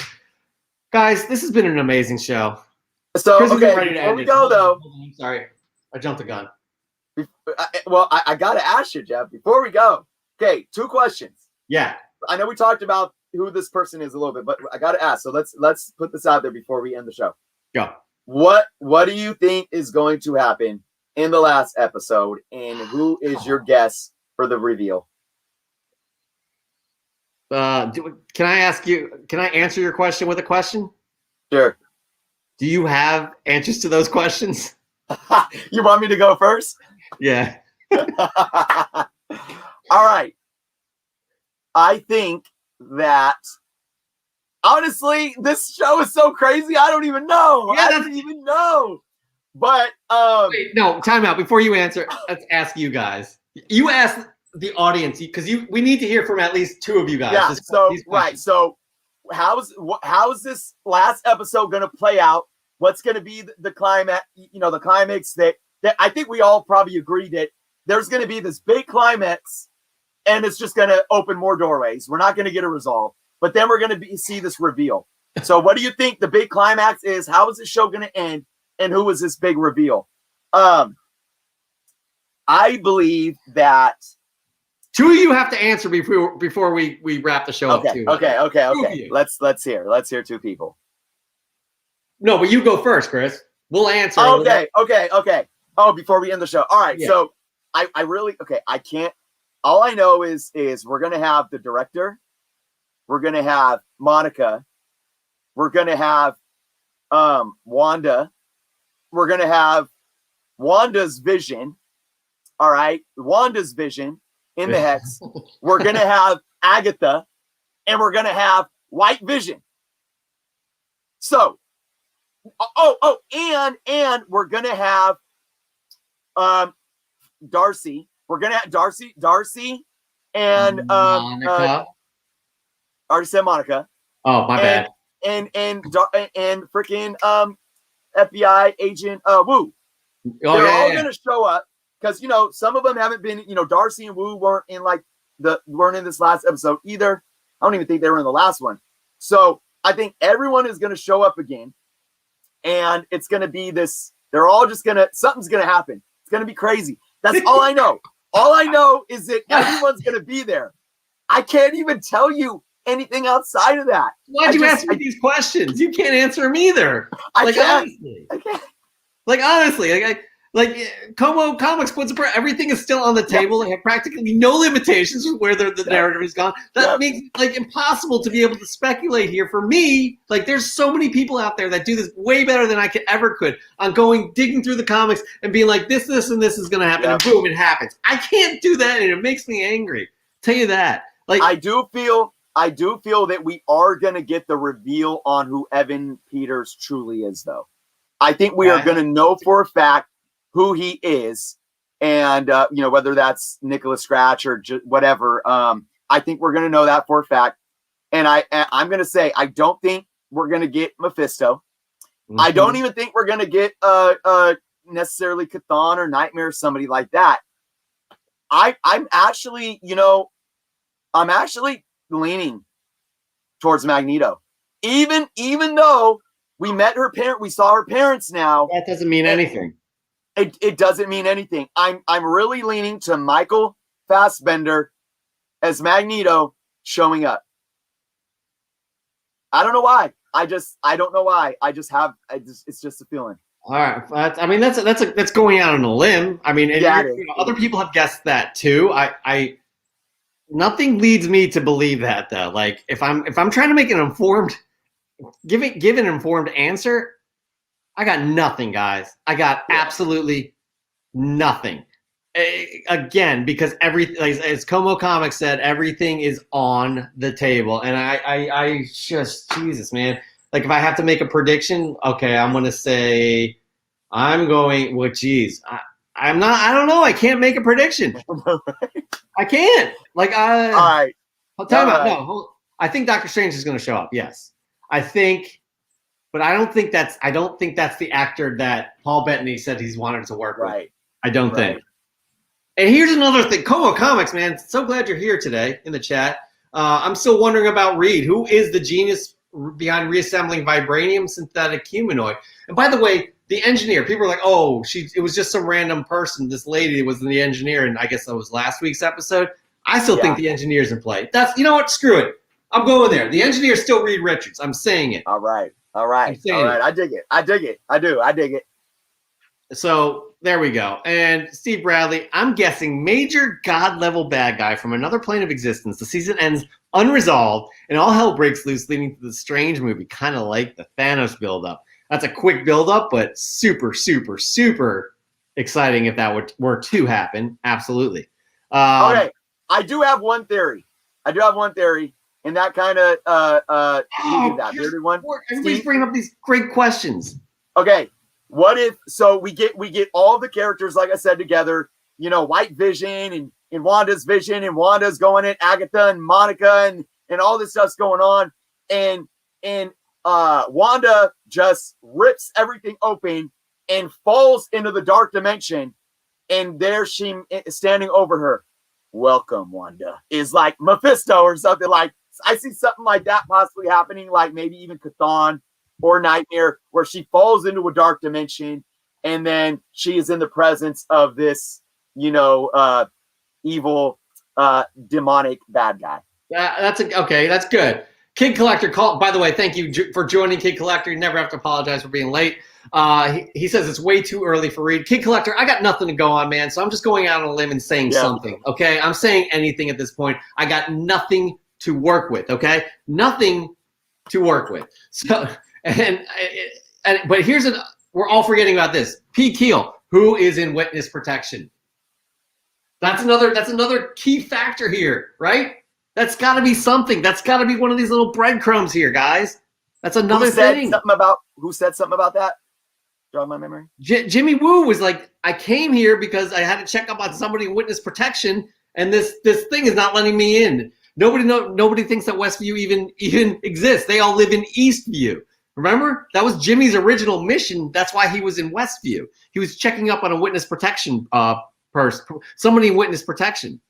guys, this has been an amazing show. So okay, before we go though, I'm sorry, I jumped the gun. Well, I got to ask you, Jeff, before we go. Okay, 2 questions. Yeah, I know we talked about who this person is a little bit, but I got to ask. So let's put this out there before we end the show. Go. What do you think is going to happen in the last episode, and who is your guess for the reveal? Can I ask you? Can I answer your question with a question? Sure. Do you have answers to those questions? You want me to go first? Yeah. All right. I think that honestly, this show is so crazy. I don't even know. Yeah, I don't even know. But wait, no, time out. Before you answer, let's ask you guys. You ask the audience because we need to hear from at least 2 of you guys. Yeah. So how's this last episode going to play out? What's going to be the climax? The climax that I think we all probably agree that there's going to be this big climax, and it's just going to open more doorways. We're not going to get a resolve, but then we're going to see this reveal. So what do you think the big climax is? How is this show going to end? And who is this big reveal? I believe that. Two of you have to answer before we wrap the show up too. Okay. Let's hear two people. No, but you go first, Chris. We'll answer. Okay. Oh, before we end the show. All right. Yeah. So I really I can't. All I know is we're gonna have the director, we're gonna have Monica, we're gonna have Wanda, we're gonna have Wanda's vision. All right, Wanda's vision in the hex. We're gonna have Agatha, and we're gonna have White Vision. So, and we're gonna have Darcy. We're gonna have Darcy, and Monica. already said Monica. Oh, my bad. And freaking FBI agent Wu. They're all gonna show up because some of them haven't been. Darcy and Wu weren't in this last episode either. I don't even think they were in the last one. So I think everyone is gonna show up again, and it's gonna be this. They're all just something's gonna happen. It's gonna be crazy. That's all I know. All I know is that everyone's gonna be there. I can't even tell you anything outside of that. Why'd you ask me these questions? You can't answer them either. I can't. Honestly, Como Comics puts everything is still on the table. They have practically no limitations with where the narrative is gone. That makes it impossible to be able to speculate here. For me, there's so many people out there that do this way better than I could on digging through the comics and being like, this, and this is going to happen, and boom, it happens. I can't do that, and it makes me angry. Tell you that. I do feel that we are going to get the reveal on who Evan Peters truly is, though. I think we are going to know for a fact who he is, and whether that's Nicholas Scratch or whatever. I think we're going to know that for a fact. And I'm going to say I don't think we're going to get Mephisto. Mm-hmm. I don't even think we're going to get necessarily Chthon or Nightmare or somebody like that. I'm actually leaning towards Magneto, even though we met her parent, we saw her parents now. That doesn't mean anything. It doesn't mean anything. I'm really leaning to Michael Fassbender as Magneto showing up. I don't know why. I don't know why. It's just a feeling. All right. That's going out on a limb. Other people have guessed that too. Nothing leads me to believe that though. If I'm trying to make an informed, give an informed answer, I got nothing, guys. I got absolutely nothing. Again, because everything, as Como Comics said, everything is on the table, and I just, Jesus, man. If I have to make a prediction, okay, I'm gonna say I'm going. Well, geez, I'm not. I don't know. I can't make a prediction. I can't. All right. Time out. No, I think Doctor Strange is going to show up. Yes, I think, but I don't think that's the actor that Paul Bettany said he's wanted to work with. I don't think. And here's another thing. Como Comics, man. So glad you're here today in the chat. I'm still wondering about Reed. Who is the genius behind reassembling vibranium synthetic humanoid? And by the way, the engineer, people are like, oh, it was just some random person. This lady was the engineer, and I guess that was last week's episode. I still think the engineer's in play. You know what? Screw it. I'm going there. The engineer's still Reed Richards. I'm saying it. All right. I dig it. I dig it. So there we go. And Steve Bradley, I'm guessing major god-level bad guy from another plane of existence. The season ends unresolved, and all hell breaks loose, leading to the Strange movie, kind of like the Thanos build-up. That's a quick build-up, but super, super, super exciting if that were to happen. Absolutely. Okay, I do have one theory. And that kind of that bearded one. Everybody's bringing up these great questions. Okay, what if we get all the characters, like I said, together? White Vision and Wanda's Vision, and Wanda's going at Agatha and Monica and all this stuff's going on, and Wanda just rips everything open and falls into the dark dimension, and there she is standing over her. Welcome, Wanda. Is like Mephisto or something. Like, I see something like that possibly happening, like maybe even Chthon or Nightmare, where she falls into a dark dimension, and then she is in the presence of this evil, demonic bad guy. Okay. That's good. Kid Collector, by the way, thank you for joining, Kid Collector. You never have to apologize for being late. He says it's way too early for Reed. Kid Collector, I got nothing to go on, man, so I'm just going out on a limb and saying something, okay? I'm saying anything at this point. I got nothing to work with, okay? Nothing to work with. So, but we're all forgetting about this. P. Keel, who is in witness protection. That's another key factor here, right? That's got to be something. That's got to be one of these little breadcrumbs here, guys. That's another thing. Who said something about that? Jog my memory. Jimmy Woo was like, I came here because I had to check up on somebody in witness protection, and this thing is not letting me in. Nobody thinks that Westview even exists. They all live in Eastview. Remember? That was Jimmy's original mission. That's why he was in Westview. He was checking up on a witness protection person, somebody in witness protection.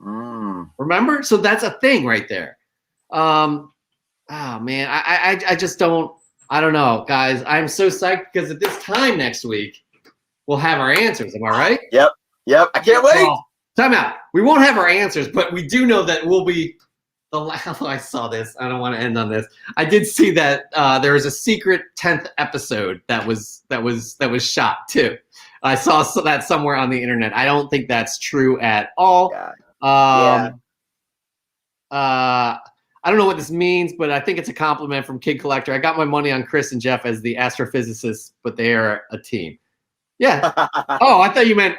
Remember? So that's a thing right there. Oh man, I just don't. I don't know, guys. I'm so psyched because at this time next week we'll have our answers. Am I right? Yep. I can't wait. Well, time out. We won't have our answers, but we do know that we'll be the last. I saw this. I don't want to end on this. I did see that there was a secret 10th episode that was shot too. I saw that somewhere on the internet. I don't think that's true at all. I don't know what this means, but I think it's a compliment from Kid Collector. I got my money on Chris and Jeff as the astrophysicists, but they are a team. Yeah. Oh, I thought you meant.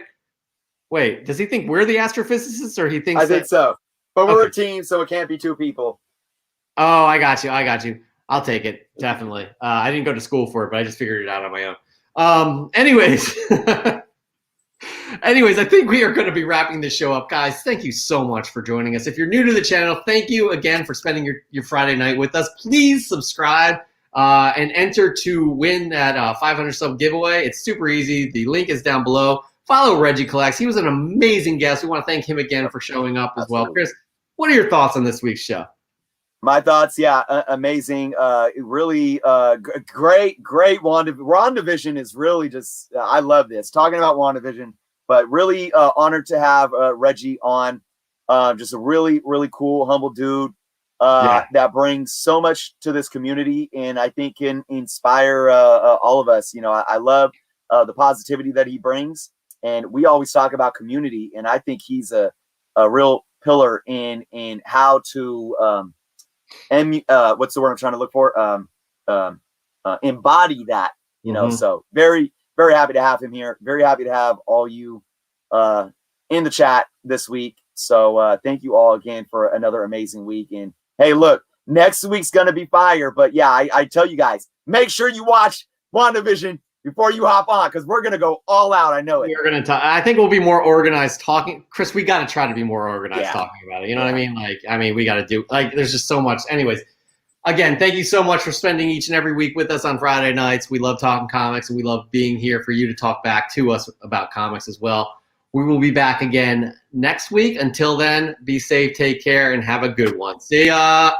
Wait, does he think we're the astrophysicists, or he thinks? I think so. But we're a team, so it can't be two people. Oh, I got you. I'll take it. Definitely. I didn't go to school for it, but I just figured it out on my own. Anyways. Anyways, I think we are going to be wrapping this show up. Guys, thank you so much for joining us. If you're new to the channel, thank you again for spending your Friday night with us. Please subscribe and enter to win that 500 sub giveaway. It's super easy. The link is down below. Follow Regie Collects. He was an amazing guest. We want to thank him again for showing up as well. Chris, what are your thoughts on this week's show? My thoughts, amazing. Really great. WandaVision is really just, I love this. Talking about WandaVision, but really honored to have Regie on. Just a really, really cool, humble dude that brings so much to this community, and I think can inspire all of us. I love the positivity that he brings, and we always talk about community, and I think he's a real pillar in how to what's the word I'm trying to look for? Embody that, so very, very happy to have him here. Very happy to have all you in the chat this week. So thank you all again for another amazing week. And hey, look, next week's going to be fire. But yeah, I tell you guys, make sure you watch WandaVision before you hop on, because we're going to go all out. I know it. We're going to talk. I think we'll be more organized talking. Chris, we got to try to be more organized talking about it. You know what I mean? We got to do, there's just so much. Anyways, again, thank you so much for spending each and every week with us on Friday nights. We love talking comics, and we love being here for you to talk back to us about comics as well. We will be back again next week. Until then, be safe, take care, and have a good one. See ya.